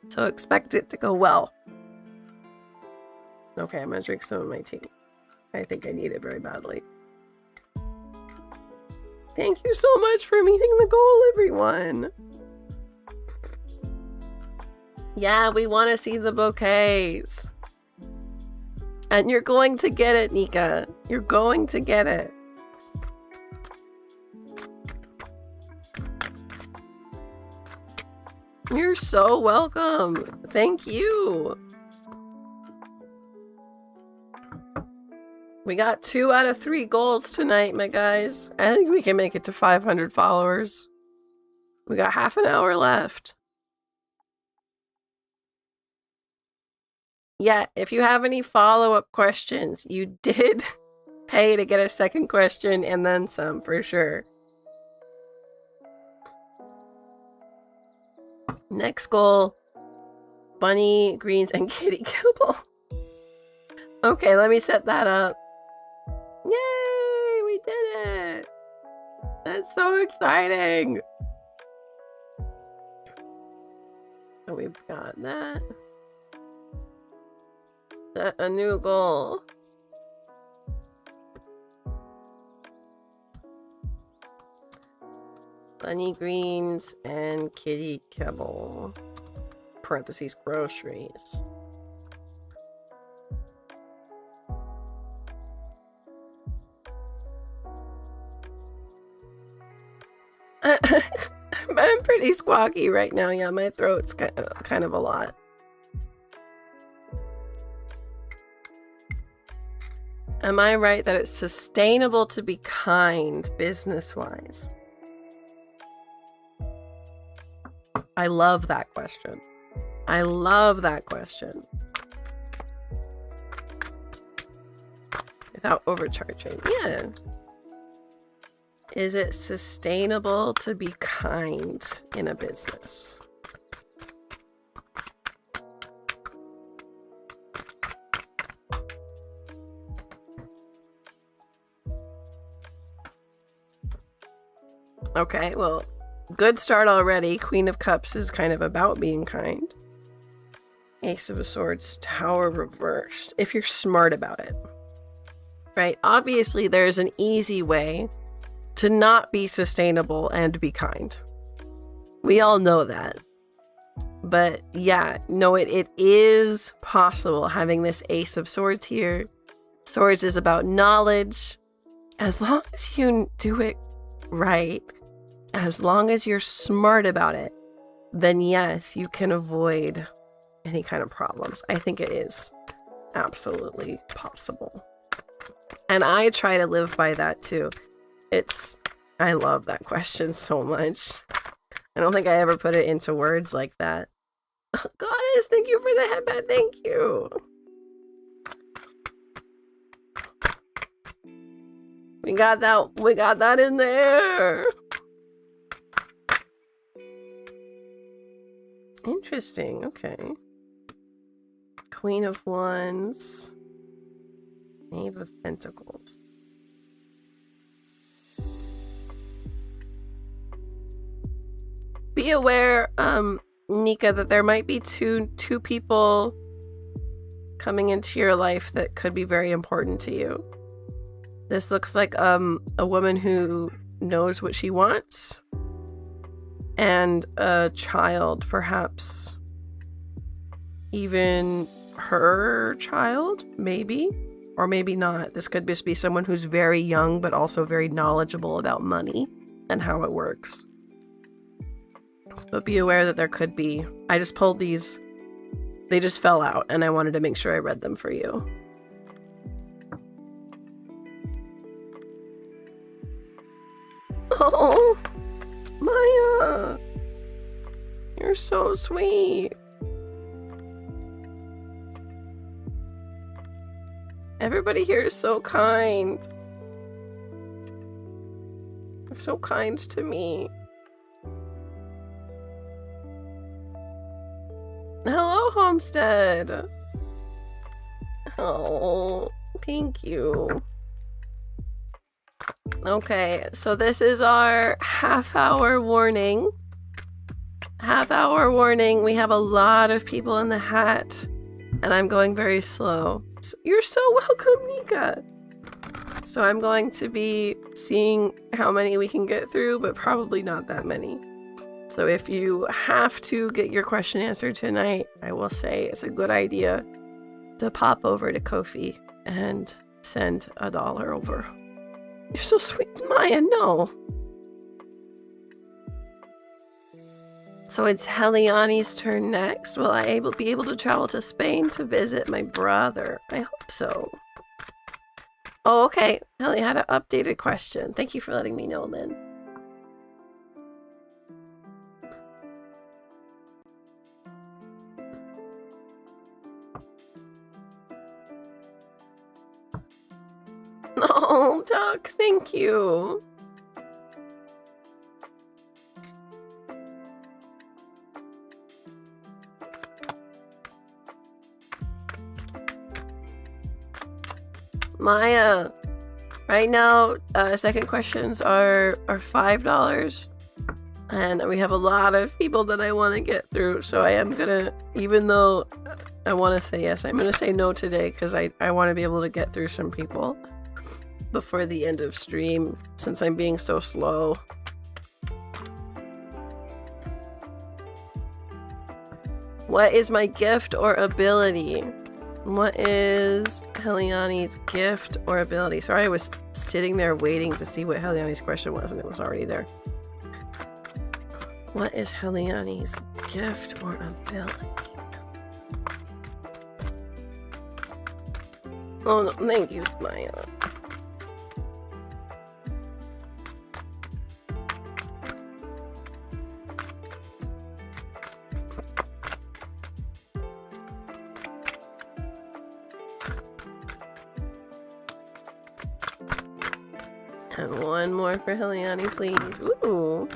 So expect it to go well. Okay, I'm gonna drink some of my tea. I think I need it very badly. Thank you so much for meeting the goal, everyone. Yeah, we want to see the bouquets. And you're going to get it, Nika. You're going to get it. You're so welcome. Thank you. We got 2 out of 3 goals tonight, my guys. I think we can make it to 500 followers. We got half an hour left. Yeah, if you have any follow-up questions, you did pay to get a second question and then some, for sure. Next goal, bunny, greens, and kitty kibble. Okay, let me set that up. Yay, we did it. That's so exciting. So we've got that. Set a new goal. Bunny greens and kitty kibble. Parentheses, groceries. I'm pretty squawky right now. Yeah, my throat's kind of a lot. Am I right that it's sustainable to be kind business-wise? I love that question. I love that question. Without overcharging. Yeah. Is it sustainable to be kind in a business? Okay, well, good start already. Queen of Cups is kind of about being kind. Ace of Swords, Tower reversed. If you're smart about it. Right? Obviously, there's an easy way to not be sustainable and be kind. We all know that. But yeah, no, it is possible having this Ace of Swords here. Swords is about knowledge. As long as you do it right, as long as you're smart about it, then yes, you can avoid any kind of problems. I think it is absolutely possible. And I try to live by that too. I love that question so much. I don't think I ever put it into words like that. Goddess, thank you for the headband. Thank you. We got that in there. Interesting. Okay. Queen of Wands. Knave of Pentacles. Be aware, Nika, that there might be two people coming into your life that could be very important to you. This looks like a woman who knows what she wants and a child, perhaps even her child, maybe, or maybe not. This could just be someone who's very young but also very knowledgeable about money and how it works. But be aware that there could be. I just pulled these. They just fell out, and I wanted to make sure I read them for you. Oh, Maya, you're so sweet. Everybody here is so kind. They're so kind to me. Hello, Homestead. Oh, thank you. Okay, so this is our half-hour warning. Half-hour warning. We have a lot of people in the hat, and I'm going very slow. So you're so welcome, Nika. So I'm going to be seeing how many we can get through, but probably not that many. So if you have to get your question answered tonight, I will say it's a good idea to pop over to Ko-fi and send $1 over. You're so sweet, Maya, no. So it's Heliani's turn next. Will I be able to travel to Spain to visit my brother? I hope so. Oh, okay. Heli had an updated question. Thank you for letting me know, Lynn. Oh, Duck, thank you. Maya, right now, second questions are $5. And we have a lot of people that I want to get through. So I am gonna, even though I want to say yes, I'm gonna say no today because I want to be able to get through some people before the end of stream, since I'm being so slow. What is my gift or ability? What is Heliani's gift or ability? Sorry, I was sitting there waiting to see what Heliani's question was, and it was already there. What is Heliani's gift or ability? Oh no, thank you, Maya. And one more for Heliani, please. Ooh.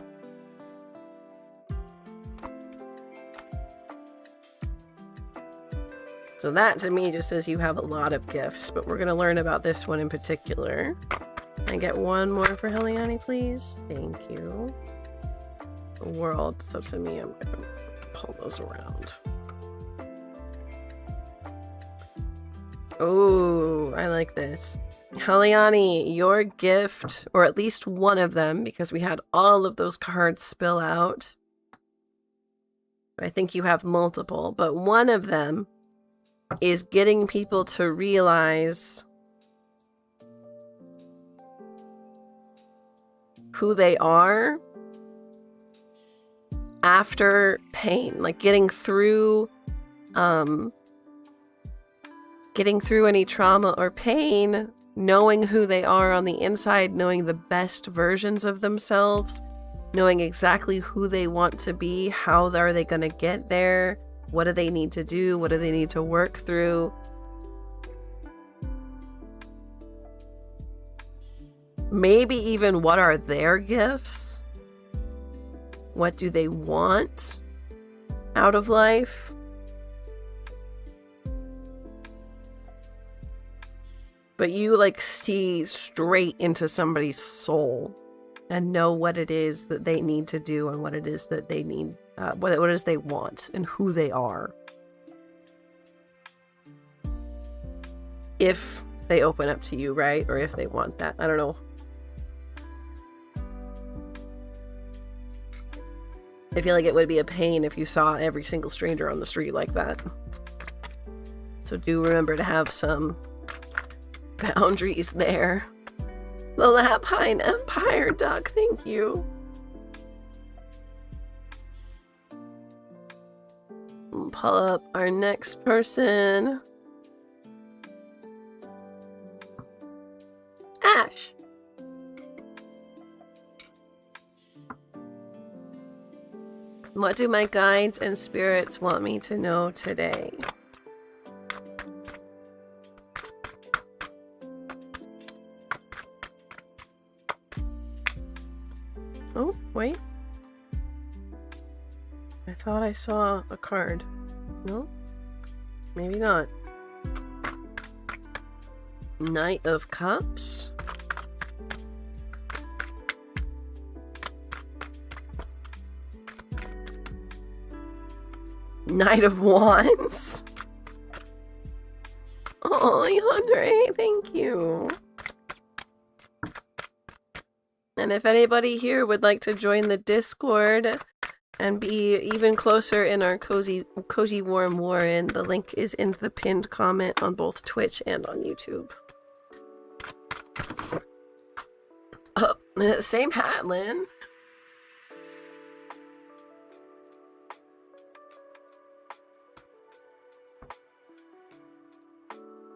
So that to me just says you have a lot of gifts, but we're going to learn about this one in particular. Can I get one more for Heliani, please? Thank you. The world, it's up to me. I'm going to pull those around. Oh, I like this. Heliani, your gift, or at least one of them, because we had all of those cards spill out. I think you have multiple, but one of them is getting people to realize who they are after pain, like getting through any trauma or pain, knowing who they are on the inside, knowing the best versions of themselves, knowing exactly who they want to be, how are they going to get there, what do they need to do, what do they need to work through. Maybe even what are their gifts? What do they want out of life? But you like see straight into somebody's soul and know what it is that they need to do and what it is that they need, what it is they want and who they are. If they open up to you, right? Or if they want that. I don't know. I feel like it would be a pain if you saw every single stranger on the street like that. So do remember to have some boundaries there. The Lapine Empire, Duck, thank you. We'll pull up our next person. Ash. What do my guides and spirits want me to know today? Oh, wait. I thought I saw a card. No? Maybe not. Knight of Cups. Knight of Wands. Oh, Yandere, thank you. And if anybody here would like to join the Discord and be even closer in our cozy warm Warren, the link is in the pinned comment on both Twitch and on YouTube. Oh, same hat, Lynn.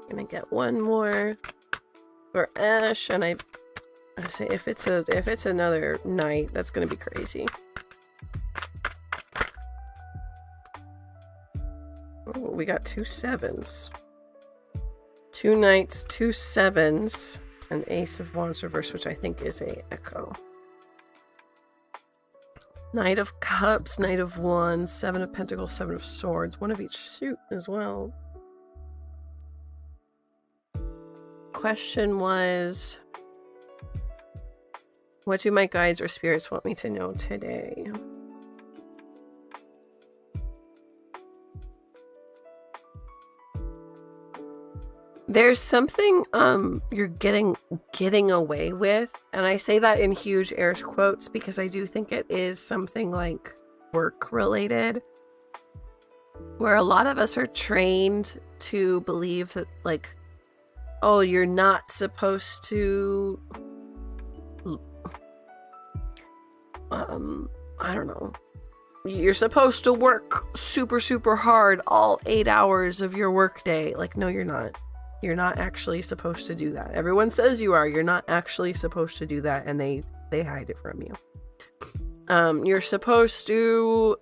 Gonna get one more for Ash, and I say if it's another knight, that's gonna be crazy. Oh, we got 2 7s. 2 knights, 2 7s, and Ace of Wands reverse, which I think is a echo. Knight of Cups, Knight of Wands, 7 of Pentacles, 7 of Swords, 1 of each suit as well. Question was, what do my guides or spirits want me to know today? There's something you're getting away with, and I say that in huge air quotes because I do think it is something like work related, where a lot of us are trained to believe that, like, oh, you're not supposed to I don't know. You're supposed to work super hard all 8 hours of your workday. Like, no, you're not. You're not actually supposed to do that. Everyone says you are. You're not actually supposed to do that, and they hide it from you. You're supposed to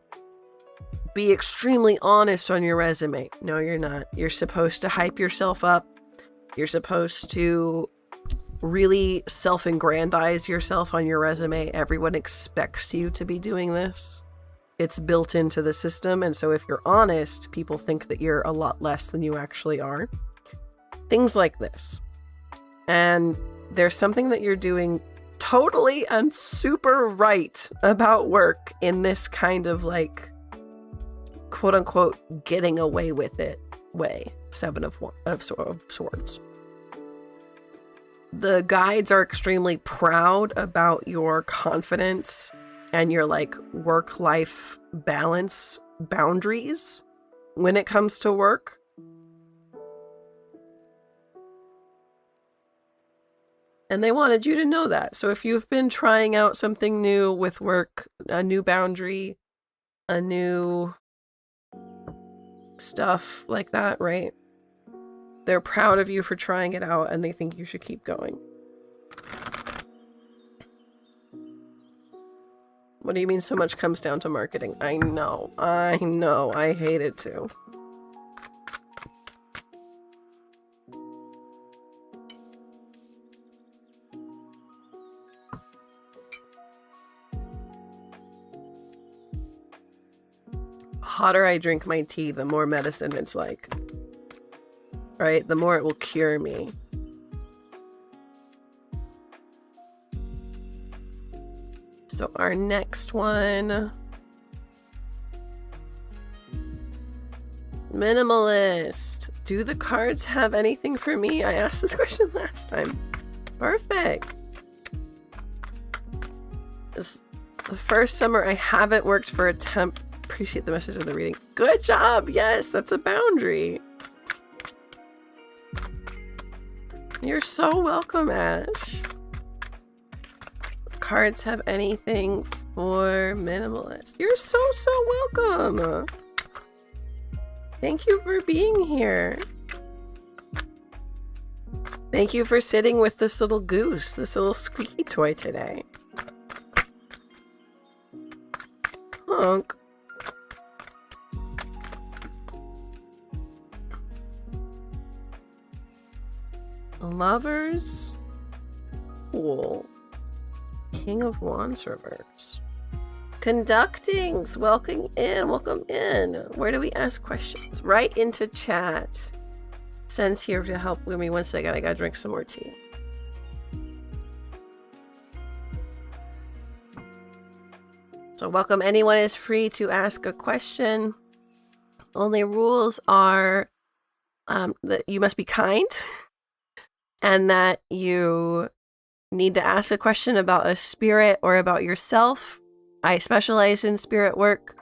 be extremely honest on your resume. No, you're not. You're supposed to hype yourself up. You're supposed to really self-aggrandize yourself on your resume. Everyone expects you to be doing this. It's built into the system, and so if you're honest, people think that you're a lot less than you actually are. Things like this. And there's something that you're doing totally and super right about work in this kind of, like, quote-unquote getting away with it way. 7 of Swords. The guides are extremely proud about your confidence and your, like, work-life balance boundaries when it comes to work. And they wanted you to know that. So if you've been trying out something new with work, a new boundary, a new stuff like that, right? They're proud of you for trying it out, and they think you should keep going. What do you mean so much comes down to marketing? I know. I hate it too. Hotter I drink my tea, the more medicine it's like. Right? The more it will cure me. So our next one. Minimalist. Do the cards have anything for me? I asked this question last time. Perfect. The first summer I haven't worked for a temp. Appreciate the message of the reading. Good job. Yes, that's a boundary. You're so welcome, Ash. Cards have anything for minimalist. You're so welcome. Thank you for being here. Thank you for sitting with this little goose, this little squeaky toy today. Honk. Lovers. Cool. King of Wands reverse. Conductings, welcome in, welcome in. Where do we ask questions? Right into chat. Sen's here to help with me. 1 second, I gotta drink some more tea. So welcome, anyone is free to ask a question. Only rules are that you must be kind and that you need to ask a question about a spirit or about yourself. I specialize in spirit work,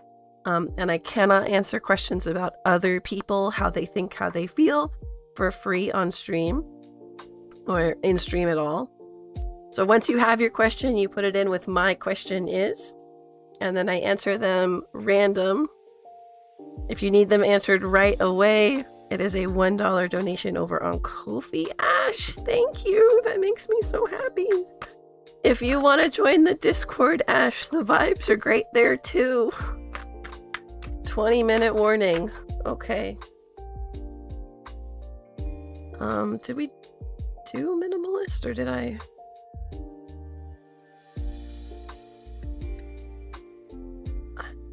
and I cannot answer questions about other people, how they think, how they feel, for free on stream or in stream at all. So once you have your question, you put it in with "my question is," and then I answer them random. If you need them answered right away, it is a $1 donation over on Ko-fi. Ash, thank you. That makes me so happy. If you want to join the Discord, Ash, the vibes are great there too. 20-minute warning. Okay. Did we do minimalist or did I?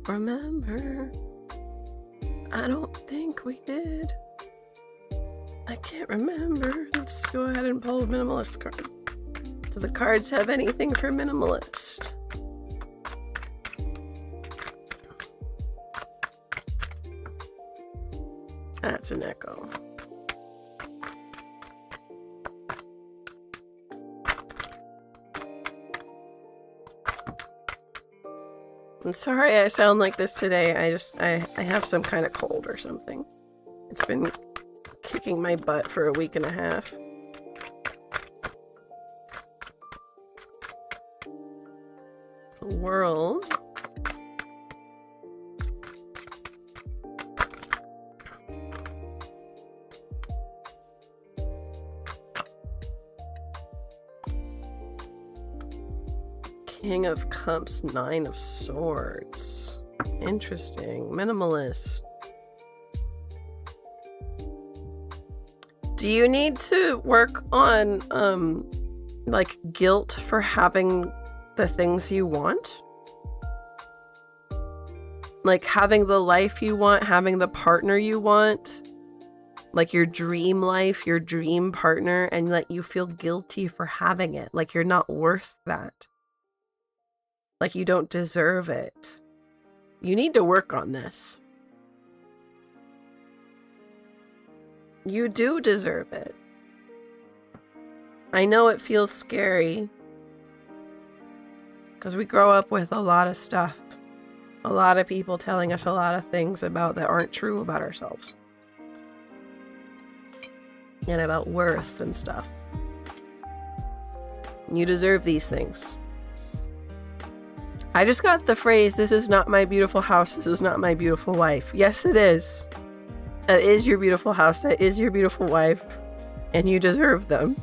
Remember. I don't think we did. I can't remember. Let's go ahead and pull a minimalist card. Do the cards have anything for minimalist? That's an echo. I'm sorry I sound like this today. I have some kind of cold or something. It's been kicking my butt for a week and a half. World. King of Cups, 9 of Swords. Interesting. Minimalist. Do you need to work on, like, guilt for having the things you want? Like, having the life you want, having the partner you want? Like, your dream life, your dream partner, and that you feel guilty for having it. Like, you're not worth that. Like, you don't deserve it. You need to work on this. You do deserve it. I know it feels scary because we grow up with a lot of stuff. A lot of people telling us a lot of things about that aren't true about ourselves. And about worth and stuff. You deserve these things. I just got the phrase, "This is not my beautiful house, this is not my beautiful wife." Yes, it is. That is your beautiful house, that is your beautiful wife, and you deserve them.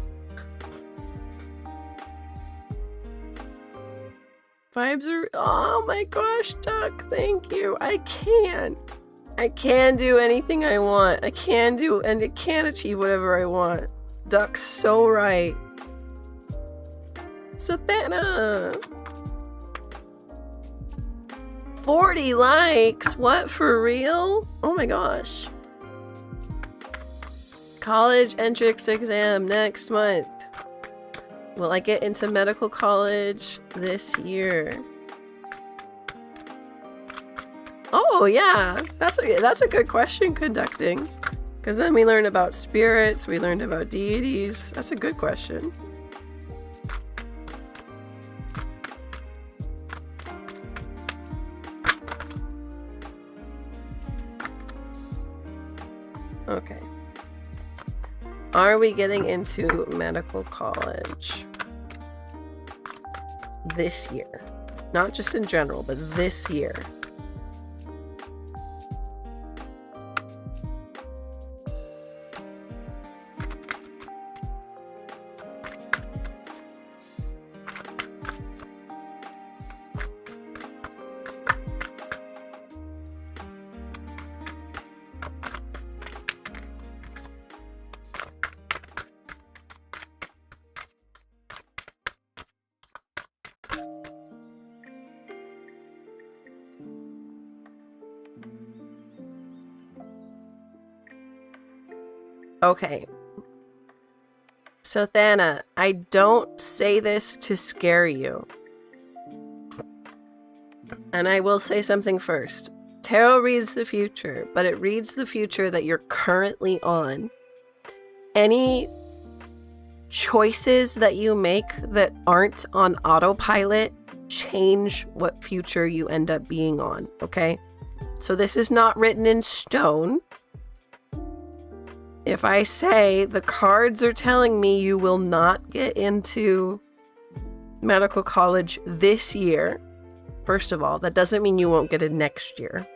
Vibes are, oh my gosh, Duck, thank you. I can do anything I want. I can do, and I can achieve whatever I want. Duck's so right. Sathana! 40 likes? What, for real? Oh my gosh. College entrance exam next month. Will I get into medical college this year? Oh yeah, that's a good question, Conductings. Because then we learned about spirits, we learned about deities. That's a good question. Okay. Are we getting into medical college this year? Not just in general, but this year. Okay. So Thana, I don't say this to scare you. And I will say something first. Tarot reads the future, but it reads the future that you're currently on. Any choices that you make that aren't on autopilot change what future you end up being on, okay? So this is not written in stone. If I say the cards are telling me you will not get into medical college this year, first of all, that doesn't mean you won't get it next year.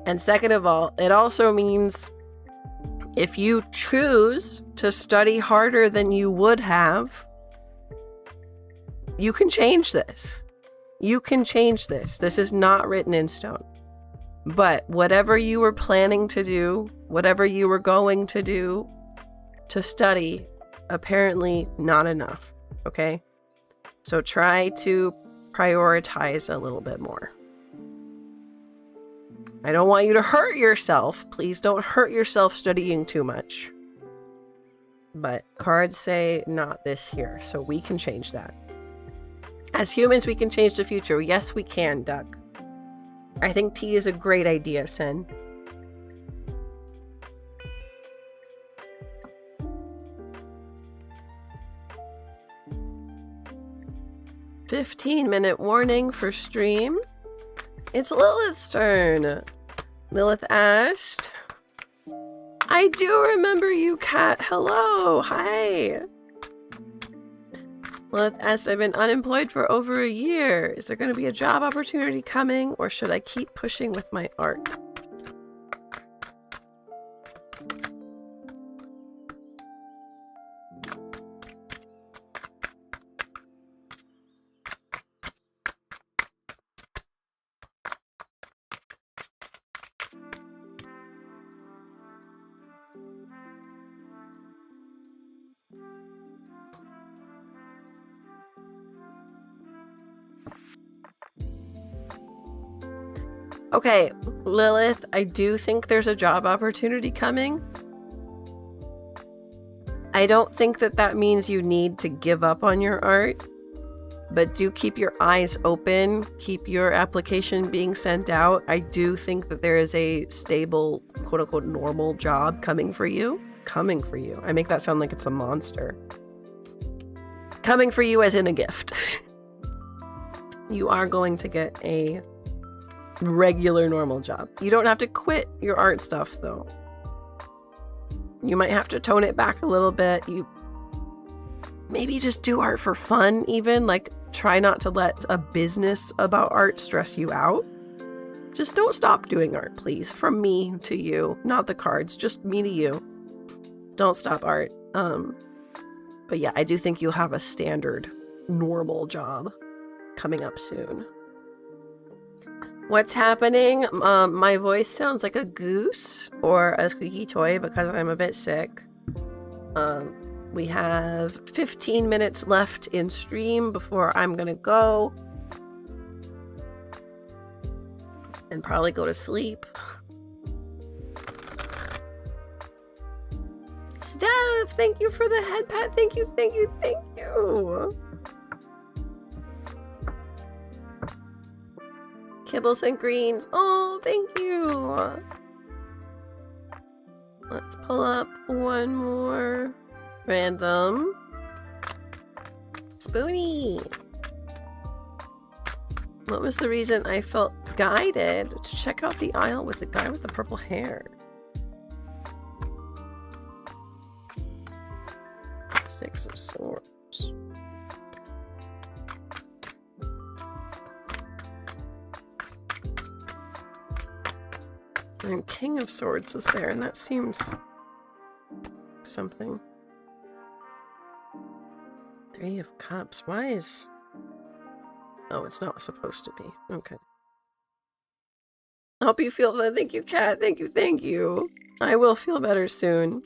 And second of all, it also means if you choose to study harder than you would have, you can change this. You can change this. This is not written in stone. But whatever you were planning to do, whatever you were going to do to study, apparently not enough, okay? So try to prioritize a little bit more. I don't want you to hurt yourself. Please don't hurt yourself studying too much. But cards say not this year, so we can change that. As humans, we can change the future. Yes, we can, Duck. I think tea is a great idea, Sen. "15-minute warning for stream. It's Lilith's turn." Lilith asked, "I do remember you, Cat. Hello. Hi." Lilith asked, "I've been unemployed for over a year. Is there going to be a job opportunity coming, or should I keep pushing with my art?" Okay, Lilith, I do think there's a job opportunity coming. I don't think that that means you need to give up on your art, but do keep your eyes open, keep your application being sent out. I do think that there is a stable, quote-unquote, normal job coming for you. Coming for you. I make that sound like it's a monster. Coming for you as in a gift. You are going to get a regular normal job. You don't have to quit your art stuff though. You might have to tone it back a little bit. You maybe just do art for fun even, like try not to let a business about art stress you out. Just don't stop doing art, please. From me to you, not the cards, just me to you. Don't stop art. But yeah, I do think you'll have a standard normal job coming up soon. What's happening? My voice sounds like a goose or a squeaky toy because I'm a bit sick. We have 15 minutes left in stream before I'm gonna go and probably go to sleep. Steph, thank you for the head pat. Thank you, thank you, thank you. Kibbles and greens. Oh, thank you. Let's pull up one more random. Spoonie. What was the reason I felt guided to check out the aisle with the guy with the purple hair? Six of Swords. And King of Swords was there, and that seemed something. Three of Cups. Why is... Oh, it's not supposed to be. Okay. I hope you feel better. Thank you, Kat. Thank you, thank you. I will feel better soon.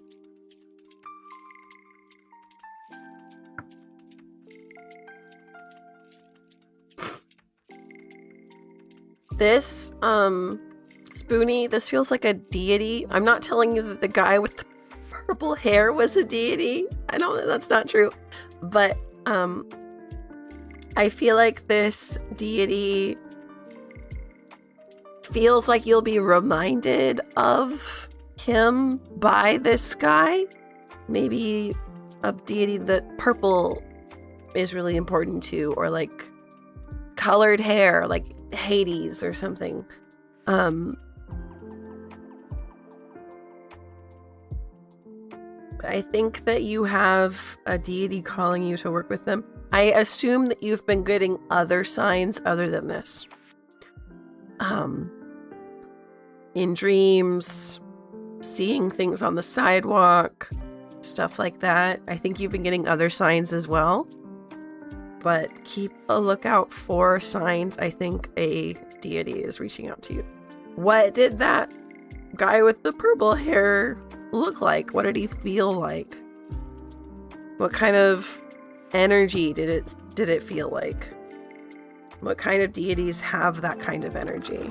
This, Spoonie, this feels like a deity. I'm not telling you that the guy with the purple hair was a deity. I know that's not true. But, I feel like this deity feels like you'll be reminded of him by this guy. Maybe a deity that purple is really important to, or like colored hair, like Hades or something. I think that you have a deity calling you to work with them. I assume that you've been getting other signs other than this. In dreams, seeing things on the sidewalk, stuff like that. I think you've been getting other signs as well. But keep a lookout for signs. I think a deity is reaching out to you. What did that guy with the purple hair look like? What did he feel like? What kind of energy did it feel like? What kind of deities have that kind of energy?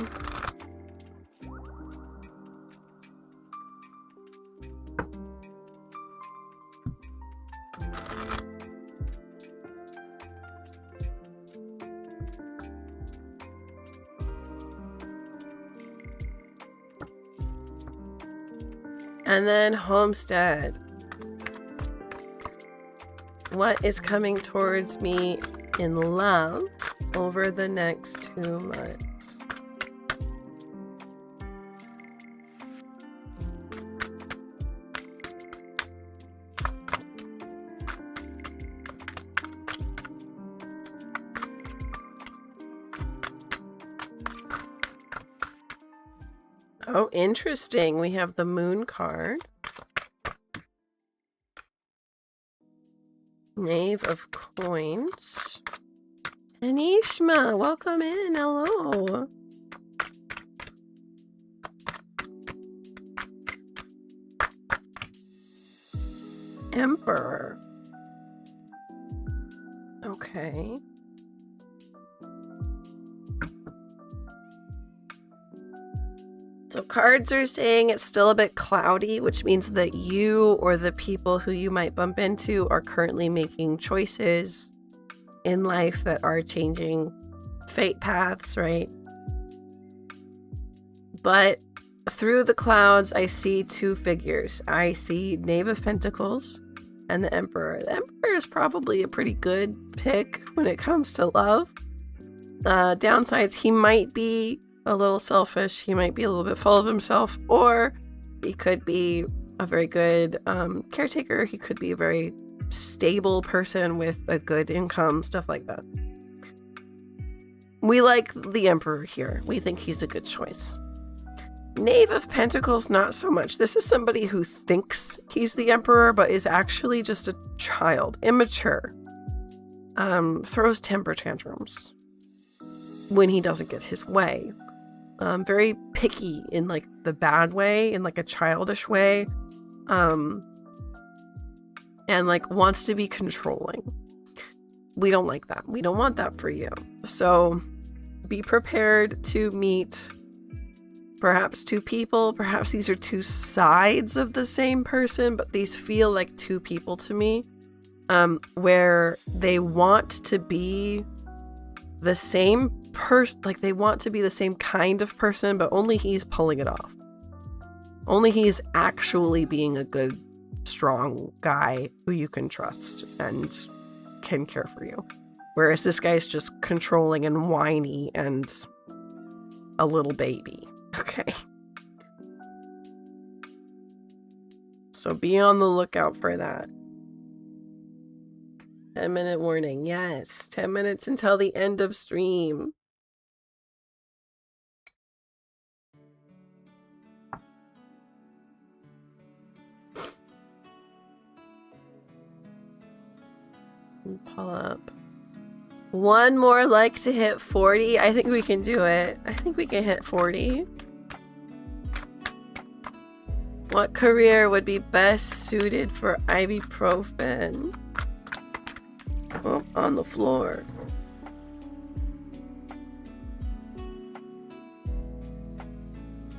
And then Homestead. What is coming towards me in love over the next 2 months? Oh, interesting. We have the Moon card. Knave of Coins. Anishma, welcome in. Hello. Emperor. Okay. So cards are saying it's still a bit cloudy, which means that you or the people who you might bump into are currently making choices in life that are changing fate paths, right? But through the clouds, I see two figures. I see Knave of Pentacles and the Emperor. The Emperor is probably a pretty good pick when it comes to love. Downsides, he might be a little selfish, he might be a little bit full of himself, or he could be a very good caretaker, he could be a very stable person with a good income, stuff like that. We like the Emperor here. We think he's a good choice. Knave of Pentacles, not so much. This is somebody who thinks he's the Emperor, but is actually just a child, immature, throws temper tantrums when he doesn't get his way. Very picky in like the bad way, in like a childish way, and like wants to be controlling. We don't like that. We don't want that for you. So be prepared to meet perhaps two people. Perhaps these are two sides of the same person, but these feel like two people to me, where they want to be the same person, like they want to be the same kind of person, but only he's pulling it off. Only he's actually being a good, strong guy who you can trust and can care for you. Whereas this guy's just controlling and whiny and a little baby. Okay. So be on the lookout for that. 10-minute warning. Yes, 10 minutes until the end of stream. Pull up. One more like to hit 40. I think we can do it. I think we can hit 40. What career would be best suited for ibuprofen? Oh, on the floor.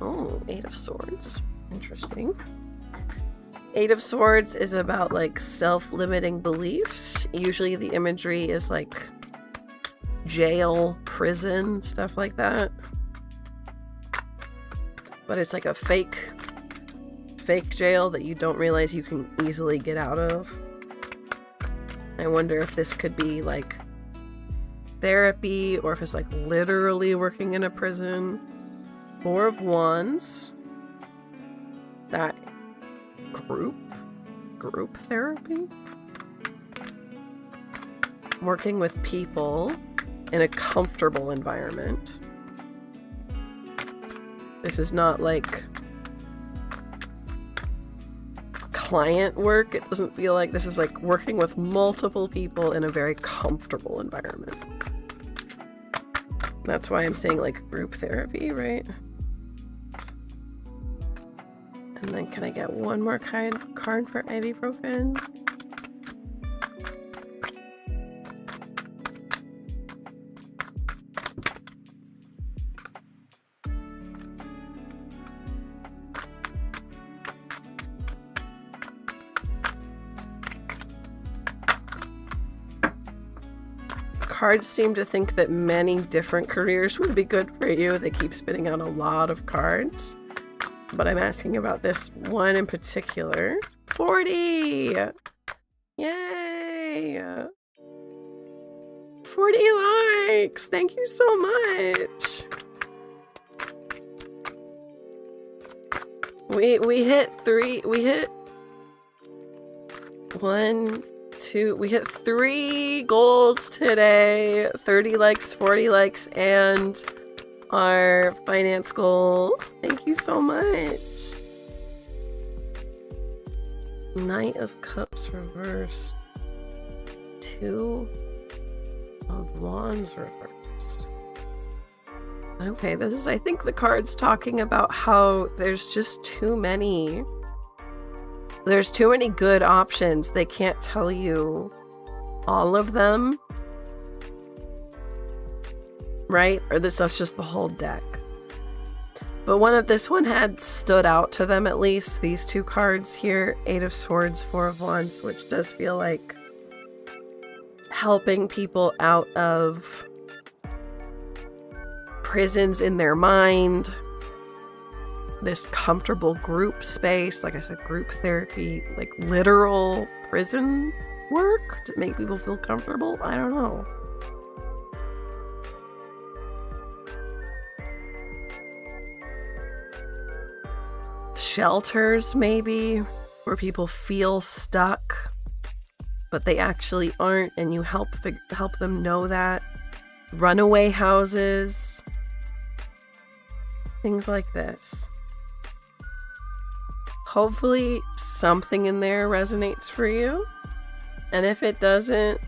Oh, 8 of Swords. Interesting. 8 of Swords is about like self-limiting beliefs. Usually the imagery is like jail, prison, stuff like that. But it's like a fake jail that you don't realize you can easily get out of. I wonder if this could be like therapy or if it's like literally working in a prison. 4 of Wands. That group therapy? Working with people in a comfortable environment. This is not like client work. It doesn't feel like this is like working with multiple people in a very comfortable environment. That's why I'm saying like group therapy, right? And then can I get one more card for ibuprofen? Cards seem to think that many different careers would be good for you. They keep spitting out a lot of cards. But I'm asking about this one in particular. 40! Yay! 40 likes! Thank you so much! We hit 3, we hit 1, 2, we hit 3 goals today. 30 likes, 40 likes, and our finance goal. Thank you so much. Knight of Cups reversed. 2 of Wands reversed. Okay, this is, I think the card's talking about how there's just too many. There's too many good options. They can't tell you all of them. Right? Or that's just the whole deck. But this one had stood out to them at least. These 2 cards here, 8 of Swords, 4 of Wands, which does feel like helping people out of prisons in their mind. This comfortable group space, like I said, group therapy, like literal prison work to make people feel comfortable. I don't know. Shelters, maybe, where people feel stuck, but they actually aren't, and you help them know that. Runaway houses, things like this. Hopefully something in there resonates for you, and if it doesn't,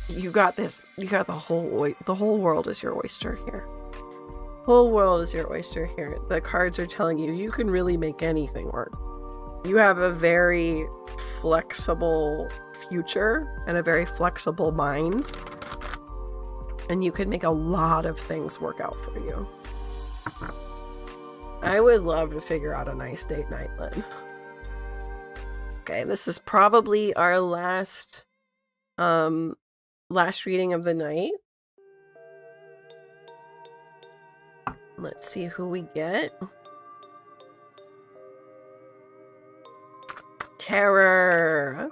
you got this. You got the whole world is your oyster here. Whole world is your oyster here. The cards are telling you you can really make anything work. You have a very flexible future and a very flexible mind, and you can make a lot of things work out for you. I would love to figure out a nice date night, Lynn. Okay, this is probably our last reading of the night. Let's see who we get. Terror.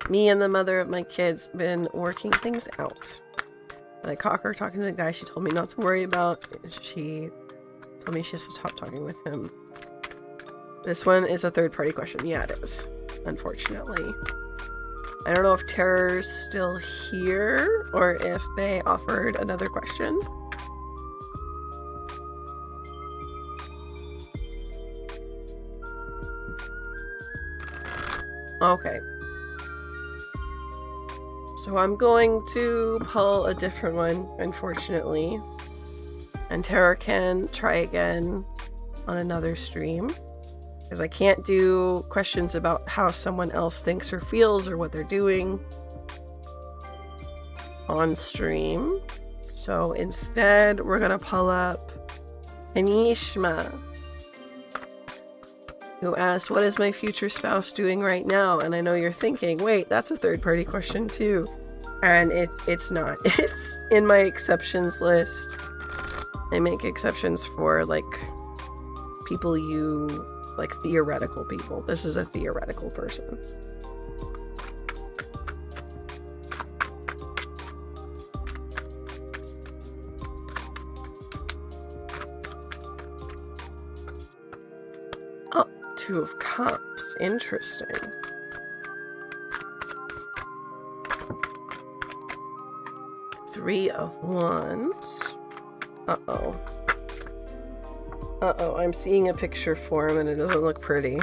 Me and the mother of my kids been working things out. I caught her talking to the guy she told me not to worry about. She told me she has to stop talking with him. This one is a third-party question. Yeah, it is. Unfortunately. I don't know if Terror's still here or if they offered another question. Okay. So I'm going to pull a different one, unfortunately. And Terror can try again on another stream. Because I can't do questions about how someone else thinks or feels or what they're doing on stream. So instead, we're going to pull up Hanishma, who asked, what is my future spouse doing right now? And I know you're thinking, wait, that's a third-party question too. And it's not. It's in my exceptions list. I make exceptions for, like, people you... like theoretical people. This is a theoretical person. Oh, Two of Cups. Interesting. Three of Wands. Uh-oh. Uh-oh, I'm seeing a picture for him and it doesn't look pretty.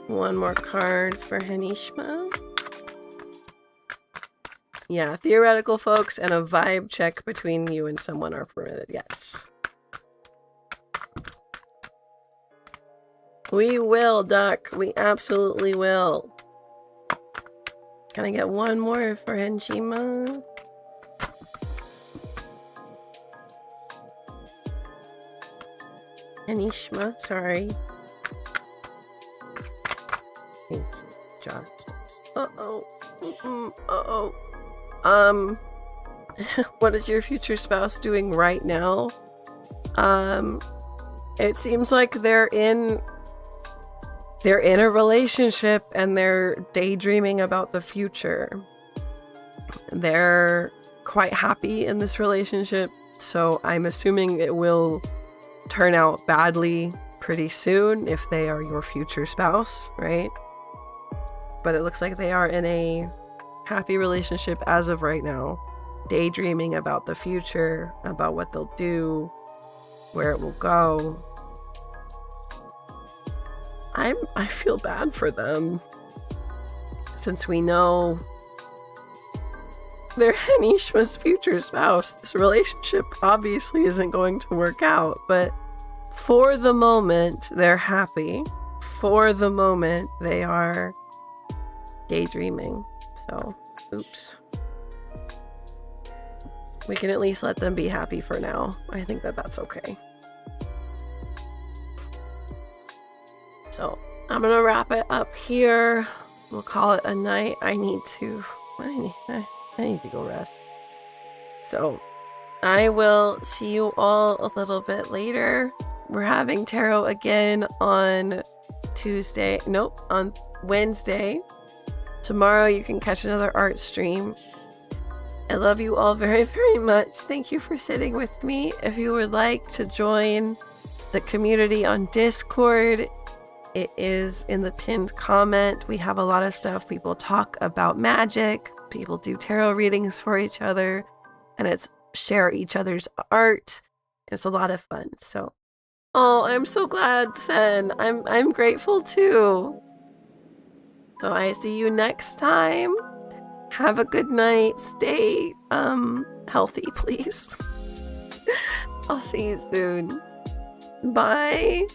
One more card for Hanishma. Yeah, theoretical folks and a vibe check between you and someone are permitted, yes. We will, Duck. We absolutely will. Can I get one more for Hanishma? Hanishma, sorry. Thank you, Justice. Uh-oh. Uh-oh. What is your future spouse doing right now? It seems like they're in a relationship and they're daydreaming about the future. They're quite happy in this relationship, so I'm assuming it will turn out badly pretty soon if they are your future spouse, right? But it looks like they are in a happy relationship as of right now, daydreaming about the future, about what they'll do, where it will go. I feel bad for them, since we know they're Hanishma's future spouse. This relationship obviously isn't going to work out, but for the moment, they're happy. For the moment, they are daydreaming. So, oops. We can at least let them be happy for now. I think that that's okay. So, I'm gonna wrap it up here. We'll call it a night. I need to go rest. So, I will see you all a little bit later. We're having tarot again on Tuesday. Nope, on Wednesday. Tomorrow you can catch another art stream. I love you all very, very much. Thank you for sitting with me. If you would like to join the community on Discord, it is in the pinned comment. We have a lot of stuff. People talk about magic. People do tarot readings for each other. And it's share each other's art. It's a lot of fun. So, oh, I'm so glad, Sen. I'm grateful too. So I see you next time. Have a good night. Stay healthy, please. I'll see you soon. Bye.